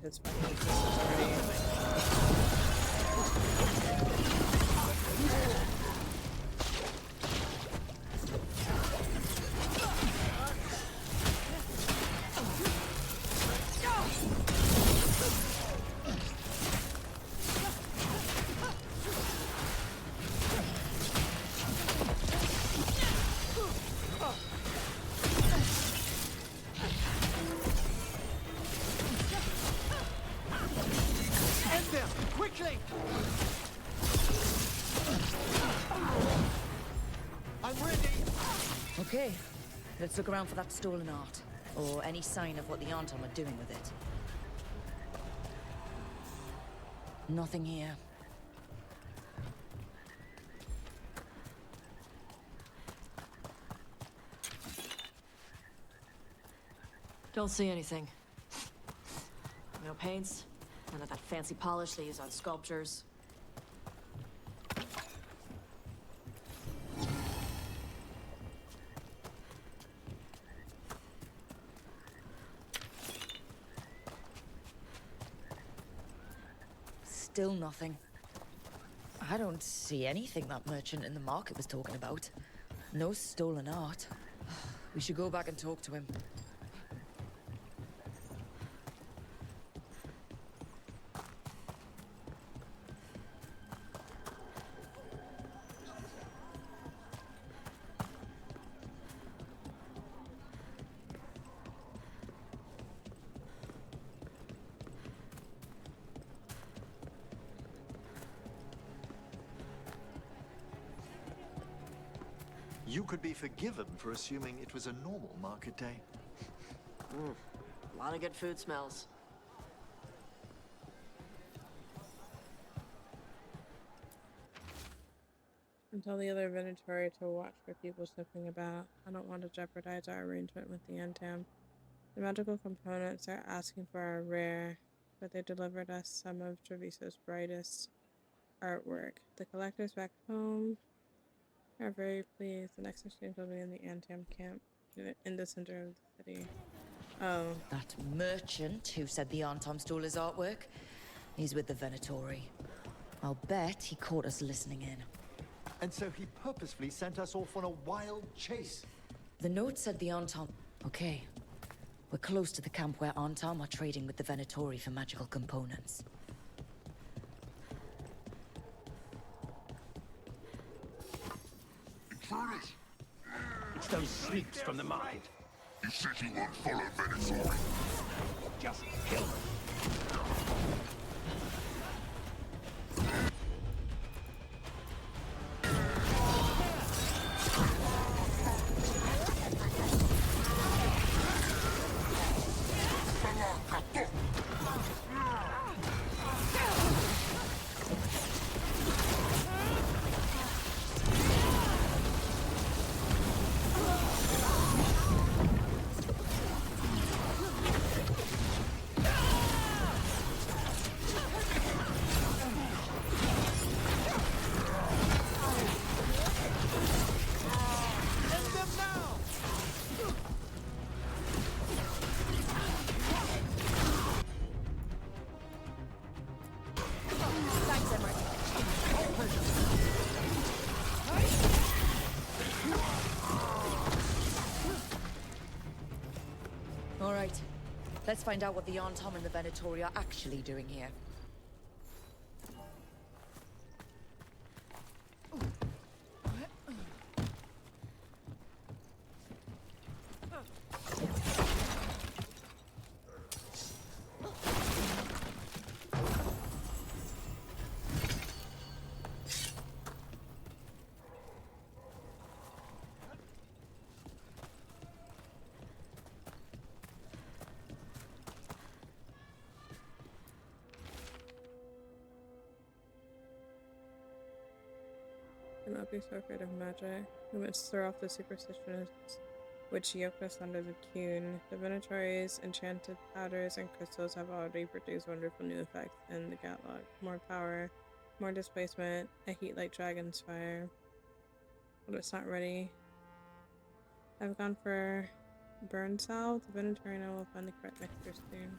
His fucking existence Okay, let's look around for that stolen art, or any sign of what the Arntam are doing with it. Nothing here. Don't see anything. No paints, none of that fancy polish they use on sculptures. Still nothing. I don't see anything that merchant in the market was talking about. No stolen art. We should go back and talk to him. You could be forgiven for assuming it was a normal market day. A lot of good food smells. Tell the other Venatori to watch for people sniffing about. I don't want to jeopardize our arrangement with the Antam. The magical components they're asking for are rare, but they delivered us some of Treviso's brightest artwork. The collectors back home are very pleased. The next exchange will be in the Antam camp in the center of the city. Oh. That merchant who said the Antam stole his artwork, he's with the Venatori. I'll bet he caught us listening in. And so he purposefully sent us off on a wild chase. The note said the Antam... Okay. We're close to the camp where Antam are trading with the Venatori for magical components. It's those sneaks from the market. You said you won't follow Venezuela. Just kill them. Alright, let's find out what the Antam and the Venatori are actually doing here. Do not be so afraid of magic. We must throw off the superstitions which yoked us under the Cune. The Venatori's enchanted powders and crystals have already produced wonderful new effects in the Gatlock. More power, more displacement, a heat like dragon's fire. But it's not ready. I've gone for burn salve. The Venatori and I will find the correct mixture soon.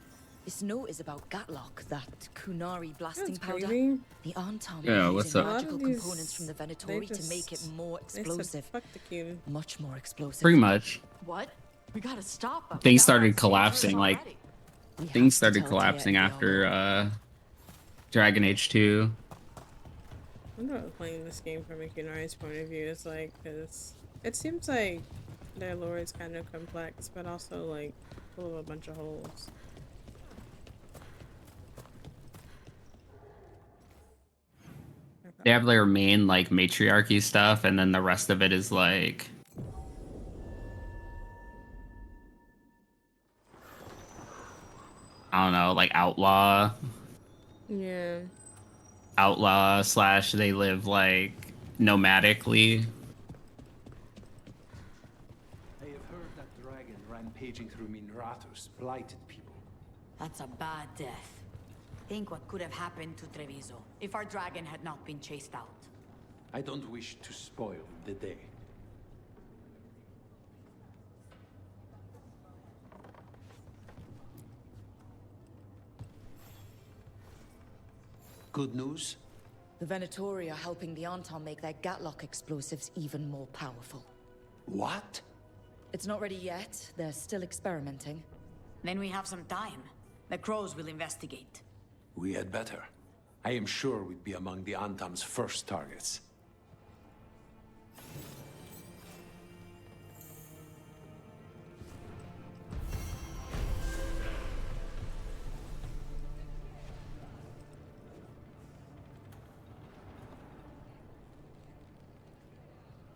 This note is about Gatlock, that Kunari blasting That's powder. crazy. The Antam Yeah, are what's using up? magical components from the Venatori to make it more They said, explosive. fuck the Cune. Much more explosive. Pretty much. What? We gotta stop them. Things started collapsing, like, We have things to started tell collapsing Tia after, Dragon Age 2. I wonder what playing this game from a Kunari's point of view is like, because it seems like their lore is kind of complex, but also, like, full of a bunch of holes. They have their main, like, matriarchy stuff, and then the rest of it is, like... I don't know, like, outlaw. Yeah. Outlaw / they live, like, nomadically. I have heard that dragon rampaging through Minrathos blighted people. That's a bad death. Think what could have happened to Treviso if our dragon had not been chased out. I don't wish to spoil the day. Good news? The Venatori are helping the Antam make their Gatlock explosives even more powerful. What? It's not ready yet. They're still experimenting. Then we have some time. The crows will investigate. We had better. I am sure we'd be among the Antam's first targets.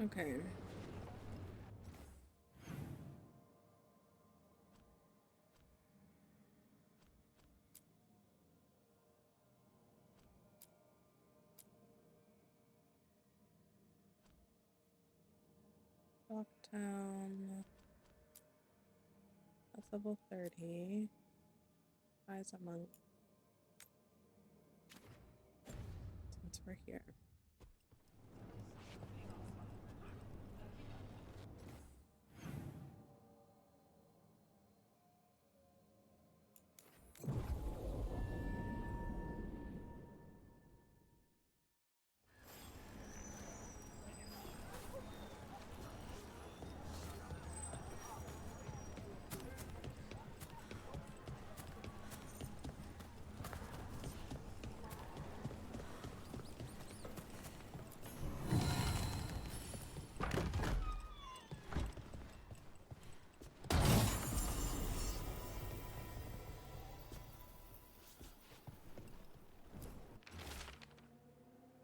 Okay. Lockdown. That's level 30. Eyes a monk. Since we're here.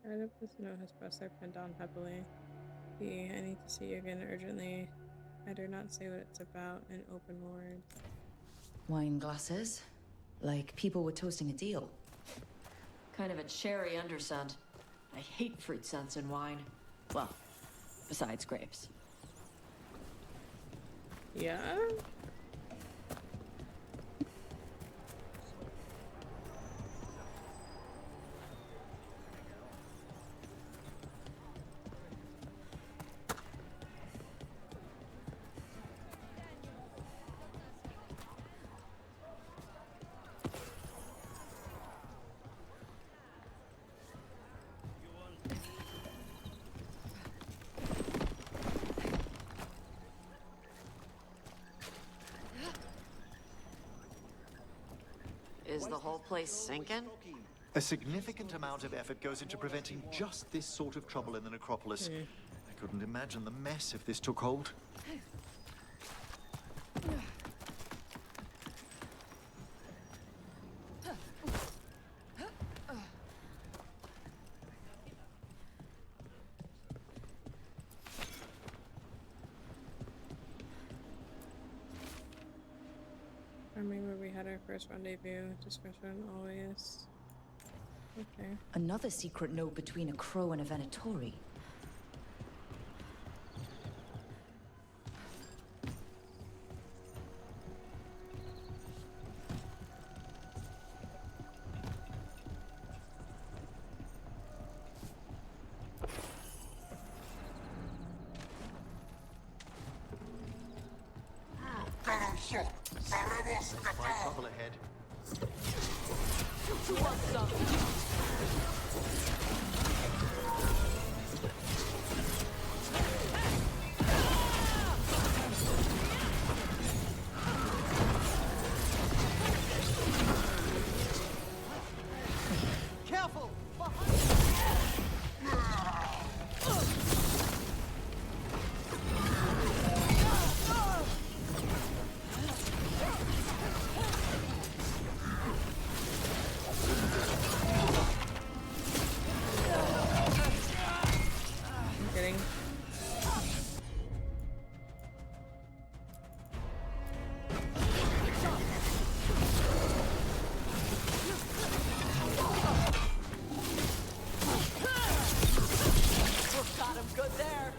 I hope this note has pressed their pen down heavily. B, I need to see you again urgently. I dare not say what it's about in open words. Wine glasses? Like people were toasting a deal. Kind of a cherry underscent. I hate fruit scents in wine. Well, besides grapes. Yeah? Is the whole place sinking? A significant amount of effort goes into preventing just this sort of trouble in the necropolis. I couldn't imagine the mess if this took hold. Farming where we had our first rendezvous. Discretion always. Okay. Another secret note between a crow and a Venatori. Quite trouble ahead. Careful! I'm kidding. Got him good there.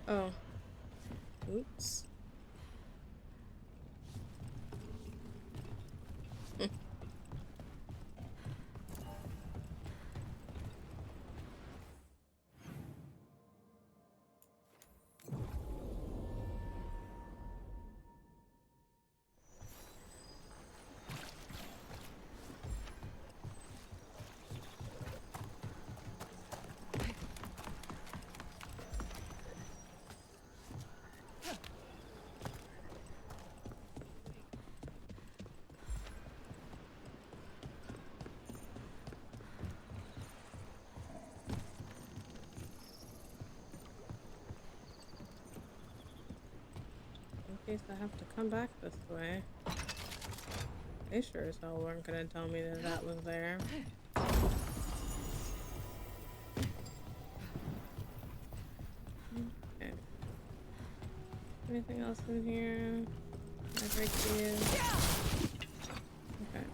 Oh. Oops. In case I have to come back this way. They sure as hell weren't gonna tell me that that was there. Okay. Anything else in here? I break these. Okay.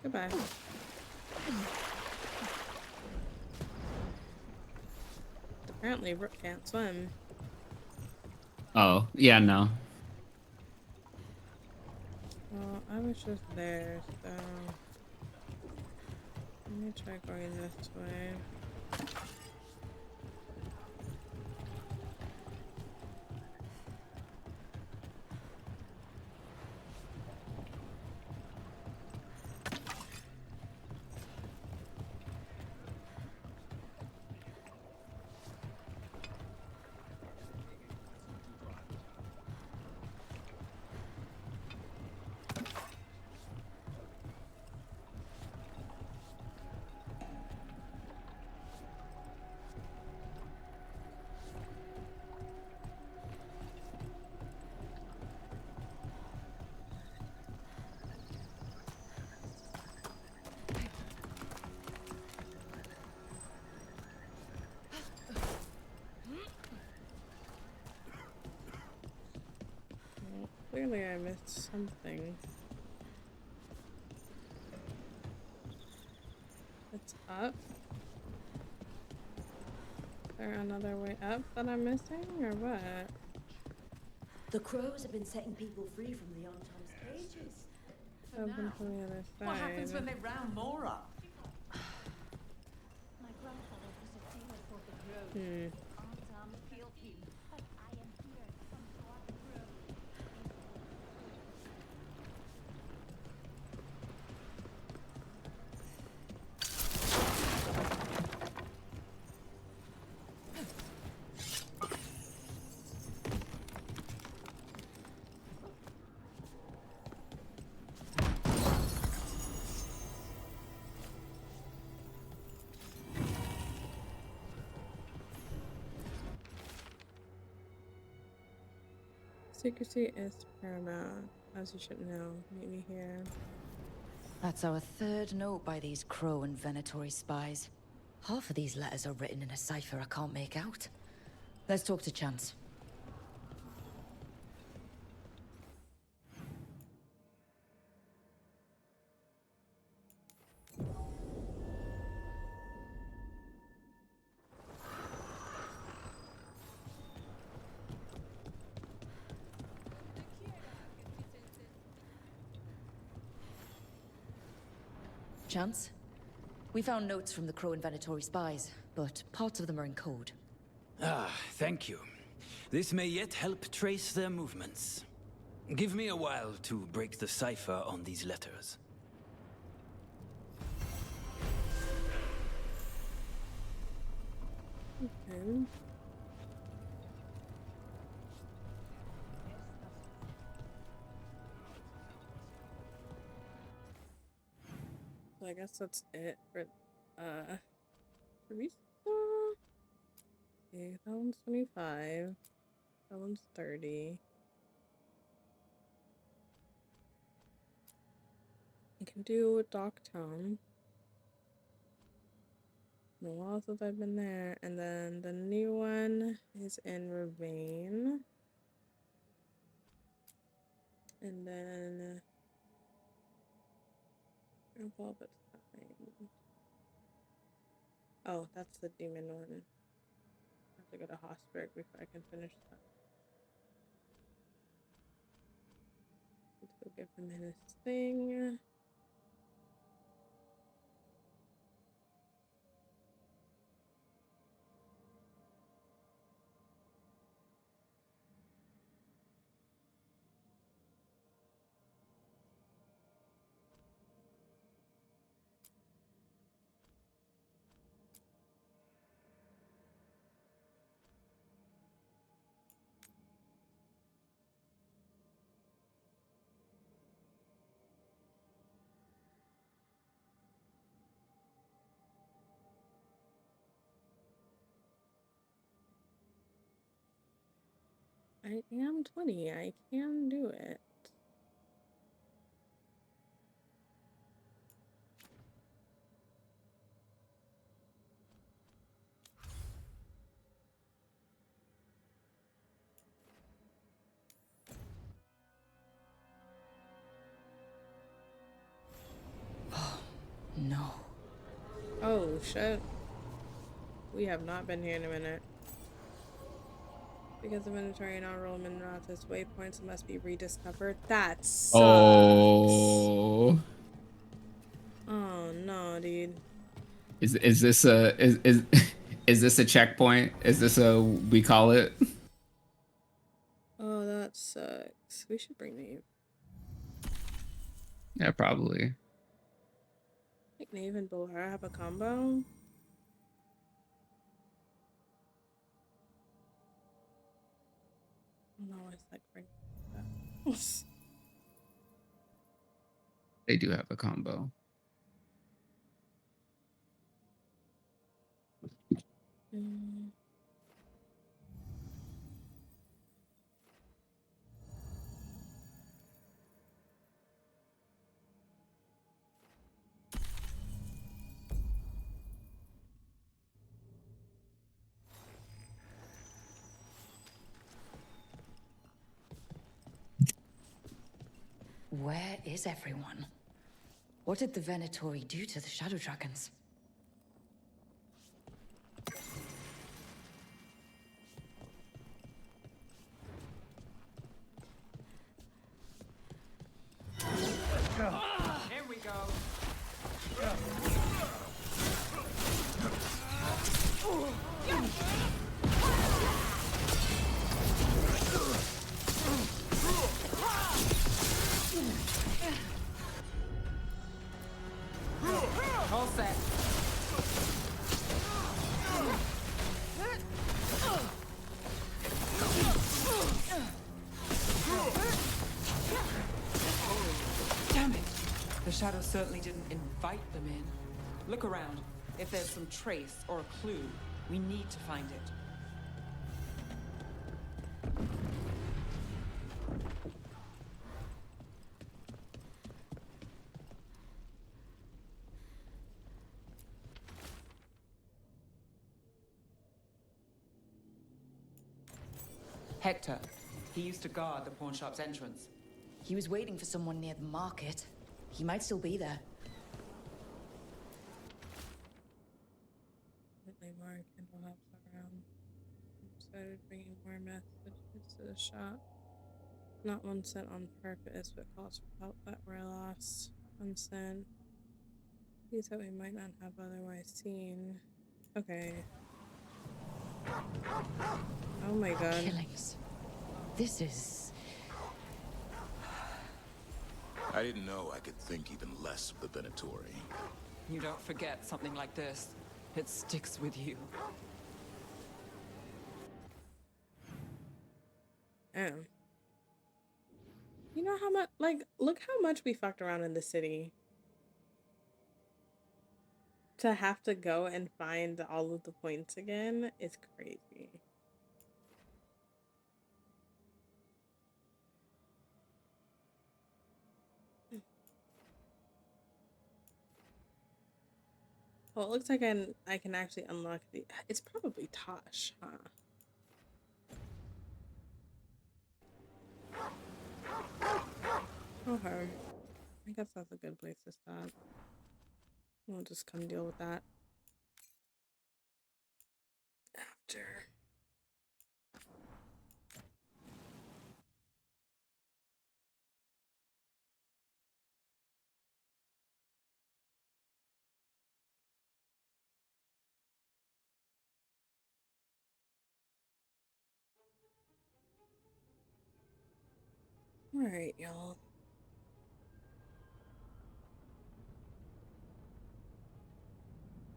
Goodbye. Apparently, Rook can't swim. Oh, yeah, no. Well, I was just there, so let me try going this way. Well, clearly I missed something. It's up. Is there another way up that I'm missing, or what? The crows have been setting people free from the Antom's cages. Open from the other side. What happens when they round more up? My grandfather was a tailor for the crows. Antom killed him, but I am here from God Crow. Secrecy is paramount, as you should know. Meet me here. That's our third note by these Crow and Venatori spies. Half of these letters are written in a cipher I can't make out. Let's talk to Chance. Chance? We found notes from the Crow and Venatori spies, but parts of them are in code. Ah, thank you. This may yet help trace their movements. Give me a while to break the cipher on these letters. Okay. So I guess that's it for Teresa. Okay, that one's 25. That one's 30. I can do Dogtown. The while since I've been there, and then the new one is in Ravine. And then Velvet Time. Oh, that's the demon one. I have to go to Hosberg before I can finish that. Let's go give him his thing. I am 20. I can do it. No. Oh, shit. We have not been here in a minute. Because the Minotaur now Roman routes its waypoints must be rediscovered. That sucks. Oh. Oh no, dude. Is this a is this a checkpoint? Is this a we call it? Oh, that sucks. We should bring Nave. Yeah, probably. I think Nave and Bulhara have a combo. No, it's like bring that. They do have a combo. Mm. Where is everyone? What did the Venatori do to the Shadow Dragons? Here we go. All set. Damn it! The shadows certainly didn't invite them in. Look around. If there's some trace or a clue, we need to find it. Hector. He used to guard the pawn shop's entrance. He was waiting for someone near the market. He might still be there. More candle hops around. Started bringing more messages to the shop. Not one sent on purpose, but calls for help that were lost unsent. These that we might not have otherwise seen. Okay. Oh my god. Killings. This is... I didn't know I could think even less of the Venatori. You don't forget something like this. It sticks with you. Damn. You know how much, like, look how much we fucked around in the city. To have to go and find all of the points again is crazy. Well, it looks like I can actually unlock the... It's probably Tosh, huh? Okay. I guess that's a good place to stop. We'll just come deal with that after. Alright, y'all.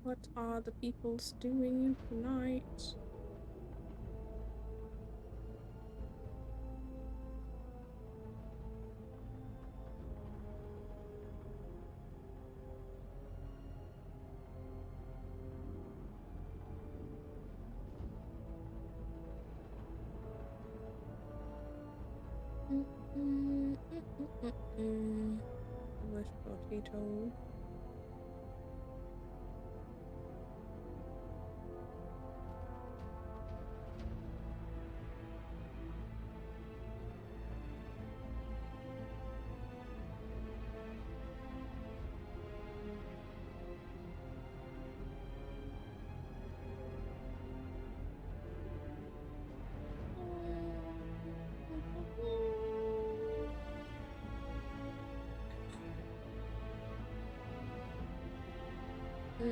What are the peoples doing tonight? English potato. See.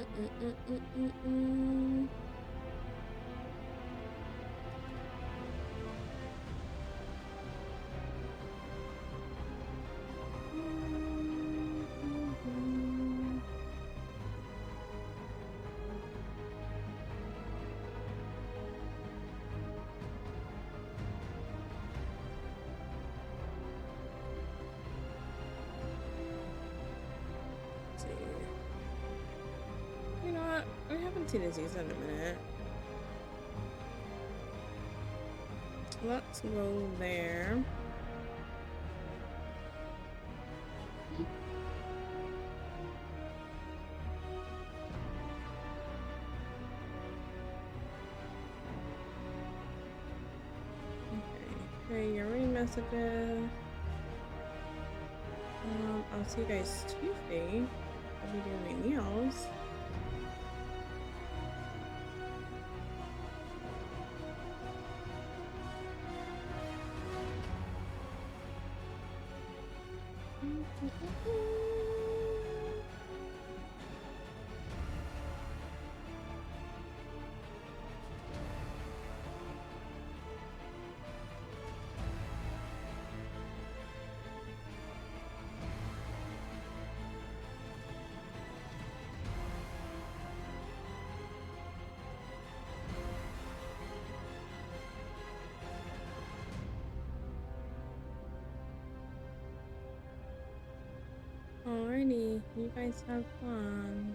You know what? We haven't seen Aziza in a minute. Let's go there. Okay, your ring messages. I'll see you guys Tuesday. I'll be doing my meals. Alrighty, you guys have fun.